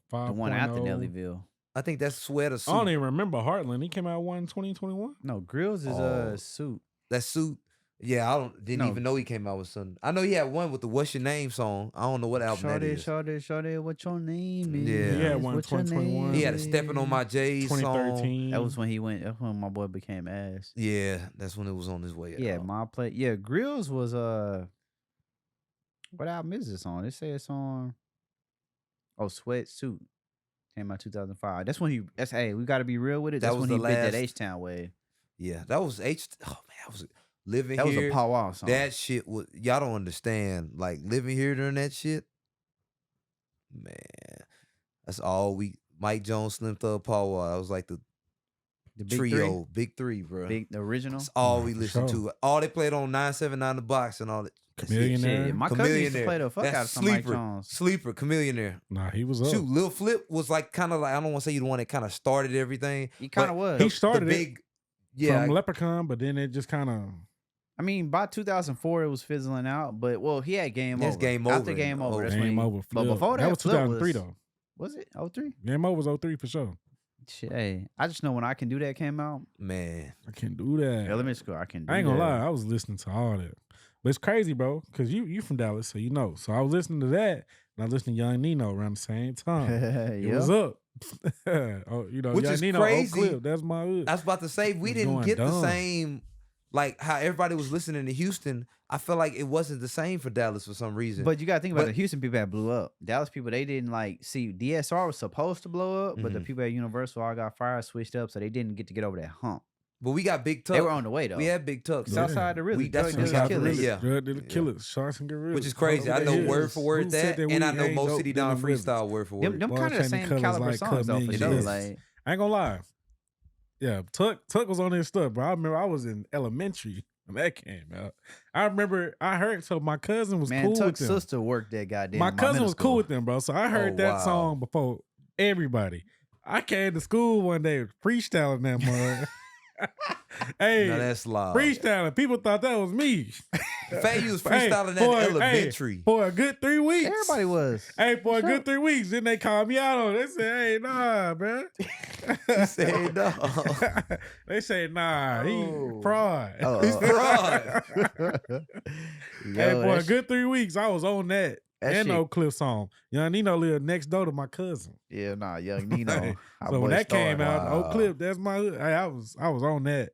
5. The one after Nellyville. I think that's Sweat or Suit. I don't even remember Heartland. He came out in 2021. No, Grills is Suit. That Suit. Yeah, didn't even know he came out with something. I know he had one with the "What's Your Name" song. I don't know what album that is. Shawty, what your name is? Yeah, he had one in 2021. He had a "Stepping on My J's" 2013. That was when he went. That's when my boy became ass. Yeah, that's when it was on his way out. Yeah, my play. Yeah, Grills was what album is this on? It says it's on. Oh, Sweatsuit came out 2005. That's when he. That's we got to be real with it. That's when he bit that H-Town wave. Yeah, that was H. Oh man, that was Living Here. That Here. was a powwow song. That shit was. Y'all don't understand. Like Living Here during that shit. Man, that's all we. Mike Jones, Slim Thug, powwow. That was like the big trio, big three, bro. The original. That's all we listened to. All they played on 979 The Box and all that. Chameleonaire. My cousin used to play the fuck out of some Mike Jones. Sleeper, Chameleonaire. Nah, he was up. Shoot, Lil Flip was like kind of like, I don't want to say you the one that kind of started everything. He kind of was. He started big, from Leprechaun, but then it just kind of. I mean, by 2004 it was fizzling out, but he had Game Over. Game Over. After Game Over, that's Game when Over. But before that was 2003 though. Was it 03? Game Over was 03 for sure. Shit, hey, I just know when I Can Do That came out. Man, I can't do that. Elementary school, I can do that. I ain't gonna lie, I was listening to all that. But it's crazy, bro, because you from Dallas, so you know. So I was listening to that, and I was listening to Young Nino around the same time. It was up. Which Young is Nino, crazy. Clip, that's my hood. I was about to say, we didn't get the same, like how everybody was listening to Houston. I felt like it wasn't the same for Dallas for some reason. But you got to think about the Houston people that blew up. Dallas people, they didn't see DSR was supposed to blow up, but the people at Universal all got Farris switched up, so they didn't get to get over that hump. But we got Big Tuck. They were on the way though. We had Big Tuck. Southside to really. That's Southside to really. Yeah. Drug did kill it. Shots and gorillas. Which is crazy. I know word for word that, and I know Mo City Don freestyle word for word. Them kind of the same caliber songs though. For sure. Like, I ain't gonna lie. Yeah, Tuck was on his stuff, bro. I remember I was in elementary when that came out. I remember I heard, so my cousin was cool Tuck's with them. sister worked that goddamn. My cousin was cool with them, bro. So I heard that song before everybody. I came to school one day freestyling that mug. Hey, now that's loud. Freestyling. People thought that was me. Faye, you was freestyling at elementary. For a good 3 weeks. Everybody was. Hey, for a good 3 weeks. Then they called me out on it. They said, hey, nah, bro. He said, no. They say, nah, he fraud. He's fraud. Hey, for a good 3 weeks, I was on that. And no Cliff song. Young Nino lived next door to my cousin. Yeah, nah, Young Nino. So when that came out, Oak Cliff, that's my hood. I was on that.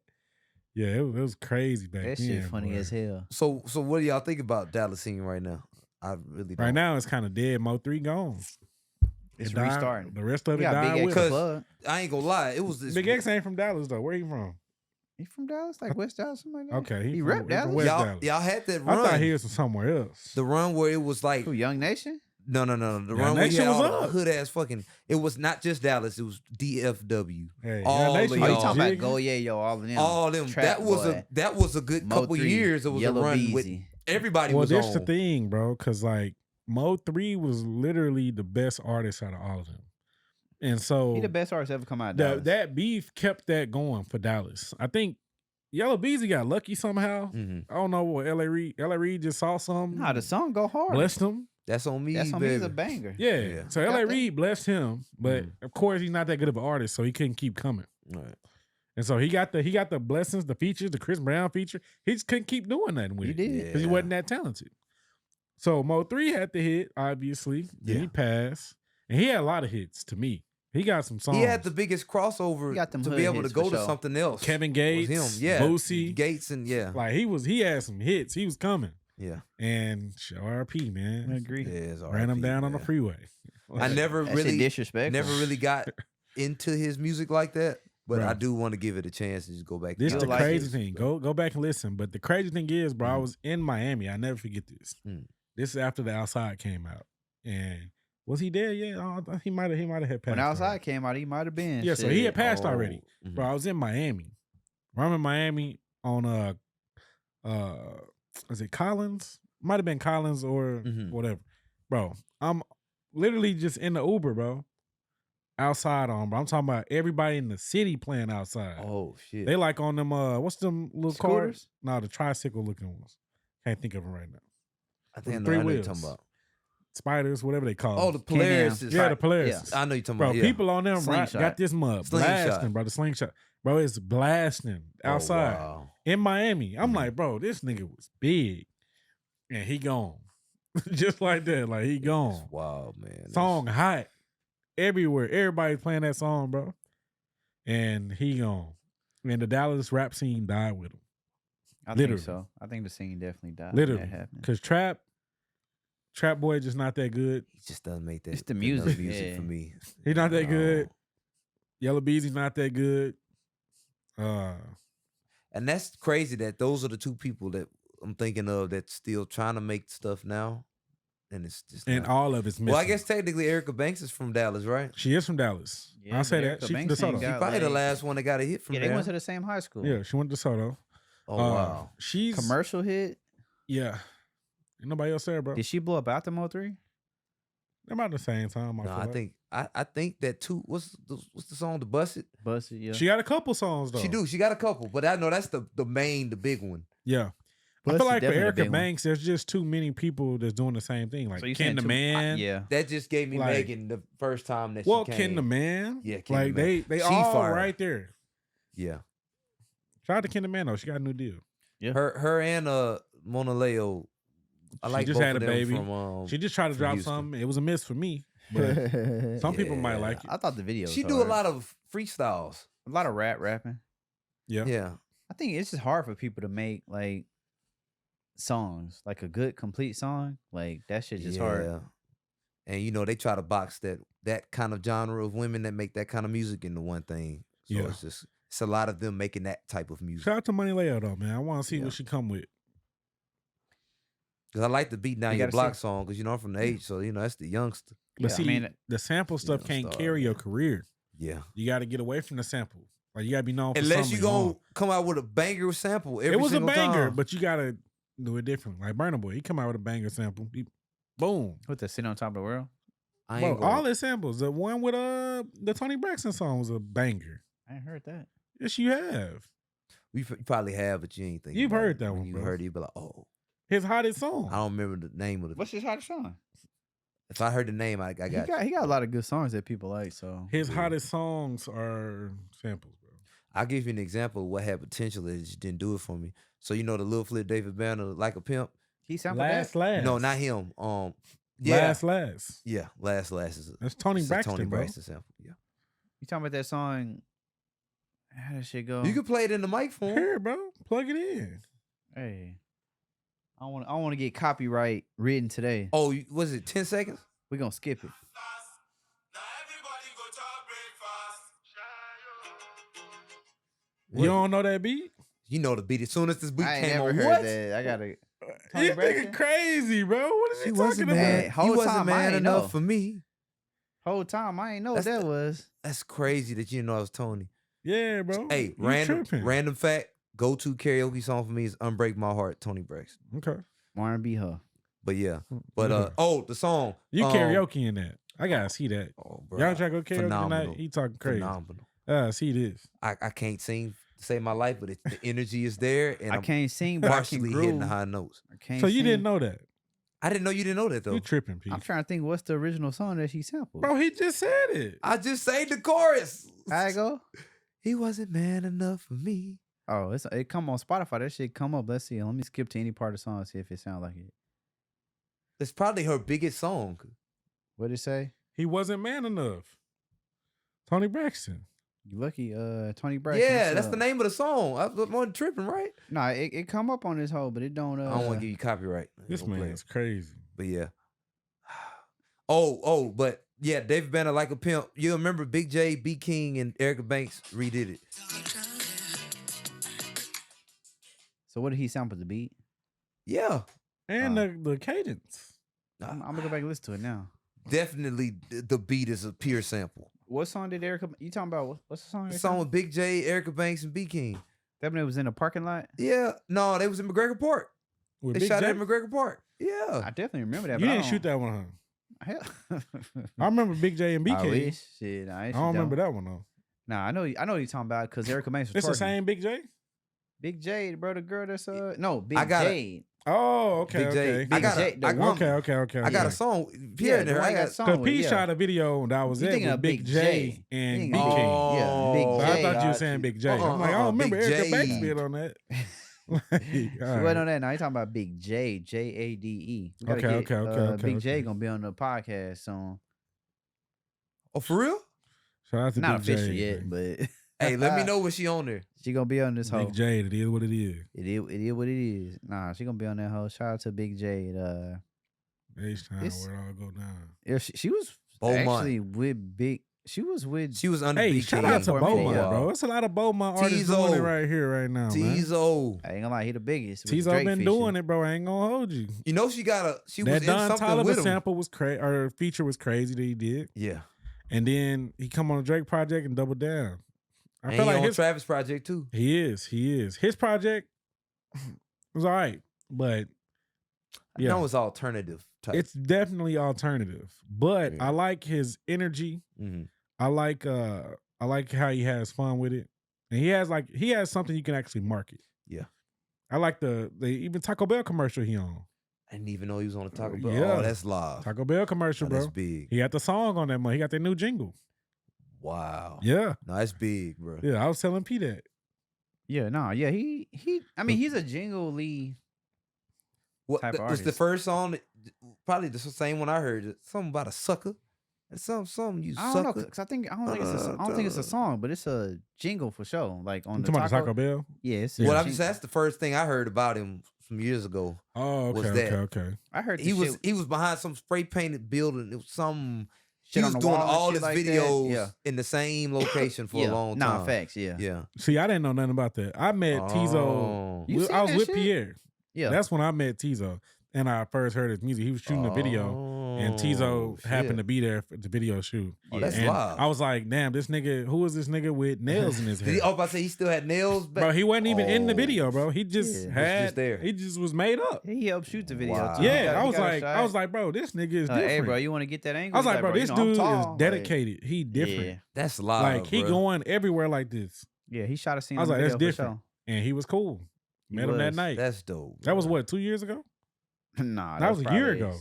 Yeah, it was crazy back then. That shit funny as hell. So what do y'all think about Dallas scene right now? I really don't. Right now it's kind of dead. Mo 3 gone. It's restarting. The rest of it died with us. I ain't gonna lie, it was this. Big X ain't from Dallas though. Where he from? He from Dallas, like West Dallas, something like that. Okay, he rep Dallas. Y'all had that run. I thought he was from somewhere else. The run where it was like Young Nation. No. The run where you had all the hood ass fucking. It was not just Dallas. It was DFW. Hey, all of y'all. You talking about Go Yeah Yo? All of them. All of them. That was a good couple years. It was a run with everybody. Well, was that's on. the thing, bro. Because like Mo 3 was literally the best artist out of all of them. And so he the best artist ever come out of Dallas. That beef kept that going for Dallas. I think Yellow Beezy got lucky somehow. I don't know what LA Reid just saw something. Nah, the song go hard. Blessed him. That's on me. That's on me. It's a banger. Yeah. So LA Reid blessed him, but of course he's not that good of an artist, so he couldn't keep coming. Right. And so he got the blessings, the features, the Chris Brown feature. He just couldn't keep doing nothing with it. He did. Because he wasn't that talented. So Mo3 had the hit, obviously. Then he passed. And he had a lot of hits to me. He got some songs. He had the biggest crossover to be able to go to something else. Kevin Gates, him. Yeah. Boosie. Gates and Like he had some hits. He was coming. Yeah. And RP, man. I agree. Yeah, Ran him down on the freeway. I never really disrespectful. got into his music like that. But I do want to give it a chance and just go back. This is the crazy thing. Go back and listen. But the crazy thing is, bro, I was in Miami. I never forget this. This is after The Outside came out. And was he there yet? He might have had passed. When Outside came out, he might have been. Yeah, so he had passed already. Bro, I was in Miami. I'm in Miami on is it Collins? Might have been Collins or whatever. Bro, I'm literally just in the Uber, bro. Outside on, bro. I'm talking about everybody in the city playing outside. Oh shit. They like on them what's them little Scooters? cars? No, the tricycle looking ones. Can't think of them right now. I think I know three what you're wheels. talking about. Spiders, whatever they call Oh, them. the Polaris. Yeah, the Polaris. I know you're talking bro, about. Yeah. People on them Slingshot. got this mud blasting, bro. The slingshot. Bro, it's blasting outside wow. in Miami. I'm like, bro, this nigga was big. And he gone. Just like that. Like, he gone. That's wild, man. Song hot. Everywhere. Everybody's playing that song, bro. And he gone. And the Dallas rap scene died with him. I Literally. think so. I think the scene definitely died. Literally. Because Trap Boy just not that good. He just doesn't make that. It's the music. music for me. He's not that good. Yellow Beezy's not that good. And that's crazy that those are the two people that I'm thinking of that's still trying to make stuff now. And it's just and not. all of it's missing. Well, I guess technically Erica Banks is from Dallas, right? She is from Dallas. Yeah, I'll say Erica that. She's from Banks ain't DeSoto. got- She's probably the like- last one that got a hit from Yeah, there. they went to the same high school. Yeah, she went to DeSoto. Oh wow. She's Commercial hit. Yeah. Ain't nobody else there, bro. Did she blow up after Mo3? They're about the same time. No, I think that too. What's the song? The Bust It. Busted, yeah. She got a couple songs though. She got a couple, but I know that's the big one. Yeah. I Busted feel like for definitely the Erica big one. Banks, there's just too many people that's doing the same thing. Like So you Ken saying the Man. Yeah. That just gave me Like- Megan the first time that Well, she came. Ken the Man. Yeah, Ken like the Man. they She all fire. right there. Yeah. Shout out to Ken the Man though. She got a new deal. Yeah. Her and Mona Leo. I like she just both had of a them baby. from. She just tried to from drop Houston. something. It was a miss for me. But some people might Yeah. like it. I thought the video. She was do a hard. lot of freestyles. a lot of rapping. Yeah. Yeah. I think it's just hard for people to make like songs, like a good complete song. Like that shit just hard. And you know they try to box that kind of genre of women that make that kind of music into one thing. So Yeah. it's a lot of them making that type of music. Shout out to Money Leo though, man. I want to see Yeah. what she come with. Because I like the Beat Down You Your gotta Block see. song because you know I'm from the age, so you know that's the youngster. But Yeah, I see, mean, the sample stuff know, can't star, carry your man. career. Yeah. You got to get away from the sample. Like you got to be known for Unless something you gonna wrong. come out with a banger sample every It was a single banger, time. but you got to do it different. Like Burna Boy, he come out with a banger sample. Boom. With the Sit on Top of the World. I Bro, ain't gonna, all his samples. The one with the Tony Braxton song was a banger. I ain't heard that. Yes, you have. you probably have, but you ain't think You've about heard it. that When one, you bro. heard it, you be like, oh, His hottest song. I don't remember the name of the. What's his hottest song? If I heard the name, I got you. He got a lot of good songs that people like. So His hottest songs are samples, bro. I'll give you an example of what had potential that just didn't do it for me. So you know the Lil Flip David Banner, Like a Pimp. he sampled Last. No, not him. Last. Yeah, last is That's Tony it's a Braxton, Tony bro. Braxton sample. Yeah, You talking about that song? How does shit go? you can play it in the mic for him. Here, bro. Plug it in. Hey, I want to get copyright written today. Oh, was it 10 seconds? We're gonna skip it. You don't know that beat? You know the beat. As soon as this beat I ain't came never on, heard what? that. I gotta. Tony You Braxton? nigga crazy, bro. What is he He talking wasn't about? man. He Whole wasn't time, I man ain't enough know. for me. Whole time I ain't know what That's that the- was. That's crazy that you know I was Tony. Yeah, bro. Hey, You tripping. random fact. Go-to karaoke song for me is "Unbreak My Heart," Tony Braxton. Okay. R&B her. But yeah, but Okay. the song You karaoke in that. I gotta see that. Oh, bro, Y'all try to go karaoke phenomenal. tonight? He talking crazy. Phenomenal. See this. I can't sing to save my life, but the energy is there, and I I'm can't sing, but I can partially groove. hitting the high notes. I can't So you sing. didn't know that? I didn't know you didn't know that though. You tripping, Pete. I'm trying to think what's the original song that she sampled. Bro, he just said it. I just sang the chorus. How it go? He wasn't man enough for me. Oh, it come on Spotify. That shit come up. Let's see. Let me skip to any part of the song, see if it sounds like it. It's probably her biggest song. What'd it say? He wasn't man enough. Tony Braxton. You lucky, Tony Braxton. Yeah, that's the name of the song. I wasn't tripping, right? Nah, it come up on this whole, but it don't. I don't want to give you copyright. This man is crazy. But yeah. But yeah, David Banner Like a Pimp. You remember Big J, B King, and Erica Banks redid it. So what did he sample the beat? Yeah. And the cadence. I'm gonna go back and listen to it now. Definitely the beat is a pure sample. What song did Erica? You talking about what's the song? The song with Big J, Erica Banks, and B King. That when it was in a parking lot. Yeah. No, they was in McGregor Park. With They shot J? it at McGregor Park. Yeah. I definitely remember that. You but didn't shoot that one, huh? Hell. I remember Big J and BK. I wish. Shit, I don't remember that one though. Nah, I know what you're talking about because Erica Banks was It's the twerking. same Big J? Big Jade, bro, the girl that's no Big I got it. Jade. Oh, okay, Big J. okay. Big I got J, the I woman. Okay. I got a song. Pierre in there. I got song. Because P yeah. shot a video that was You it thinking with of Big Big J J. and You B thinking King. of Yeah, Big So J. I thought you were got saying you. Big J. I'm like, I don't remember Big Erica J. Banks being on that. She wasn't on that. Now you talking about Big J, Jade. Okay. Big J gonna be on the podcast soon. Oh, for real? Shout out to Not Big official J. yet, but Hey, let me know when she on there. she gonna be on this whole. Big J, it is what it is. It is what it is. Nah, she gonna be on that whole. Shout out to Big J. H-Time, It's- where it all go down. Yeah, she was Beaumont. actually with Big. She was with. She was under Hey, B shout King. out to for a minute, Beaumont, yeah. bro. It's a lot of Beaumont artists doing it right here, right now, man. Teezo. I ain't gonna lie, he the biggest. with Teezo Drake been feature. doing it, bro. I ain't gonna hold you. You know she was That in Don something Toliver with him. sample was crazy, or feature was crazy that he did. Yeah. And then he come on a Drake project and double down. I And feel he like on his Travis project too. He is. His project was all right, but I know it's alternative type. it's definitely alternative. But Yeah. I like his energy. Mhm. I like how he has fun with it, and he has something you can actually market. Yeah. I like the even Taco Bell commercial he on. I didn't even know he was on the Taco Bell. Yeah. Oh, that's live. Taco Bell commercial, Oh, bro. that's big. He got the song on that one. He got that new jingle. Wow. Yeah, No, that's big, bro. yeah. I was telling P that. Yeah, no, yeah, he. I mean, he's a jingle Lee. What Type of was the artist. first song? Probably the same one I heard. Something about a sucker. Something you I don't know, sucker. cause I don't think it's a song, but it's a jingle for sure. Like on You the talking about Taco. Taco Bell? Yeah, it's Well, a I'm just jingle. that's the first thing I heard about him some years ago. Oh, Was okay, that- okay. I heard He this was shit behind some spray painted building. It was some Shit he on was the doing wall and all shit his like that. videos Yeah. in the same location for yeah. a long Nah, time. facts. Yeah. Yeah. See, I didn't know nothing about that. I met Teezo. Oh. You seen I was that with shit? Pierre. Yeah. That's when I met Teezo, and I first heard his music. He was shooting a video, and Teezo happened to be there for the video shoot. Oh, that's and live. I was like, "Damn, this nigga! Who is this nigga with nails in his Did head?" he, I was about to say he still had nails back? Bro, he wasn't even in the Oh, video, bro. He just Yeah. had. just there. He just was made up. He helped shoot the video. Wow. Too. He Yeah, got- I he was got a like, shot. bro, this nigga is different. Hey, bro, you want to get that angle? I was He's like, bro, you this know, I'm dude tall. is Like, dedicated. He different. Yeah. That's live. Like he bro. going everywhere like this, Yeah, he shot a scene. I was on like, the that's video for different. and he was cool. He Met him that was. night. That's dope. That was bro. what 2 years ago. sure. Nah, That was a year probably ago.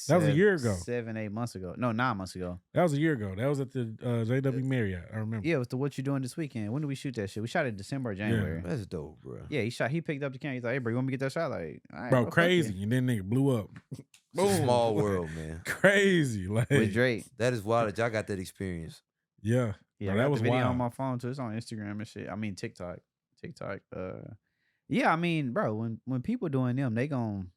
That was a year ago. 7-8 months ago. No, 9 months ago. That was a year ago. That was at the JW Marriott. I remember. Yeah, it was the What You Doing This Weekend. When did we shoot that shit? We shot it December or January. That's dope, bro. Yeah, he picked up the camera. He's like, hey, bro, you want me to get that shot? Like, all right, Bro, fuck crazy. it. And then nigga blew up. It's a Boom. small world, man. Crazy. Like, With Drake. That is wild that y'all got that experience. yeah. Yeah, Bro, I got that was the video wild. on my phone too. It's on Instagram and shit. I mean TikTok. Yeah, I mean, bro, when people doing them, they gon'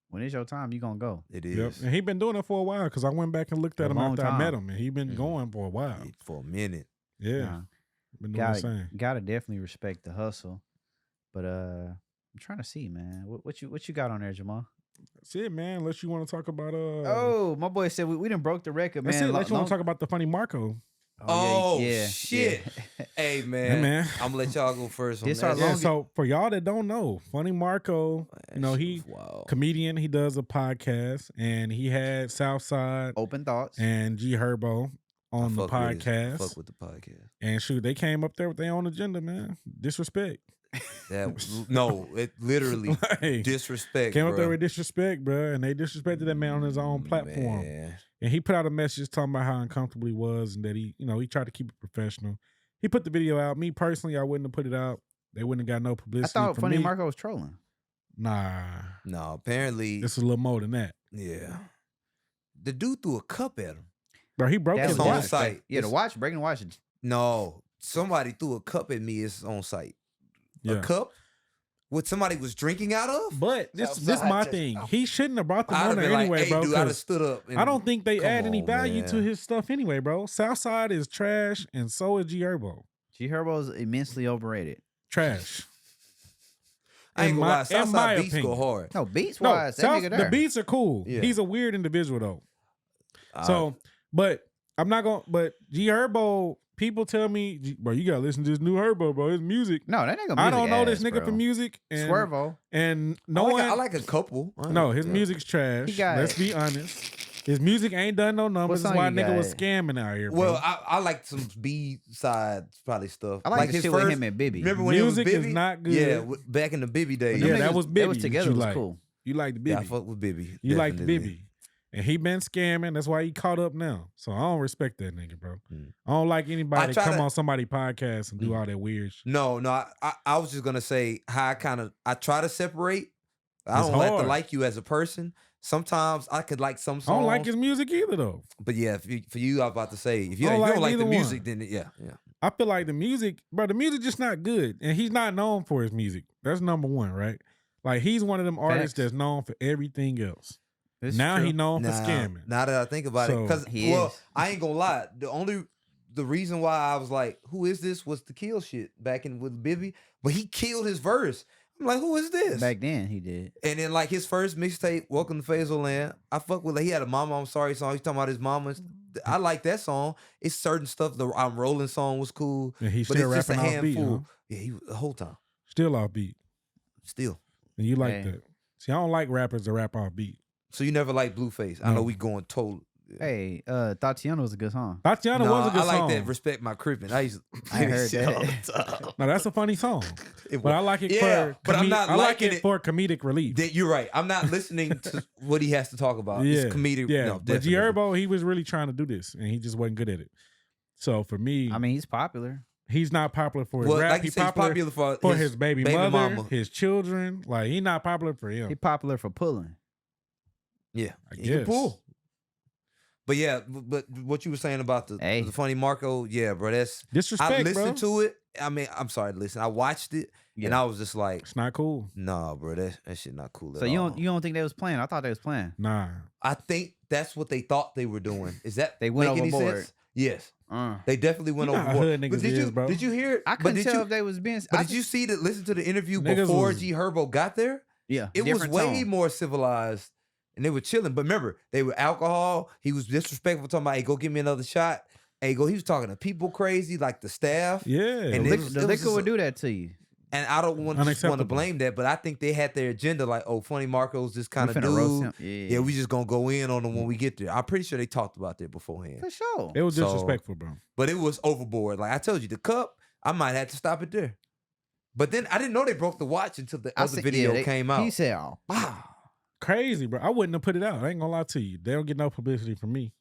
when it's your time, you gonna go. It Yep. is. And he been doing it for a while because I went back and looked at A him long after I met time. him, and he been Mhm. going for a while. For a minute. Yeah. Nah, Been doing the same. gotta definitely respect the hustle. But I'm trying to see, man. What you got on there, Jamal? That's it, man. Unless you want to talk about Oh, my boy said we done broke the record, that's man. it. Unless you want to talk about the funny Marco. Oh, yeah, shit. yeah. Hey, Yeah, man. man. I'm gonna let y'all go first on This that. our Yeah, longest- so for y'all that don't know, Funny Marco, That you know, shit he was wild. comedian, he does a podcast, and he had Southside Open thoughts. and G Herbo on the Fuck with his- podcast. Fuck with the podcast. And shoot, they came up there with their own agenda, man. Disrespect. That no, it literally Like, disrespect. came up there bruh. with disrespect, bro, and they disrespected that man on his own platform. Man. And he put out a message talking about how uncomfortable he was and that he tried to keep it professional. He put the video out. Me personally, I wouldn't have put it out. They wouldn't have got no I publicity. thought from Funny me. Marco was trolling. Nah. No, apparently It's a little more than that. yeah. The dude threw a cup at him. Bro, he broke That his was on watch. site. Yeah, the watch, breaking the watch. No, somebody threw a cup at me. It's on site. Yeah. A cup? What somebody was drinking out of? But this Southside my just- thing. He shouldn't have brought them I'd on have there been like, anyway, hey, bro. dude, I'd have 'cause stood up. I don't think they come add any on, value to man. his stuff anyway, bro. Southside is trash, and so is GHerbo. G Herbo is immensely overrated. Trash. I ain't in gonna my- lie. in Southside my beats go opinion. hard. No, beats No, wise, that nigga the there. beats are cool. Yeah. He's a weird individual though. Uh, So, but I'm not gonna. But GHerbo, people tell me, bro, you gotta listen to this new Herbo, bro. His music. No, that nigga. I don't know music this nigga ass, from bro. music. And, Swervo. and no I one. like a couple. No, his Yeah. music's trash. He got- Let's be honest. His music ain't done no numbers. That's song why you nigga was got? scamming out here, bro. Well, I like some B sides probably stuff. I like the his shit first. with him and Bibby. Remember when it was Music is Bibby? not good. Yeah, back in the Bibby days. Yeah, Them that niggas- was They Bibby was that together. you Was like. cool. You like the Yeah, I Bibby. fuck with Bibby. You like the definitely. Bibby. And he been scamming. That's why he caught up now. So I don't respect that nigga, bro. Mm. I don't like anybody I that try come to- on somebody's podcast and do Mm. all that weird shit. No, I was just gonna say how I try to separate. I It's don't have to hard. like you as a person. Sometimes I could like some songs. I don't like his music either, though. But yeah, for you, I was about to say if you, I don't if you like don't like the neither music, one. then yeah. I feel like the music, bro, the music just not good. And he's not known for his music. That's number one, right? Like, he's one of them artists Facts. that's known for everything else. This now true. he known for Now, scamming. now that I think about it, So, because he is. I ain't gonna lie. The reason why I was like, who is this? Was the kill shit back in with Bibby, but he killed his verse. I'm like, who is this? Back then, he did. And then like his first mixtape, Welcome to Faisal Land, I fuck with. Like, he had a Mama I'm Sorry song. He's talking about his mama. I like that song. It's certain stuff. The I'm Rolling song was cool, And he's but still it's just a rapping off beat, handful. huh? Yeah, he was the whole time. Still off beat. Still. And you like Hey. that. See, I don't like rappers that rap off beat. So you never liked Blueface? I No. know we going total. Hey, Tatiana was a good song. Tatiana Nah, was a good I like song. that. Respect my crippin'. I used to I heard shit all that. the time. No, that's a funny song. It But I was- like it Yeah, for but I'm not I like liking it it. for comedic relief. You're right. I'm not listening to what he has to talk about. Yeah, It's comedic. yeah. No, but definitely. GHerbo, he was really trying to do this, and he just wasn't good at it. So for me, I mean, he's popular. he's not popular for his Well, rap. like you He's say, he's popular for his baby mother, mama. his children. Like, he's not popular for him. He popular for pulling. Yeah, I he can guess. pull. But yeah, but what you were saying about Hey. the funny Marco, yeah, bro, that's Disrespect, I listened bro. to it. I mean, I'm sorry, listen, I watched it and Yeah. I was just like, It's not cool. nah, bro, that shit not cool So at all. you don't think they was playing? I thought they was playing. Nah. I think that's what they thought they were doing. Is that They went make any overboard. sense? Yes, they definitely went You know how overboard. hood But niggas did you is, bro. did you hear it? I But couldn't did tell you, if they was being. But I did you see the listen to the interview Niggas before was- G Herbo got there? Yeah, It was different way tone. more civilized, and they were chilling. But remember, they were alcohol. He was disrespectful, talking about, "Hey, go give me another shot." Hey, go. He was talking to people crazy, like the staff. Yeah. And The it was- liquor just would a- do that to you. And I don't want to Unacceptable. blame that, but I think they had their agenda, like, "Oh, Funny Marco's this kind We of finna roast dude. him. Yeah, we just gonna go in on him when we get there." I'm pretty sure they talked about that beforehand, for sure. It was So- disrespectful, bro. but it was overboard. Like I told you, the cup, I might have to stop it there. But then I didn't know they broke the watch until the I other said- video yeah, came out. He said, "Oh, wow." Crazy, bro. I wouldn't have put it out. I ain't gonna lie to you. They don't get no publicity from me.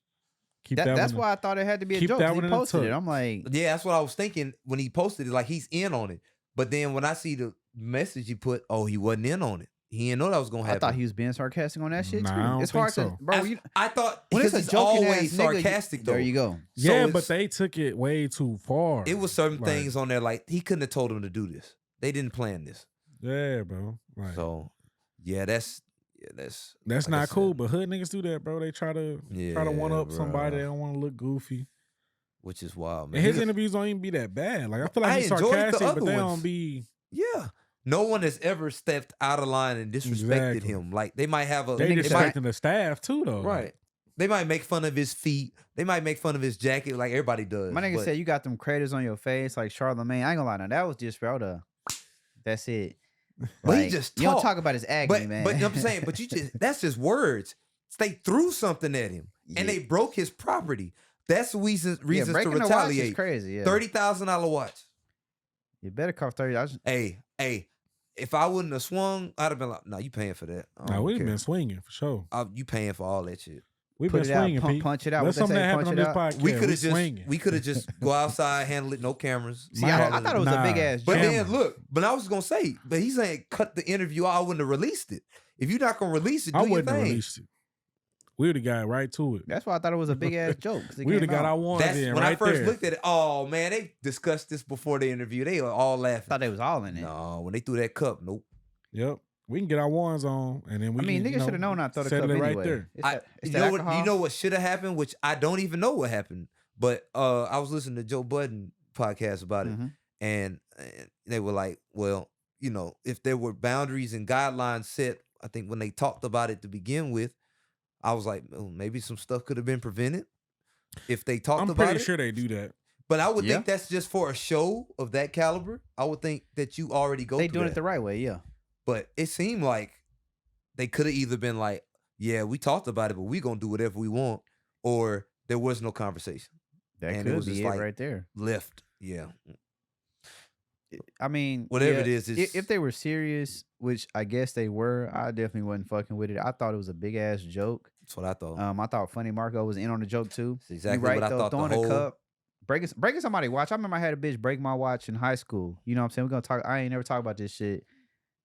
Keep that. That's one. why I thought it had to be a keep joke. that 'Cause one He in the posted it. tuck. I'm like, Yeah, that's what I was thinking when he posted it. Like he's in on it. But then when I see the message he put, oh, he wasn't in on it. He didn't know that was gonna I happen. thought he was being sarcastic on that shit Nah, too. I don't It's hard think to, so. bro. You, I thought when because it's a he's joking always ass nigga, sarcastic though. there you go. So Yeah, it's- but they took it way too far. It was certain Like, things on there like he couldn't have told him to do this. They didn't plan this. Yeah, bro. Like, So yeah, that's that's like I not said. cool. But hood niggas do that, bro. They try to one up somebody. They don't want to look goofy. which is wild, man. And his He- interviews don't even be that bad. Like, I feel like I he's enjoyed the sarcastic, other but they ones. don't be. Yeah. No one has ever stepped out of line and disrespected Exactly. him. Like they might have a They they might- disrespecting the staff too, though. right. They might make fun of his feet. They might make fun of his jacket, like everybody does. My nigga but- said you got them craters on your face like Charlamagne. I ain't gonna lie, now that was just bro. That's it. But he Like, just you don't talk. talk about his acne, man. But I'm saying, but you just that's just words. They threw something at him and they broke his property. That's reasons yeah, to breaking the watch is retaliate. crazy. Yeah, $30,000 watch. You better cough 30. Hey, if I wouldn't have swung, I'd have been like, "No, you paying for that? I Nah, don't we've care. been swinging for sure. You paying for all that shit." We've put been it out, swinging, Pete. punch it out. That's What they something say, that happened punch on it this out. podcast. We could have just go outside, handle it, no cameras. See, I thought it was a big ass But joke. then look, but I was gonna say, but he's saying cut the interview. I wouldn't have released it. If you're not gonna release it, do I your wouldn't have thing. released it. We would have got right to it. That's why I thought it was a big ass joke. We would have got our ones That's in when right I first there. looked at it. Oh man, they discussed this before the interview. They were all laughing. Thought they was all in it. No, when they threw that cup, nope. Yep. We can get our ones on, and then we. I mean, can, niggas should have known not to throw the cup settle it anyway. right there. It's that alcohol. You know what should have happened, which I don't even know what happened. But I was listening to Joe Budden podcast about it, and they were like, well, you know, if there were boundaries and guidelines set, I think when they talked about it to begin with, I was like, oh, maybe some stuff could have been prevented if they talked about it. I'm pretty sure they do that. But I would think that's just for a show of that caliber. I would think that you already go. They through doing that. it the right way, yeah. But it seemed like they could have either been like, yeah, we talked about it, but we gonna do whatever we want, or there was no conversation. That And could it was be just it like right there. left. Yeah. I mean, Whatever yeah, it is, it's- if they were serious, which I guess they were, I definitely wasn't fucking with it. I thought it was a big ass joke. That's what I thought. I thought Funny Marco was in on the joke too. That's exactly you right, what I though, thought. Throwing The whole a cup, breaking somebody's watch. I remember I had a bitch break my watch in high school. You know what I'm saying? We're gonna talk. I ain't never talk about this shit.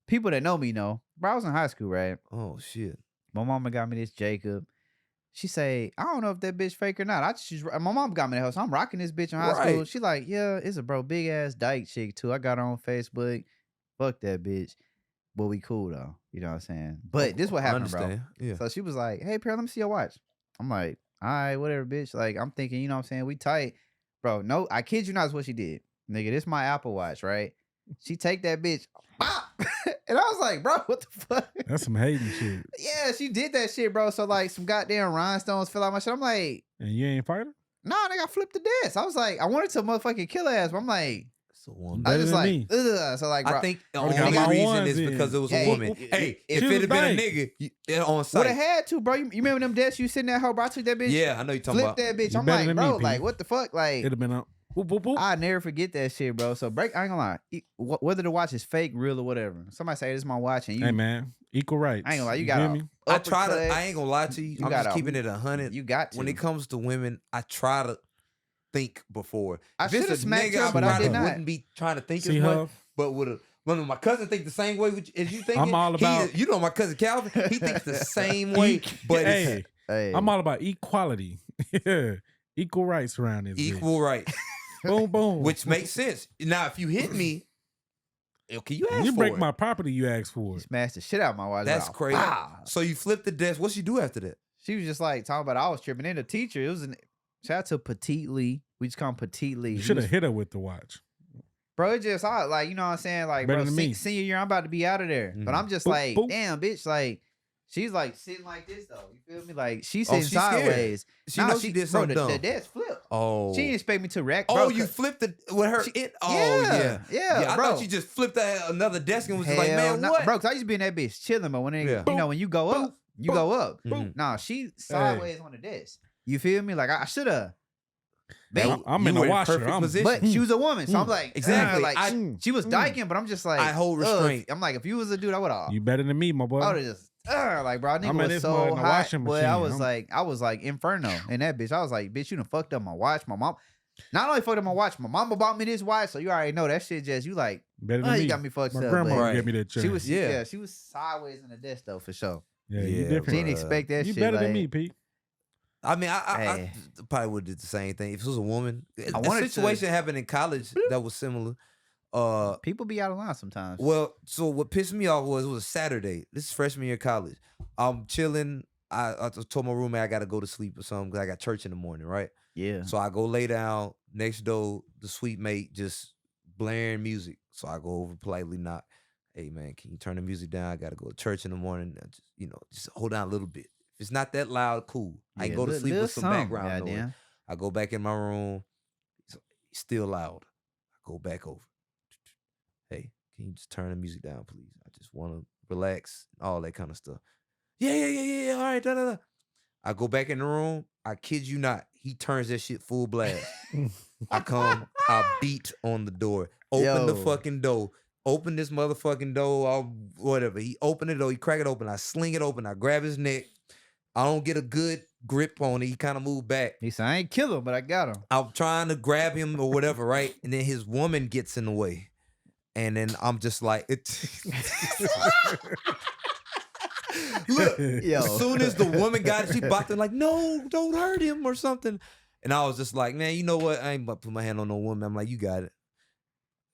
People that know me know. Bro, I was in high school, right? Oh shit. My mama got me this Jacob. She say, I don't know if that bitch fake or not. My mom got me the house. So I'm rocking this bitch in high school. Right. She like, yeah, it's a big ass dyke chick too. I got her on Facebook. Fuck that bitch. But we cool though. You know what I'm saying? But this what I happened, bro. understand. Yeah. So she was like, hey, Pierre, let me see your watch. I'm like, all right, whatever, bitch. Like, I'm thinking, you know what I'm saying? We tight. Bro, no, I kid you not, is what she did. Nigga, this my Apple Watch, right? She take that bitch. Bop! And I was like, bro, what the fuck? That's some hating shit. Yeah, she did that shit, bro. So, like, some goddamn rhinestones fell out my shit. I'm like, And you ain't fight her? nah, nigga, I flipped the desk. I was like, I wanted to motherfucking kill her ass, but I'm like, It's a woman. I Better was just than like, me. ugh. So, like, bro, I think the Would've only got my reason ones is in. because it was a Hey, woman. if Hey, it if was it had been a dyke. nigga on would site. have had to, bro. You remember them desks you sitting at home, bro? I took that bitch. Yeah, I know you're talking Flip about. that bitch. You I'm better like, than bro, me, like, P. what the fuck? Like, It'd have been up. Boop, boop, boop. I never forget that shit, bro. So I ain't gonna lie. Whether the watch is fake, real, or whatever. Somebody say this is my watch, and you, Hey, man. Equal rights. I ain't gonna lie. You feel got me? I try to. uppercut. I ain't gonna lie to you. I'm got just a- keeping it 100. You got to. When it comes to women, I try to think before. I If it's shoulda a smacked nigga, her, but I probably did not. wouldn't be trying to think See as much. Huff? But when my cousin think the same way as you think, I'm all about- you know my cousin Calvin. He thinks the same way, but hey, Hey, I'm all about equality. Yeah. Equal rights around this. equal rights, Bitch. Boom, boom. which makes sense. Now, if you hit me, okay, you ask you for break it. my property, you ask for it. smashed the shit out of my watch. That's Like, crazy. bah. So you flip the desk. What she do after that? She was just like talking about I was tripping. And the teacher, it was an shout out to Petite Lee. We just call him Petite Lee. You He should was- have hit her with the watch. Bro, it just I like, you know what I'm saying? Like, Better bro, than me. senior year, I'm about to be out of there. But Mhm. I'm just Boop, like, boop. damn, bitch, like, she's like sitting like this though. You feel me? Like she's Oh, sitting she's scared. sideways. She Nah, know she did bro, something dumb. the desk flipped. Oh, She didn't expect me to react. oh, Bro, you flipped it with her. She- Oh, yeah, yeah, I bro. thought you just flipped that another desk and was just like, Hell man, nah. what? Bro, cause I used to be in that bitch chilling, but when it, Yeah. you know, when you go up, you go up. Mhm. Nah, she sideways on the desk. You feel me? Like I should have. Man, I'm you in the were washer. perfect I'm- position. But she was a woman, so I'm like, Exactly. Like she was dyking, but I'm just like, I hold ugh. restraint. I'm like, if you was a dude, I would have. You better than me, my boy. I would have just, like, bro, nigga I'm in was this mud in so the hot. washing Boy, machine. I was like inferno in that bitch. I was like, bitch, you done fucked up my watch. My mom, not only fucked up my watch, my mama bought me this watch, so you already know that shit. Just you like, Better than you me. got me fucked My up. grandma but Right. gave me that chain. She was, Yeah. yeah, she was sideways in the desk though for sure. yeah, Yeah, you She different. didn't expect that You shit. better like, than me, Pete. I mean, I Hey. probably would have did the same thing if it was a woman. A wanted to- situation happened in college that was similar. People be out of line sometimes. Well, so what pissed me off was it was a Saturday. This is freshman year of college. I'm chilling. I told my roommate I got to go to sleep or something because I got church in the morning, right? Yeah. So I go lay down. Next door, the sweet mate just blaring music. So I go over politely knock. Hey man, can you turn the music down? I gotta go to church in the morning. Just hold down a little bit. If it's not that loud, cool. I can go to sleep with some background noise. I go back in my room. It's still loud. I go back over. Hey, can you just turn the music down, please? I just want to relax, all that kind of stuff. Yeah. All right, da. I go back in the room. I kid you not. He turns that shit full blast. I come. I beat on the door. Open the Yo. fucking door. Open this motherfucking door. Whatever. He opened the door. He crack it open. I sling it open. I grab his neck. I don't get a good grip on it. He kind of moved back. He said, I ain't kill him, but I got him. I'm trying to grab him or whatever, right? And then his woman gets in the way. And then I'm just like, look, as soon as the woman got it, she bopped it like, no, don't hurt him or something. And I was just like, man, you know what? I ain't about to put my hand on no woman. I'm like, you got it.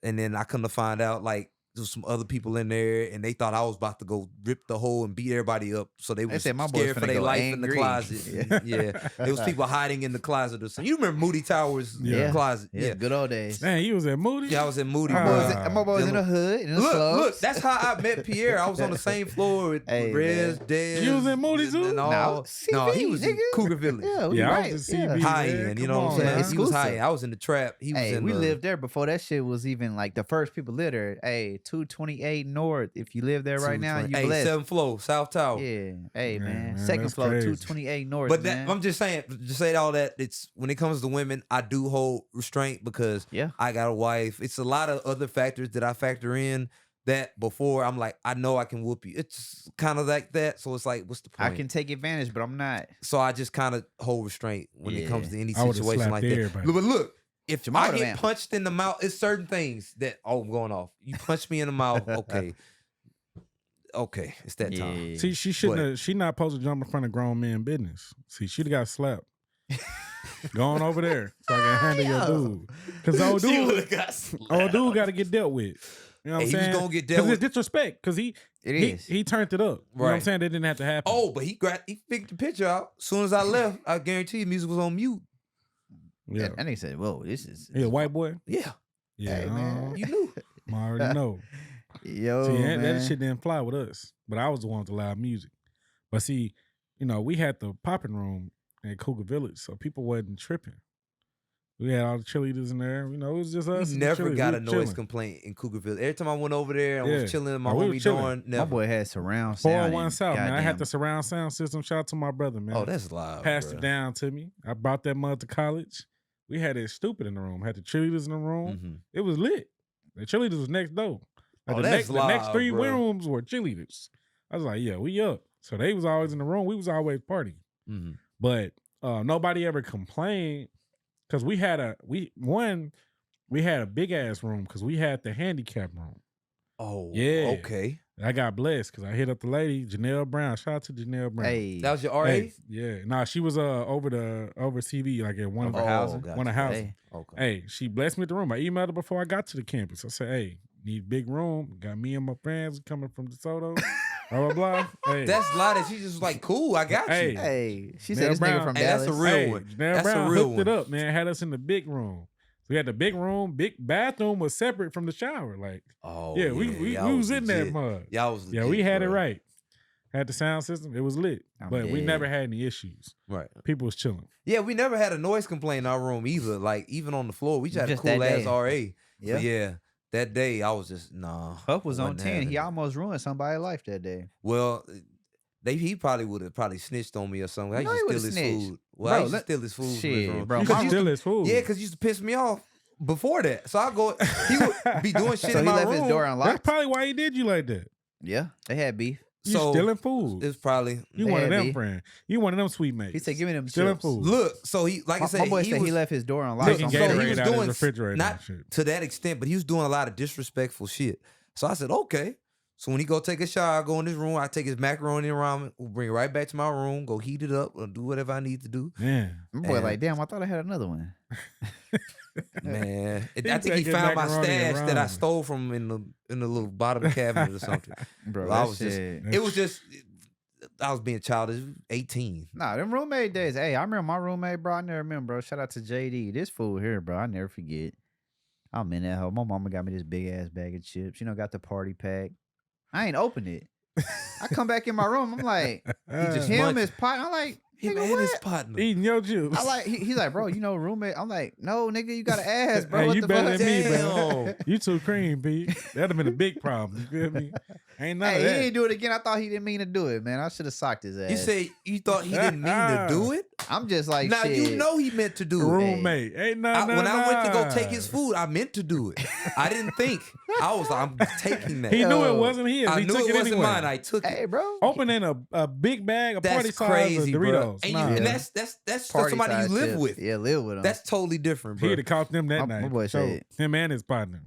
And then I come to find out, like, there was some other people in there, and they thought I was about to go rip the hole and beat everybody up. So they was said, my boy's scared for finna their go life angry. in the closet. Yeah. There was people hiding in the closet or something. You remember Moody Towers closet? Yeah, good old days. Man, you was at Moody? Yeah, I was at Moody. My boy was in the hood, in the slums. Look, that's how I met Pierre. I was on the same floor with Rez, Dez. You was in Moody too? No, he was in Cougar Village. Yeah, I was in CB. High end, you know what I'm saying? He was high end. I was in the trap. He was in we lived there before that shit was even like the first people lived there. Hey, 228 North. If you live there right now, you blessed. 7th floor, South Tower. Yeah. Hey, man. Man, Second that's floor, crazy. 228 North. But man. I'm just saying all that. It's when it comes to women, I do hold restraint because I got a wife. It's a lot of other factors that I factor in that before I'm like, I know I can whoop you. It's kind of like that. So it's like, what's the point? I can take advantage, but I'm not. So I just kind of hold restraint when it comes to any I would've situation slapped like that. everybody. But look, if Jamal I the get man. punched in the mouth, it's certain things that, I'm going off. You punch me in the mouth, okay. Okay, it's that time. See, she shouldn't have, she not supposed to jump in front of grown men business. See, she'd have got slapped. Going over there so I can handle your dude. Because old dude got to get dealt with. You know what I'm saying? He's gonna get dealt with. It's disrespect because he turned it up. You know what I'm saying? That didn't have to happen. Oh, but he figured the picture out. As soon as I left, I guarantee you music was on mute. Yeah. And they said, whoa, this is. He a white boy? Yeah. Yeah. Hey, man. You knew. I already know. Yo, see, man. that shit didn't fly with us. But I was the one with the loud music. But see, you know, we had the popping room at Cougar Village, so people wasn't tripping. We had all the cheerleaders in there. You know, it was just us. We and the never cheerleaders. got We a was noise chilling. complaint in Cougarville. Every time I went over there and was chilling in my we was homie chilling. dorm, never. My boy had surround sound. 401 and South, man. I had goddamn- the surround sound system. Shout out to my brother, man. Oh, that's loud. Passed bruh. it down to me. I brought that mother to college. We had it stupid in the room. Had the cheerleaders in the room. Mhm. It was lit. The cheerleaders was next door. Like Oh, the that's next loud, three bro. rooms were cheerleaders. I was like, yeah, we up. So they was always in the room. We was always partying. Mhm. But nobody ever complained because we had a big ass room because we had the handicap room. Oh, Yeah. okay. I got blessed because I hit up the lady, Janelle Brown. Shout out to Janelle Brown. Hey, That was your RA? Hey, yeah. Nah, she was over CB, like at one of Over housing? gotcha. one of housing. Hey. Okay. Hey, she blessed me with the room. I emailed her before I got to the campus. I said, hey, need big room. Got me and my friends coming from DeSoto. Blah, blah, blah. Hey. That's loud. That she just was like, cool, I got Hey. you. Hey, she Janelle said this Brown. nigga from Hey, that's Dallas. a real Hey, one. Janelle That's a Brown real hooked it one. up, man. Had us in the big room. We had the big room, big bathroom was separate from the shower. Like, Oh, yeah, we y'all was in that legit. mud. Y'all was Yeah, legit, we had it bro. right. Had the sound system. It was lit. I'm But we dead. never had any issues. Right. People was chilling. Yeah, we never had a noise complaint in our room either. Like, even on the floor. We just had a Just cool that ass day. RA. Yeah. But yeah, that day I was just, nah. Huff was I on wasn't 10. having He it. almost ruined somebody's life that day. Well, he probably would have snitched on me or something. I No, used he to steal would've his snitched. food. Well, I Bro, used to let- steal his food from his shit, room. bro. You My- could steal his food. Yeah, because he used to piss me off before that. So I go, he would be doing shit So in he my left room. his door That's unlocked? probably why he did you like that. Yeah, they had beef. You So, stealing food. It's probably You They one of had them, beef. friend. You one of them sweet mates. He said, give me them stealing chips. food. look. So he, like I said, My boy said was, he left his door unlocked. Taking So I'm so saying- he was Gatorade out of his doing refrigerator not and shit. to that extent, but he was doing a lot of disrespectful shit. So I said, okay. So when he go take a shower, I go in his room, I take his macaroni and ramen, we'll bring it right back to my room, go heat it up, or do whatever I need to do. Man. My boy And- like, damn, I thought I had another one. Man, He I think he taking found my macaroni and stash that I ramen. stole from in the little bottom cabinet or something. Bro, Well, I that was just, shit- it was just, I was being childish. 18. Nah, them roommate days. Hey, I remember my roommate, bro. I never remember, bro. Shout out to JD. This fool here, bro. I never forget. I'm in that hole. My mama got me this big ass bag of chips. You know, got the party pack. I ain't opened it. I come back in my room. I'm like, just him, munching. his partner. I'm like, Him nigga, and his what? partner. Eating your juice. I like. He's like, bro, you know, roommate. I'm like, no, nigga, you gotta ask, bro. Hey, what you the better fuck? than me, Damn. bro. You too cream, B. That'd have been a big problem. You feel me? Ain't none Hey, of he that. didn't do it again. I thought he didn't mean to do it, man. I should have socked his ass. You say you thought he didn't mean to do it? I'm just like, now shit. you know he meant to do it. Roommate. Ain't When I went to go take his food, I meant to do it. I didn't think. I was like, I'm taking that. He knew it wasn't his. I he knew took it wasn't anyway. mine. I took it. Hey, bro. Opening a big bag of party That's size crazy, of bro. Doritos. And that's somebody you live with. Yeah, live with him. That's totally different, bro. He'd have caught them that night. My boy said, him and his partner.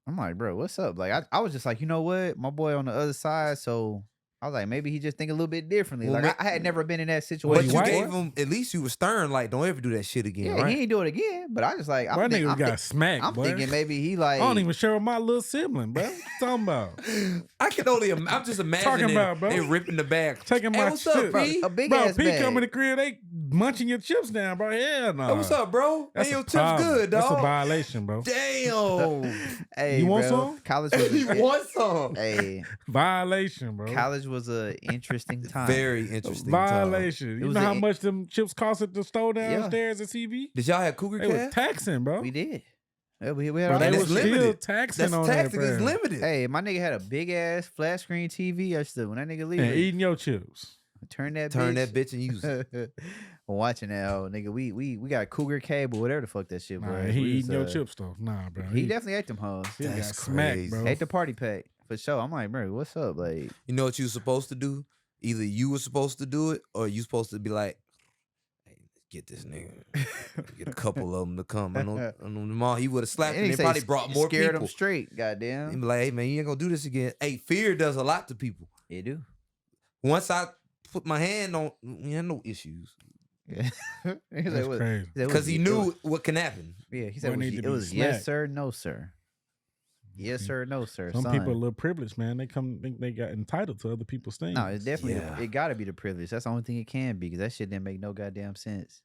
I'm like, bro, what's up? Like, I was just like, you know what? My boy on the other side, so I was like, maybe he just think a little bit differently. Well, like, I had never been in that But situation. you white? gave him, at least you were stern, like, don't ever do that shit again, Yeah, right? he ain't do it again. But I just like, That nigga got smacked, I'm boy. thinking maybe he like. I don't even share with my little sibling, bro. What you talking about? I can only, I'm just imagining about, bro? they ripping the bag. Taking Hey, my what's shit. up, Bro, P? a big Bro, ass P bag. come in the crib, they munching your chips down, bro. Hell no. Hey, what's up, bro? That's Hey, your a chips problem. good, dog. That's a violation, bro. Damn. Hey, You want bro, some? College was You want some? Hey, Violation, bro. college was a interesting time. Very interesting time. Violation. You was know how a- much them chips cost at the store downstairs at CV? Did y'all have Cougar They was Cash? taxing, bro. We did. Yeah, we had Bro, all they And that was it's shit. still limited. taxing That's on taxing that, is bro. limited. Hey, my nigga had a big ass flat screen TV. I stood when that nigga leave. And eating your chips. Turn that bitch and use it. Watching that hoe, nigga. We got Cougar cable, whatever the fuck that shit Nah, was. he We eating your was, chips though. Nah, bro. He definitely ate them hoes. he got That's smacked, crazy. bro. Ate the party pack for sure. I'm like, bro, what's up? Like, You know what you were supposed to do? Either you were supposed to do it or you supposed to be like, hey, get this nigga. Get a couple of them to come. I know Jamal, he would have slapped him. They probably brought more scared people. him straight. He Goddamn. be like, hey, man, you ain't gonna do this again. Hey, fear does a lot to people. They do. Once I put my hand on, we had no issues. Yeah. He said, That's "What?" crazy. He said, Because "What- he it knew was-" what can happen. Yeah, he said Boy it was, need to it be was yes smacked. sir, no sir. Yes sir, no sir. Some son. people are a little privileged, man. They think they got entitled to other people's things. No, it's definitely Yeah. it got to be the privilege. That's the only thing it can be because that shit didn't make no goddamn sense.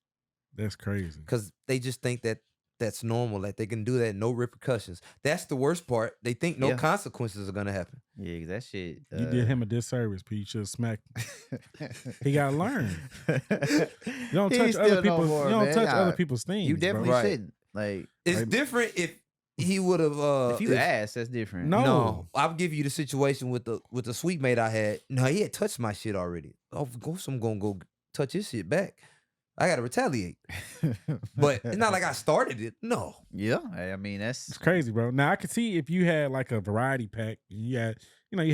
That's crazy. Because they just think that that's normal, that they can do that, no repercussions. That's the worst part. They think no Yeah. consequences are gonna happen. Yeah, 'cause that shit. You did him a disservice, P. You should have smacked him. He got to learn. You don't touch other people's. You don't touch other people's things. You definitely bro. Right. shouldn't. Like, It's Like- different if he would have. if you ask, that's different. No. I'll give you the situation with the sweet mate I had. No, he had touched my shit already. Of course, I'm gonna go touch his shit back. I gotta retaliate. But it's not like I started it. No. Yeah, I mean It's that's. crazy, bro. Now I could see if you had like a variety pack. You had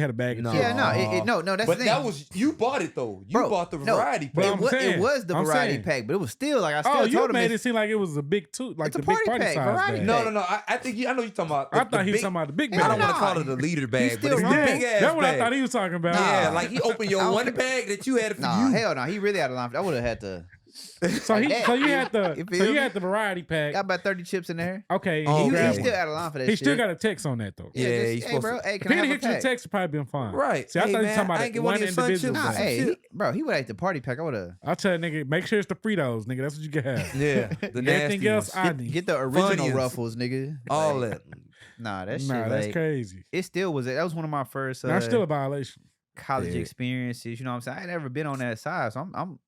a bag of No. chips. Yeah, no, that's But the thing. that was you bought it though. You Bro, bought the no, variety But pack. I'm It saying- was the I'm variety saying- pack, but it was still like I still Oh, told you him made it's- it seem like it was a big like It's a the big party party pack, size variety bag. pack. No. I think I know you're talking about. I the thought he was big- talking about the big I bag. don't want to Nah, call it a leader bag, but still it's the wrong. big ass That's what bag. I thought he was talking about. Yeah, like he opened your I don't one think- bag that you had for Nah, you. hell no, he really out of line. I would have had to. So you had You feel me? the variety pack. Got about 30 chips in there. Okay, Oh, he He, grabbed he's one. still out of line for that He shit. still got a text on that though. Yeah, just, he's hey, supposed bro, to. hey, If can he'd I have have a hit you with pack? a text, it'd probably been fine. Right. See, I Hey, thought you man, were talking I about ain't get one one of your son individual. chips. Nah, bag. hey, Shit. he would have ate the party pack. I would have. I tell that nigga, make sure it's the Fritos, nigga. That's what you can have. Yeah, the Everything nasty else, ones. I need. Get the original Funyuns. Ruffles, nigga. all Like, that. Nah, that shit. Nah, that's like, crazy. It still was. That was one of my first That's still a violation. college Yeah. experiences. You know what I'm saying? I ain't never been on that side, so I'm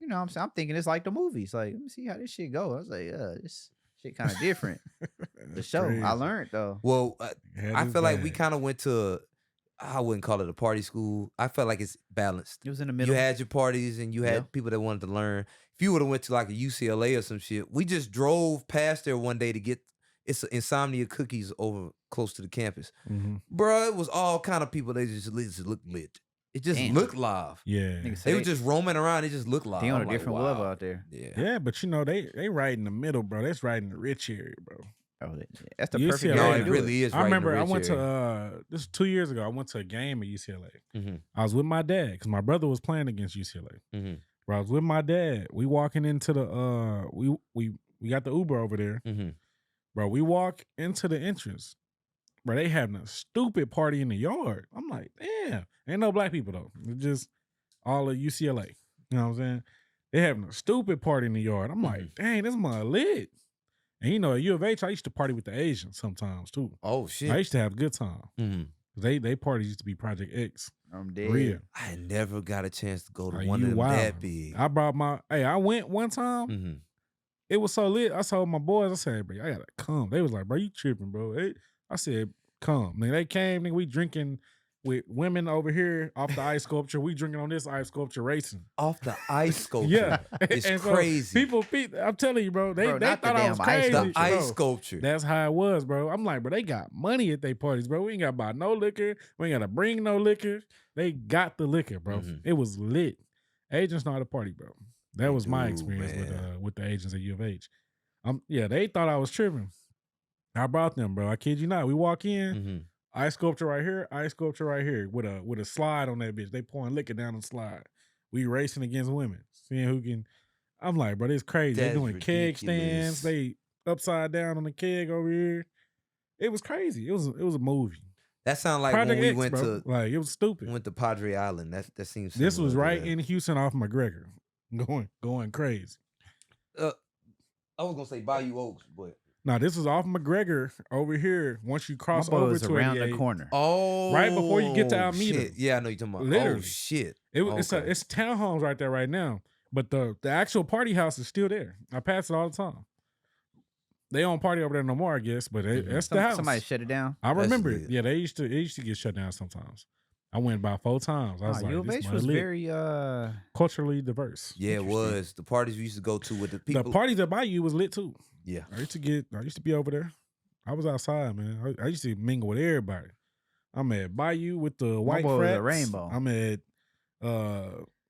you know what I'm saying? I'm thinking it's like the movies. Like, let me see how this shit go. I was like, this shit kind of different. The That's show. crazy. I learned though. Well, Had I his feel like we bag. kind of went to. I wouldn't call it a party school. I felt like it's balanced. It was in the middle. You had your parties and you had Yeah. people that wanted to learn. If you would have went to like a UCLA or some shit, we just drove past there one day to get insomnia cookies over close to the campus. Mhm. Bro, it was all kind of people. They just looked lit. It just Damn. looked live. Yeah. Niggas They say were just roaming around. It just looked live. they on a I'm like, different wow. level out there. Yeah. Yeah, but you know, they right in the middle, bro. That's right in the rich area, bro. Oh, that's the UCLA. perfect No, area it to do really is. I right in the remember I rich went area. to this was 2 years ago. I went to a game at UCLA. Mhm. I was with my dad because my brother was playing against UCLA. Mhm. Bro, I was with my dad. We walking into the we got the Uber over there. Mhm. Bro, we walk into the entrance. Bro, they having a stupid party in the yard. I'm like, damn. Ain't no black people though. It's just all of UCLA. You know what I'm saying? They having a stupid party in the yard. I'm like, dang, this mother lit. And you know, at U of H, I used to party with the Asians sometimes too. Oh shit. I used to have a good time. Mhm. They parties used to be Project X. I'm dead. Real. I never got a chance to go to Like, one you of them wild. that big. I brought I went one time. Mhm. It was so lit. I told my boys, I said, bro, I gotta come. They was like, bro, you tripping, bro. I said, come. Nigga, they came, nigga, we drinking with women over here off the ice sculpture. We drinking on this ice sculpture racing. Off the ice sculpture. Yeah. It's And so crazy. people, I'm telling you, bro, they not the thought I was damn ice crazy. The ice bro. sculpture. That's how it was, bro. I'm like, bro, they got money at their parties, bro. We ain't got to buy no liquor. We ain't got to bring no liquor. They got the liquor, bro. It was lit. Agents know how to party, bro. That was my experience with the agents at U of H. Yeah, they thought I was tripping. I brought them, bro. I kid you not. We walk in, ice sculpture right here, ice sculpture right here, with a slide on that bitch. They pouring liquor down the slide. We racing against women, seeing who can. I'm like, bro, this crazy. They doing keg stands. They upside down on the keg over here. It was crazy. It was a movie. That sounded like Project when we X, went bro. to like it was stupid. Went to Padre Island. That seems. This was similar to right that. in Houston off McGregor, going crazy. I was gonna say Bayou Oaks, but Now this is off McGregor over here. Once you cross My boy over was to around the 88, corner. right before you get to Alameda. Shit. Yeah, I know you're talking about. Literally. Oh shit! It's townhomes right there right now, but the actual party house is still there. I pass it all the time. They don't party over there no more, I guess, but that's the house. Somebody shut it down. I remember it. lit. Yeah, it used to get shut down sometimes. I went by 4 times. I was U of like, H this was lit. very Culturally diverse. Yeah, it was the parties we used to go to with the people. The parties at Bayou was lit too. Yeah, I used to be over there. I was outside, man. I used to mingle with everybody. I'm at Bayou with the white boy was frats. a rainbow. I'm at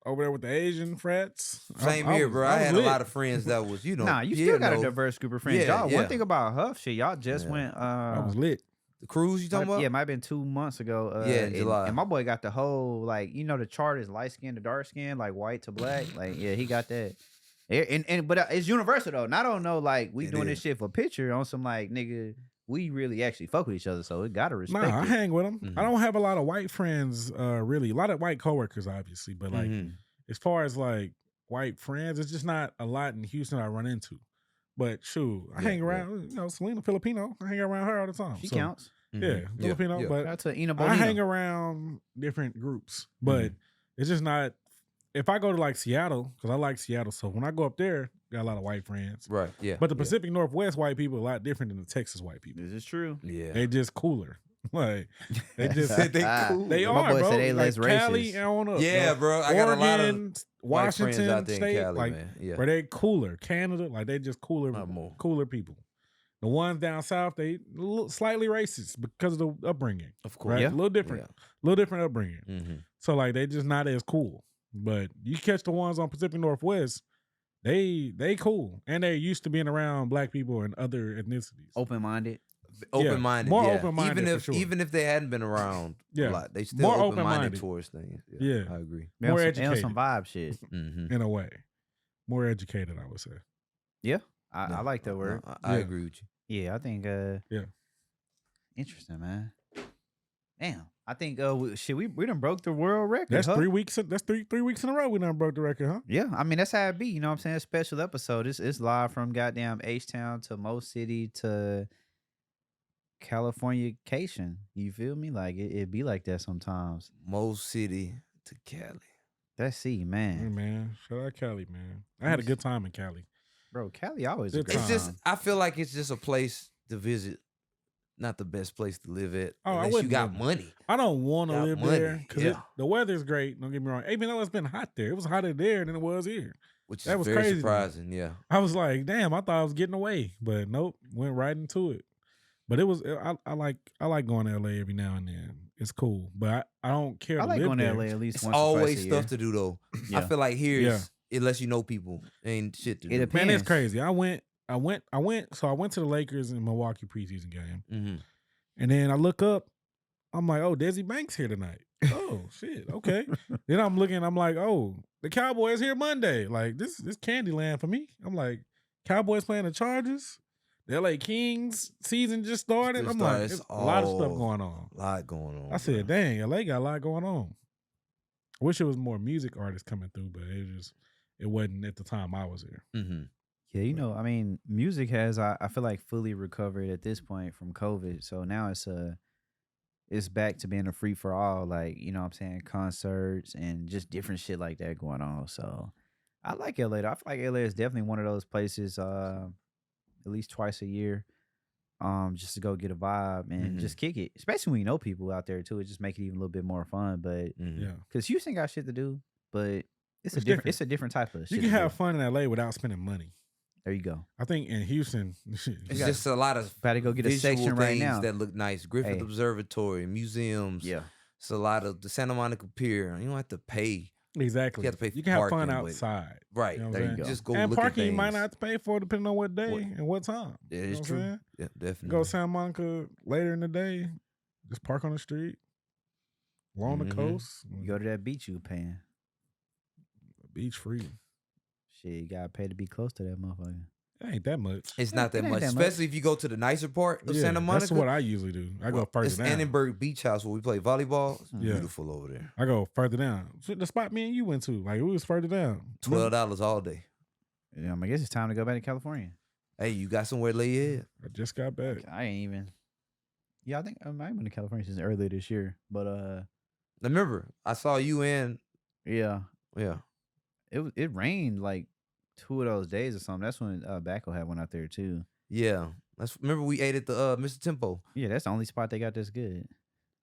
over there with the Asian frats. Same here, bro. I had lit. a lot of friends that was, you know. Nah, you still got a diverse group of friends. Yeah, Y'all, yeah. one thing about Huff, shit, y'all just Yeah. went. I was lit. The cruise you talking about? Yeah, it might have been 2 months ago. Yeah, in July. And my boy got the whole, like, you know, the chart is light skin to dark skin, like white to black. Like, yeah, he got that. But it's universal though. And I don't know, like, we doing this shit for picture on some, like, nigga, we really actually fuck with each other, so it gotta respect. Nah, I it. hang with them. I don't have a lot of white friends, really. A lot of white coworkers, obviously, but like as far as like white friends, it's just not a lot in Houston I run into. But shoot, I hang around. You know, Selena Filipino. I hang around her all the time. She So, counts. Yeah, Filipino. Yeah. But Shout out to Ina I Bonino. hang around different groups, but it's just not. If I go to like Seattle, because I like Seattle, so when I go up there, got a lot of white friends. Right. Yeah. But the Pacific Northwest white people are a lot different than the Texas white people. This is true. Yeah. They just cooler. Like they just they cool. They My are, boy bro. said they like less Cali racist. and on up. Yeah, like, bro. I got a lot of Oregon, white friends Washington out there in State, Cali, like, man. Yeah. where they cooler. Canada, like they just cooler, Not more. cooler people. The ones down south, they slightly racist because of the upbringing. Of course. Right? Yeah. A little different. Little different upbringing. Mm-hmm. So like they just not as cool. But you catch the ones on Pacific Northwest, they cool. And they used to being around black people and other ethnicities. Open minded. Open-minded, more yeah. open-minded, Even if they hadn't been around Yeah. a lot, they still More open-minded open-minded. towards things. Yeah. I agree. More They on educated. some vibe shit. Mm-hmm. In a way. More educated, I would say. Yeah. I like that word. I Yeah. agree with you. Yeah, I think Yeah. interesting, man. Damn. I think we done broke the world record. That's huh? 3 weeks. That's three weeks in a row we done broke the record, huh? Yeah, I mean that's how it be. You know what I'm saying? Special episode. It's live from goddamn H-Town to Mo City to Californication. You feel me? Like it be like that sometimes. Mo City to Cali. Let's see, Hey, man. man. Shout out Cali, man. I had a good time in Cali. Bro, Cali always a Good great It's just time. I feel like it's just a place to visit. Not the best place to live at Oh, I unless you wouldn't got live- money. I don't want to Got live money, there because yeah. the weather's great. Don't get me wrong. Even though it's been hot there, it was hotter there than it was here. Which is That was very crazy to me. surprising. Yeah. I was like, damn, I thought I was getting away, but nope, went right into it. But it was I like going to LA every now and then. It's cool, but I don't care. I to like live going to there. LA at least It's once or always twice a stuff year. to do though. I Yeah. feel like here Yeah. unless you know people, ain't shit to do. It depends. Man, it's crazy. I went to the Lakers and Milwaukee preseason game. Mm-hmm. And then I look up, I'm like, oh, Desi Banks here tonight. Oh, shit. Okay. Then I'm looking, I'm like, oh, the Cowboys here Monday. Like, this Candyland for me. I'm like, Cowboys playing the Chargers. The LA Kings season just started. I'm like, It's there's a lot of stuff all- going on. A lot going on. I said, bro. dang, LA got a lot going on. I wish it was more music artists coming through, but it wasn't at the time I was there. Mm-hmm. Yeah, you know, I mean, music has I feel like fully recovered at this point from COVID. So now it's back to being a free for all, like, you know what I'm saying, concerts and just different shit like that going on. So I like LA. I feel like LA is definitely one of those places at least twice a year. just to go get a vibe and just kick it. Especially when you know people out there too. It just make it even a little bit more fun. But Yeah. because Houston got shit to do, but it's a different type of shit. You can have fun in LA without spending money. There you go. I think in Houston, it's just a lot of gotta go get a section right now that look nice. Griffith Observatory, museums. Yeah. It's a lot of the Santa Monica Pier. You don't have to pay. Exactly. You have to pay for You can have fun parking, outside. Right. You know what There I'm you saying? go. Just go And look parking at you might things. not have to pay for depending on what day and what time. Yeah, You know it's what I'm true. saying? Yeah, definitely. Go to Santa Monica later in the day, just park on the street, along the coast. You go to that beach you paying. Beach free. Shit, you gotta pay to be close to that motherfucker. It ain't that much. It's not that ain't much, that much. especially if you go to the nicer part of Santa Monica. That's what I usually do. I go further It's down. Annenberg Beach House where we play volleyball. It's Yeah. beautiful over there. I go further down. The spot me and you went to, like, we was further down. $12 all day. Yeah, I guess it's time to go back to California. Hey, you got somewhere to lay your head? I just got back. I ain't even. Yeah, I think I might have been to California since earlier this year, but Remember, I saw you in. yeah, Yeah. it rained like 2 of those days or something. That's when Backo had one out there too. Yeah. Remember we ate at the Mr. Tempo. Yeah, that's the only spot they got that's good.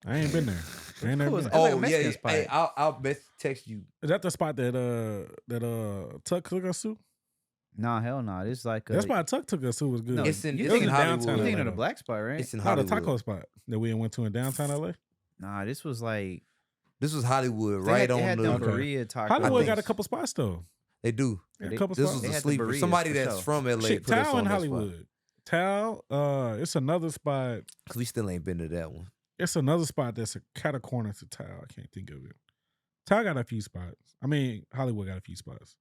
I ain't been there. I ain't never Cool. been. It's like a Oh, Mexican yeah. spot. Hey, I'll text you. Is that the spot that Tuck took us to? Nah, hell no. It's like That spot Tuck took us to was good. No, it's in you it's thinking in of Hollywood. You thinking of the LA. black spot, right? It's in Not Hollywood. the taco spot that we went to in downtown LA. Nah, this was like This was Hollywood, they right had, on they had the. them burrito tacos. Hollywood got a so. couple spots though. They do. Got They- a couple This spots. was They a had the sleeper. burritos Somebody for that's sure. from LA Shit, put us Tao on in that Hollywood. Tao, it's another spot. Cause we still ain't been to that one. It's another spot that's a cat of corner to Tao. I can't think of it. Tao got a few spots. I mean, Hollywood got a few spots.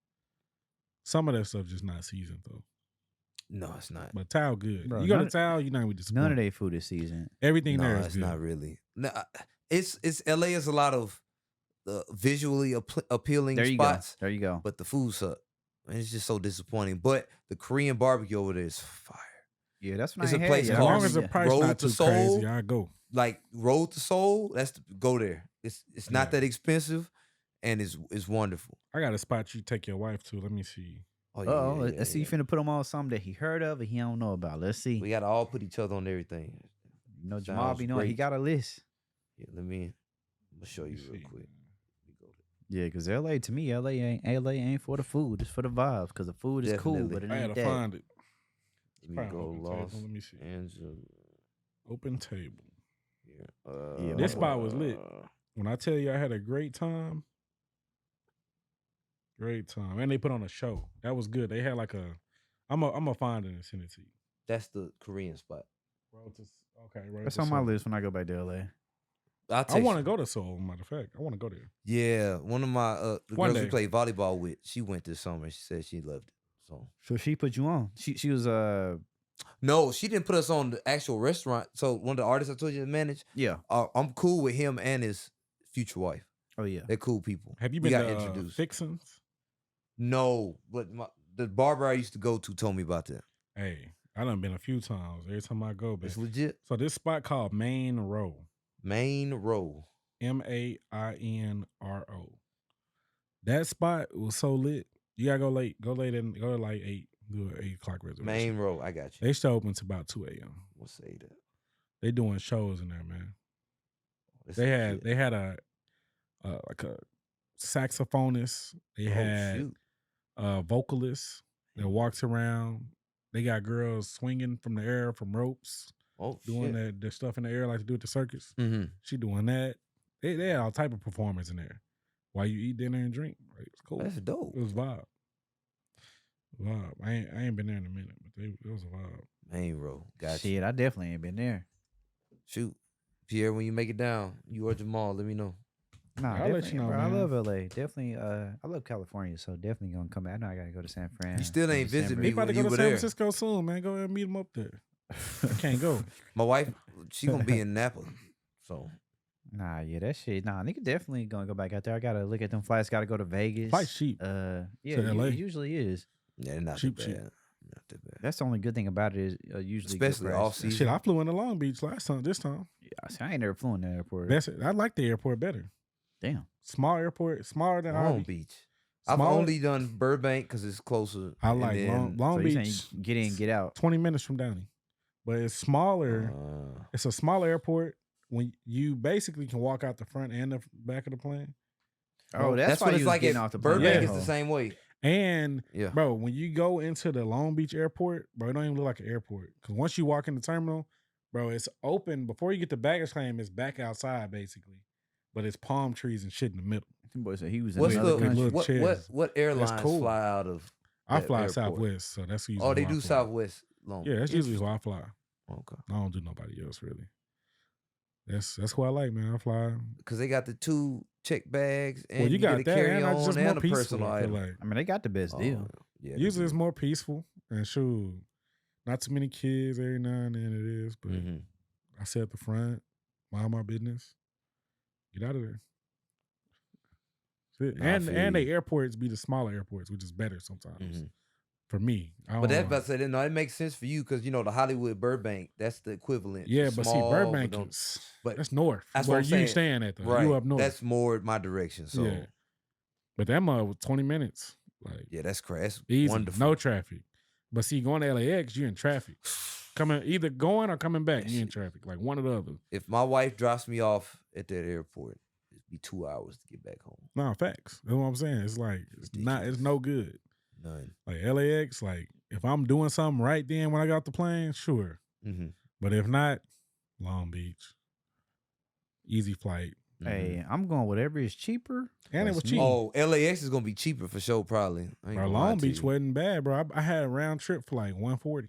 Some of that stuff just not seasoned though. No, it's not. But Tao good. Bro, you go to none- Tao, you're not gonna be disappointed. None of their food is seasoned. Everything No, there is it's good. not really. No, it's LA is a lot of visually appealing There you spots, go. There you go. but the food suck. And it's just so disappointing. But the Korean barbecue over there is fire. Yeah, that's what It's I a ain't place had yet. As called long as the Yeah. price Road not to too Seoul. crazy, I go. Like Road to Seoul, go there. It's not Yeah. that expensive, and it's wonderful. I got a spot you take your wife to. Let me see. Oh Oh, yeah, let's see. You finna put him on something that he heard of and he don't know about. Let's see. We gotta all put each other on everything. You know, Jamal Sounds be knowing he great. got a list. Yeah, I'm gonna show you Let me real see. quick. Let me go there. Yeah, because LA to me, LA ain't for the food. It's for the vibes. Because the food is cool, Definitely. but it I ain't had to that. find it. Let me Probably go open table. lost. Let me see. Angela. Open table. Yeah. Yeah, This spot was lit. When I tell you I had a great time, and they put on a show. That was good. They had like a. I'm a find it and send it to you. That's the Korean spot. Okay, That's on my list when I go back to LA. I want to go to Seoul. Matter of fact, I want to go there. Yeah, one of my the One girls we day. played volleyball with, she went this summer. She said she loved it. So So she put you on. She was no, she didn't put us on the actual restaurant. So one of the artists I told you to manage, yeah. I'm cool with him and his future wife. Oh yeah. They're cool people. Have you We been got to introduced. Fixins? No, but the barber I used to go to told me about that. Hey, I done been a few times. Every time I go, It's but legit. so this spot called Main Row. Main row. MAINRO. That spot was so lit. You gotta go late. Go late and go to like 8. Do an 8 o'clock reservation. Main row. I got you. They still open to about 2 a.m. We'll say that. They doing shows in there, man. It's They legit. had a like a saxophonist. They Oh, had shoot. a vocalist that walks around. They got girls swinging from the air from ropes, doing that stuff in the air like they do at the circus. Mm-hmm. She doing that. They had all type of performers in there while you eat dinner and drink. Right? It's cool. That's dope. It was vibe. I ain't been there in a minute, but it was a vibe. Main row. Got you. Shit, I definitely ain't been there. Shoot. Pierre, when you make it down, you or Jamal, let me know. Nah, I'll let definitely, you know, bro, I man. love LA. Definitely, I love California, so definitely gonna come back. I know I gotta go to San Fran. You still in ain't visit December. me He about to when go you to were San there. Francisco soon, man. Go ahead and meet him up there. I can't go. My wife, she gonna be in Napa. So Nah, yeah, that shit. Nah, nigga definitely gonna go back out there. I gotta look at them flights. Gotta go to Vegas. Flight cheap. Yeah, to LA. it usually is. yeah, not Cheap, that cheap. bad. Not that bad. That's the only good thing about it is usually good Especially price. off season. Shit, I flew into Long Beach this time. Yeah, see, I ain't never flown to the airport. I like the airport better. Damn. Small airport, smaller than Long Harvey. Beach. I've Smaller- only done Burbank because it's closer. I and like then- Long So you saying Beach. you get in, get out. 20 minutes from Downey. but it's smaller. It's a smaller airport when you basically can walk out the front and the back of the plane. Oh, that's why what you it's was like getting at off the plane. Burbank. Yeah. It's the same way. And Yeah. bro, when you go into the Long Beach airport, bro, it don't even look like an airport. Because once you walk in the terminal, bro, it's open. Before you get to baggage claim, it's back outside basically. But it's palm trees and shit in the middle. Boy said he was in What's another country. what airlines cool. fly out of? I that fly airport? Southwest, so that's usually They who I do fly. Southwest long. Yeah, that's usually who I fly. Okay. I don't do nobody else really. That's who I like, man. I fly. Because they got the 2 check bags and Well, you got get a that, carry and on it's just and more a peaceful. personal I feel item. like. I mean, they got the best deal. Yeah, Usually it's more peaceful and shoot. Not too many kids every now and then it is, but I sit at the front, mind my business, get out of there. That's it. And the airports be the smaller airports, which is better sometimes. For me. But that's about to say, no, it makes sense for you because, you know, the Hollywood Burbank, that's the equivalent. Yeah, It's but small, see, Burbank but that's north. That's where what I'm you saying. staying at, though. Right. You up north. That's more my direction. So, yeah. But that mug was 20 minutes. Like, yeah, that's crazy. That's easy. wonderful. No traffic. But see, going to LAX, you're in traffic. Either going or coming back, you're in traffic. Like one or the other. If my wife drops me off at that airport, it'd be 2 hours to get back home. No, facts. That's what I'm saying. It's like, it's no good. None. Like LAX, like if I'm doing something right then when I got off the plane, sure. But if not, Long Beach, easy flight. Hey, I'm going whatever is cheaper. And it was cheap. Oh, LAX is gonna be cheaper for sure, probably. Bro, Long Beach wasn't bad, bro. I had a round trip for like $140.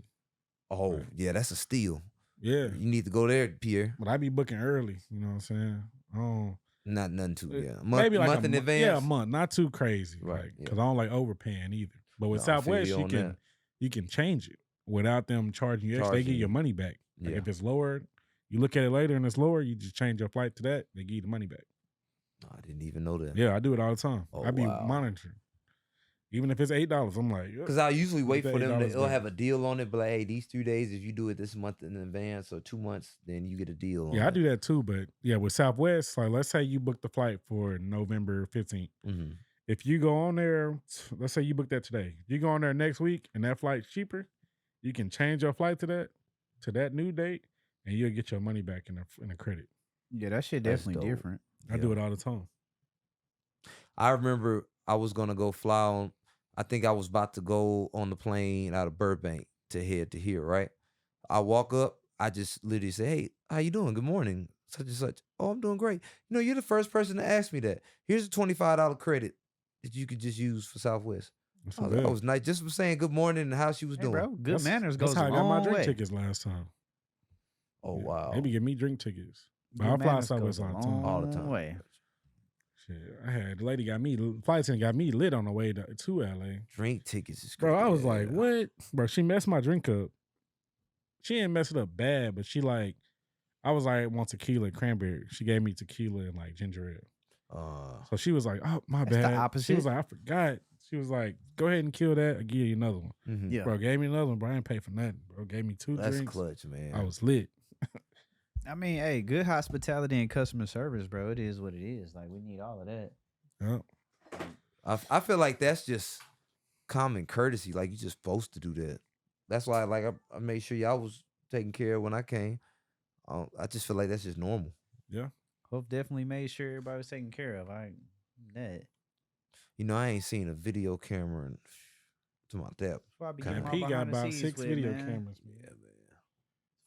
Oh, yeah, that's a steal. Yeah. You need to go there, Pierre. But I be booking early, you know what I'm saying? Oh, Not nothing too, yeah. maybe like month in advance. Yeah, a month. Not too crazy. Right, Because I don't like overpaying either. But with No, I feel Southwest, you on you can change it without them charging you extra. They give you your money back. Like Yeah. if it's lower, you look at it later and it's lower, you just change your flight to that, they give you the money back. I didn't even know that. Yeah, I do it all the time. Oh, I be wow. monitoring. Even if it's $8, I'm like, Because I usually wait for them to $8 back. have a deal on it, but like, hey, these 3 days, if you do it this month in advance or 2 months, then you get a deal on Yeah, I it. do that too. But yeah, with Southwest, like let's say you book the flight for November 15th. If you go on there, let's say you book that today. If you go on there next week and that flight's cheaper, you can change your flight to that new date, and you'll get your money back in the credit. Yeah, that shit That's definitely dope. different. I do it all the time. I remember I was going to go fly on, I think I was about to go on the plane out of Burbank to head to here, right? I walk up, I just literally say, hey, how you doing? Good morning. Such and such. Oh, I'm doing great. You know, you're the first person to ask me that. Here's a $25 credit that you could just use for Southwest. I was nice. Just for saying good morning and how she was doing. Bro, good manners goes That's how a I got my long drink way. tickets last time. Oh, wow. They be giving me drink tickets. But Good I fly manners Southwest goes a all the time. All the time. way. Shit, I had the lady flight attendant got me lit on the way to LA. Drink tickets is Bro, crazy. I was like, what? Bro, she messed my drink up. She didn't mess it up bad, but I was like, I want tequila and cranberry. She gave me tequila and like ginger ale. So she was like, oh, my That's the bad. She opposite. was like, I forgot. She was like, go ahead and kill that. I'll give you another one. Yeah. Bro, gave me another one, bro. I didn't pay for nothing. Bro, gave me 2 That's drinks. clutch, man. I was lit. I mean, hey, good hospitality and customer service, bro. It is what it is. Like, we need all of that. Yep. I feel like that's just common courtesy. Like, you're just supposed to do that. That's why, like, I made sure y'all was taken care of when I came. I just feel like that's just normal. Yeah. Hope definitely made sure everybody was taken care of. That. You know, I ain't seen a video camera and to my depth. That's why I be Kinda. getting He my got behind the about scenes 6 with, video man. cameras. Yeah, man.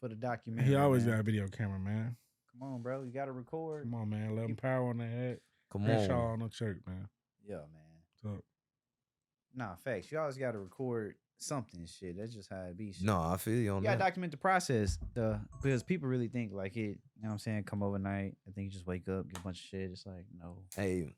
For the documentary. He always man. got a video camera, man. Come on, bro. You got to record. Come on, man. Let him power on the head. Come Shaw on. on the church, man. Yeah, man. So, Nah, facts. You always got to record something, shit. That's just how it be. Shit. No, I feel you on You gotta that. document the process, because people really think like it. You know what I'm saying? Come overnight. I think you just wake up, get a bunch of shit. It's like no. Hey,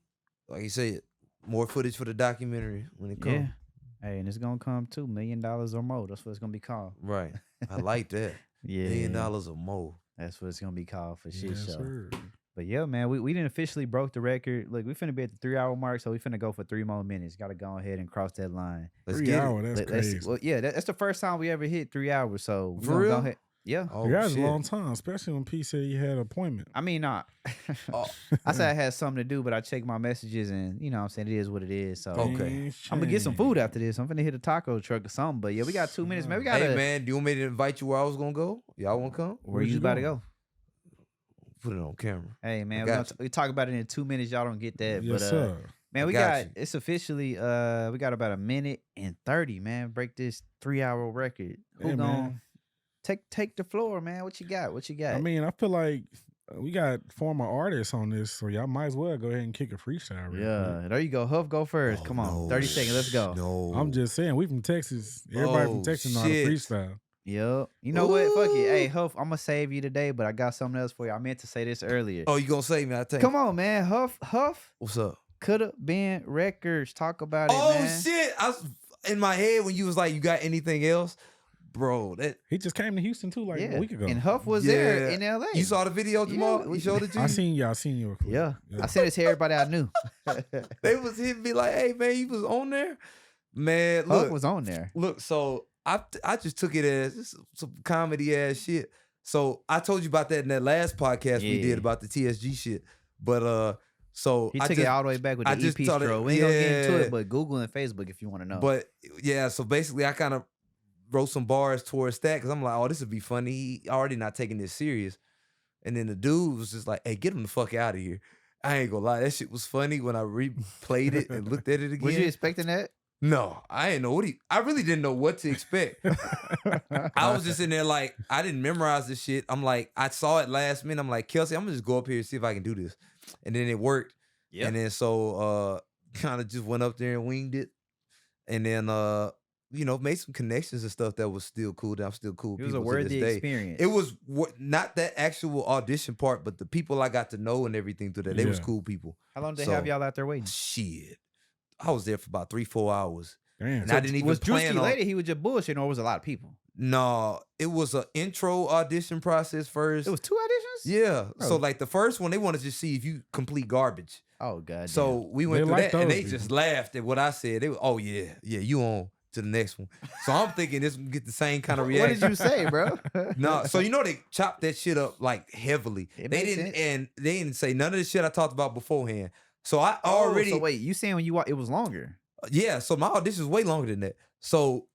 like you said, more footage for the documentary when it comes. Yeah. Hey, and it's gonna come too $1 million or more. That's what it's gonna be called. Right. I like that. Yeah. $1 million or more. That's what it's gonna be called for shit yes, show. sir. But yeah, man, we didn't officially broke the record. Look, we finna be at the 3-hour mark, so we finna go for 3 more minutes. Gotta go ahead and cross that line. Let's 3 get hours, it. that's crazy. Well, yeah, that's the first time we ever hit 3 hours. So we For gonna real? go ahead. Yeah. Oh, that was shit. a long time, especially when P said he had an appointment. I mean, nah. I said I had something to do, but I checked my messages and, you know what I'm saying, it is what it is. So Okay. I'm going to get some food after this. I'm going to hit a taco truck or something. But yeah, we got 2 minutes, man. We got Hey, man, do you want me to invite you where I was going to go? Y'all want to come? Where you about to go? Put it on camera. Hey, man, we talk about it in 2 minutes. Y'all don't get that. Yes, but sir. man, we got it's officially we got about 1 minute and 30, man. Break this 3-hour record. Who gonna take the floor, man? What you got? I mean, I feel like we got former artists on this, so y'all might as well go ahead and kick a freestyle. Yeah, there you go. Huff, go first. Come on, 30 seconds. Let's go. No. I'm just saying, we from Texas. Everybody from Texas know how to freestyle. Yep. You know what? Fuck it. Hey, Huff, I'm gonna save you today, but I got something else for you. I meant to say this earlier. Oh, you gonna save me? I think. Come on, man. Huff. What's up? Coulda Been Records. Talk about it, man. Oh shit! I was in my head when you was like, "You got anything else?" Bro, that he just came to Houston too, like a week ago. And Huff was there in LA. You saw the video, Jamal? Yeah, he showed it to you? I seen your clip. Yeah. I sent it to everybody I knew. They was hitting me like, "Hey man, you was on there, man." Look, Huff was on there. Look, so I just took it as some comedy ass shit. So I told you about that in that last podcast we did about the TSG shit, but so he took it all the way back with the EP stroke. We ain't gonna get into it, but Google and Facebook if you want to know. But yeah, so basically I kind of wrote some bars towards that because I'm like, oh, this would be funny. He already not taking this serious. And then the dude was just like, hey, get him the fuck out of here. I ain't gonna lie, that shit was funny when I replayed it and looked at it again. Was you expecting that? No, I didn't know I really didn't know what to expect. I was just in there like, I didn't memorize this shit. I'm like, I saw it last minute. I'm like, Kelsey, I'm gonna just go up here and see if I can do this. And then it worked. Yep. And then so kind of just went up there and winged it. And then made some connections and stuff that was still cool. That I'm still cool. It was a worthy experience. It was not that actual audition part, but the people I got to know and everything through that. They was cool people. How long did they have y'all out there waiting? Shit. I was there for about 3-4 hours. Damn. And I didn't even plan on. Later, he was just bullshitting, or was a lot of people? No, it was an intro audition process first. It was 2 auditions? Yeah. Bro. So like the first one, they wanted to see if you complete garbage. Oh, God. So we went through that and they just laughed at what I said. They were, oh yeah, you on to the next one. So I'm thinking this will get the same kind of reaction. What did you say, bro? No, so they chopped that shit up like heavily. They didn't say none of the shit I talked about beforehand. So I already. So wait, you saying when you it was longer? Yeah. So my audition was way longer than that. So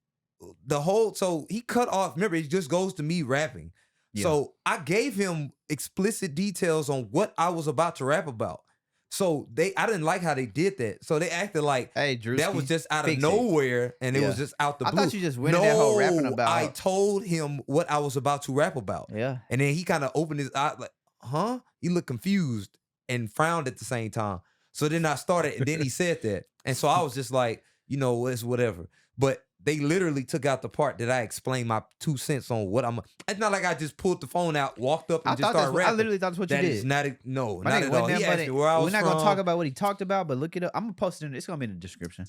so he cut off. Remember, it just goes to me rapping. Yeah. So I gave him explicit details on what I was about to rap about. So I didn't like how they did that. So they acted like, hey, Druski, that was just out of nowhere and it was just out the blue. I thought you just went in that whole rapping about. I told him what I was about to rap about. Yeah. And then he kind of opened his eyes like, huh? He looked confused and frowned at the same time. So then I started and then he said that. And so I was just like, it's whatever. But they literally took out the part that I explained my 2 cents on what it's not like I just pulled the phone out, walked up and just started rapping. I literally thought that's what you did. That is not, no, not at all. He asked me where I was We're not going to talk about what he talked about, but look it up. I'm going to post it. It's going to be in the description.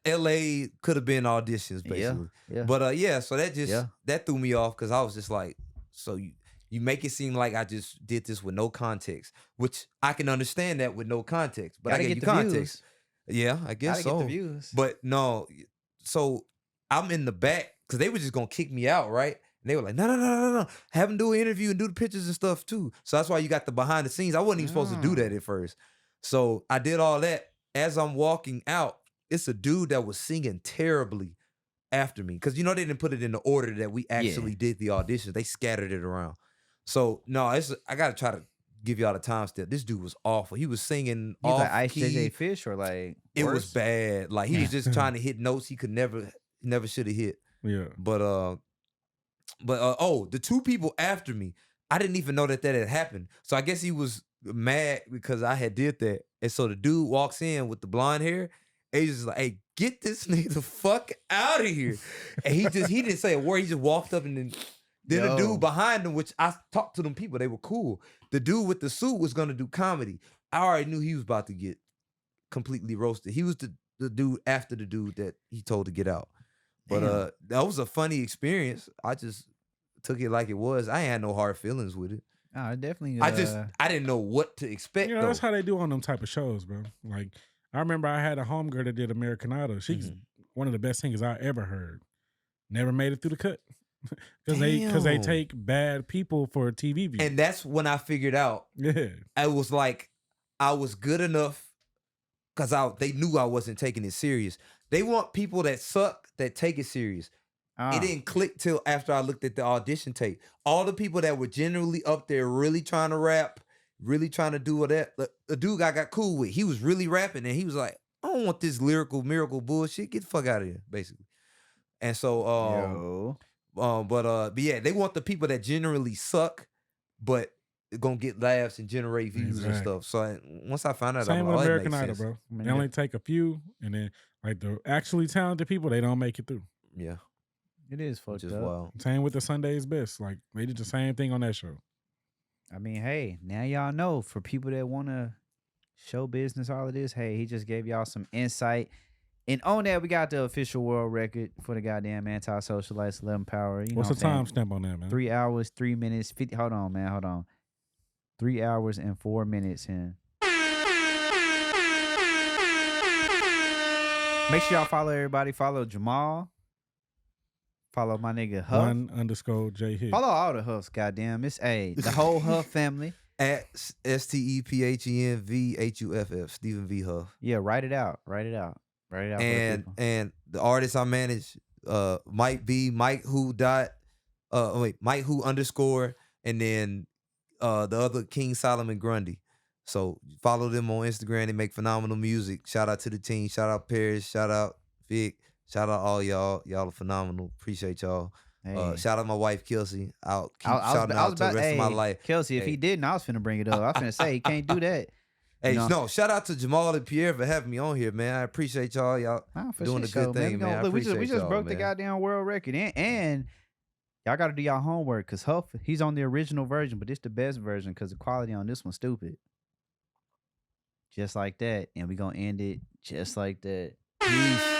LA could have been auditions, basically. Yeah. But so that just, that threw me off because I was just like, so you make it seem like I just did this with no context, which I can understand that with no context, but I gave you context. Yeah, I guess so. Get the views. But no, so I'm in the back because they were just gonna kick me out, right? And they were like, no. Have them do an interview and do the pictures and stuff too. So that's why you got the behind the scenes. I wasn't even supposed to do that at first. So I did all that. As I'm walking out, it's a dude that was singing terribly after me. Because they didn't put it in the order that we actually did the auditions. They scattered it around. So no, I gotta try to give y'all the time step. This dude was awful. He was singing off like Ice key. JJ Fish or like it was bad. Like he was just trying to hit notes he could never should have hit. Yeah. But the 2 people after me, I didn't even know that had happened. So I guess he was mad because I had did that. And so the dude walks in with the blonde hair. And he's just like, hey, get this nigga the fuck out of here. And he didn't say a word. He just walked up and then the dude behind him, which I talked to them people, they were cool. The dude with the suit was gonna do comedy. I already knew he was about to get completely roasted. He was the dude after the dude that he told to get out. But that was a funny experience. I just took it like it was. I ain't had no hard feelings with it. Definitely. I didn't know what to expect. That's how they do on them type of shows, bro. Like I remember I had a homegirl that did American Idol. She's one of the best singers I ever heard. Never made it through the cut. because they take bad people for TV views. And that's when I figured out. Yeah, I was like, I was good enough because they knew I wasn't taking it serious. They want people that suck that take it serious. It didn't click till after I looked at the audition tape. All the people that were generally up there really trying to rap, really trying to do all that. The dude I got cool with, he was really rapping and he was like, I don't want this lyrical miracle bullshit. Get the fuck out of here, basically. And so, but yeah, they want the people that generally suck, but gonna get laughs and generate views and stuff. So once I found out, same with American Idol, bro. I mean, They only take a few, and then like the actually talented people, they don't make it through. Yeah, it is fucked up. Wild. Same with the Sunday's Best. Like they did the same thing on that show. I mean, hey, now y'all know for people that want to show business, all of this. Hey, he just gave y'all some insight. And on that, we got the official world record for the goddamn anti-socialites 11 power. You What's know the timestamp on that, man? 3 hours, 3 minutes, 50. Hold on, man. Hold on. 3 hours and 4 minutes in. Make sure y'all follow everybody. Follow Jamal. Follow my nigga Huff. _J Hit. Follow all the Huffs, goddamn. It's the whole Huff family. At STEPHENVHUFF, Stephen V. Huff. Yeah, write it out. Write it out. Write it out. And the artists I manage might be Mike Who _, and then the other King Solomon Grundy. So follow them on Instagram. They make phenomenal music. Shout out to the team. Shout out Pierre. Shout out Vic. Shout out all y'all. Y'all are phenomenal. Appreciate y'all. Hey. Shout out my wife Kelsey. I'll keep shouting out to the rest of my life. Kelsey, if he didn't, I was finna bring it up. I was finna say he can't do that. Hey, no, shout out to Jamal and Pierre for having me on here, man. I appreciate y'all. Y'all doing a good thing, man. Look, we just broke the goddamn world record. And y'all got to do y'all homework because Huff, he's on the original version, but it's the best version because the quality on this one's stupid. Just like that. And we going to end it just like that. Peace.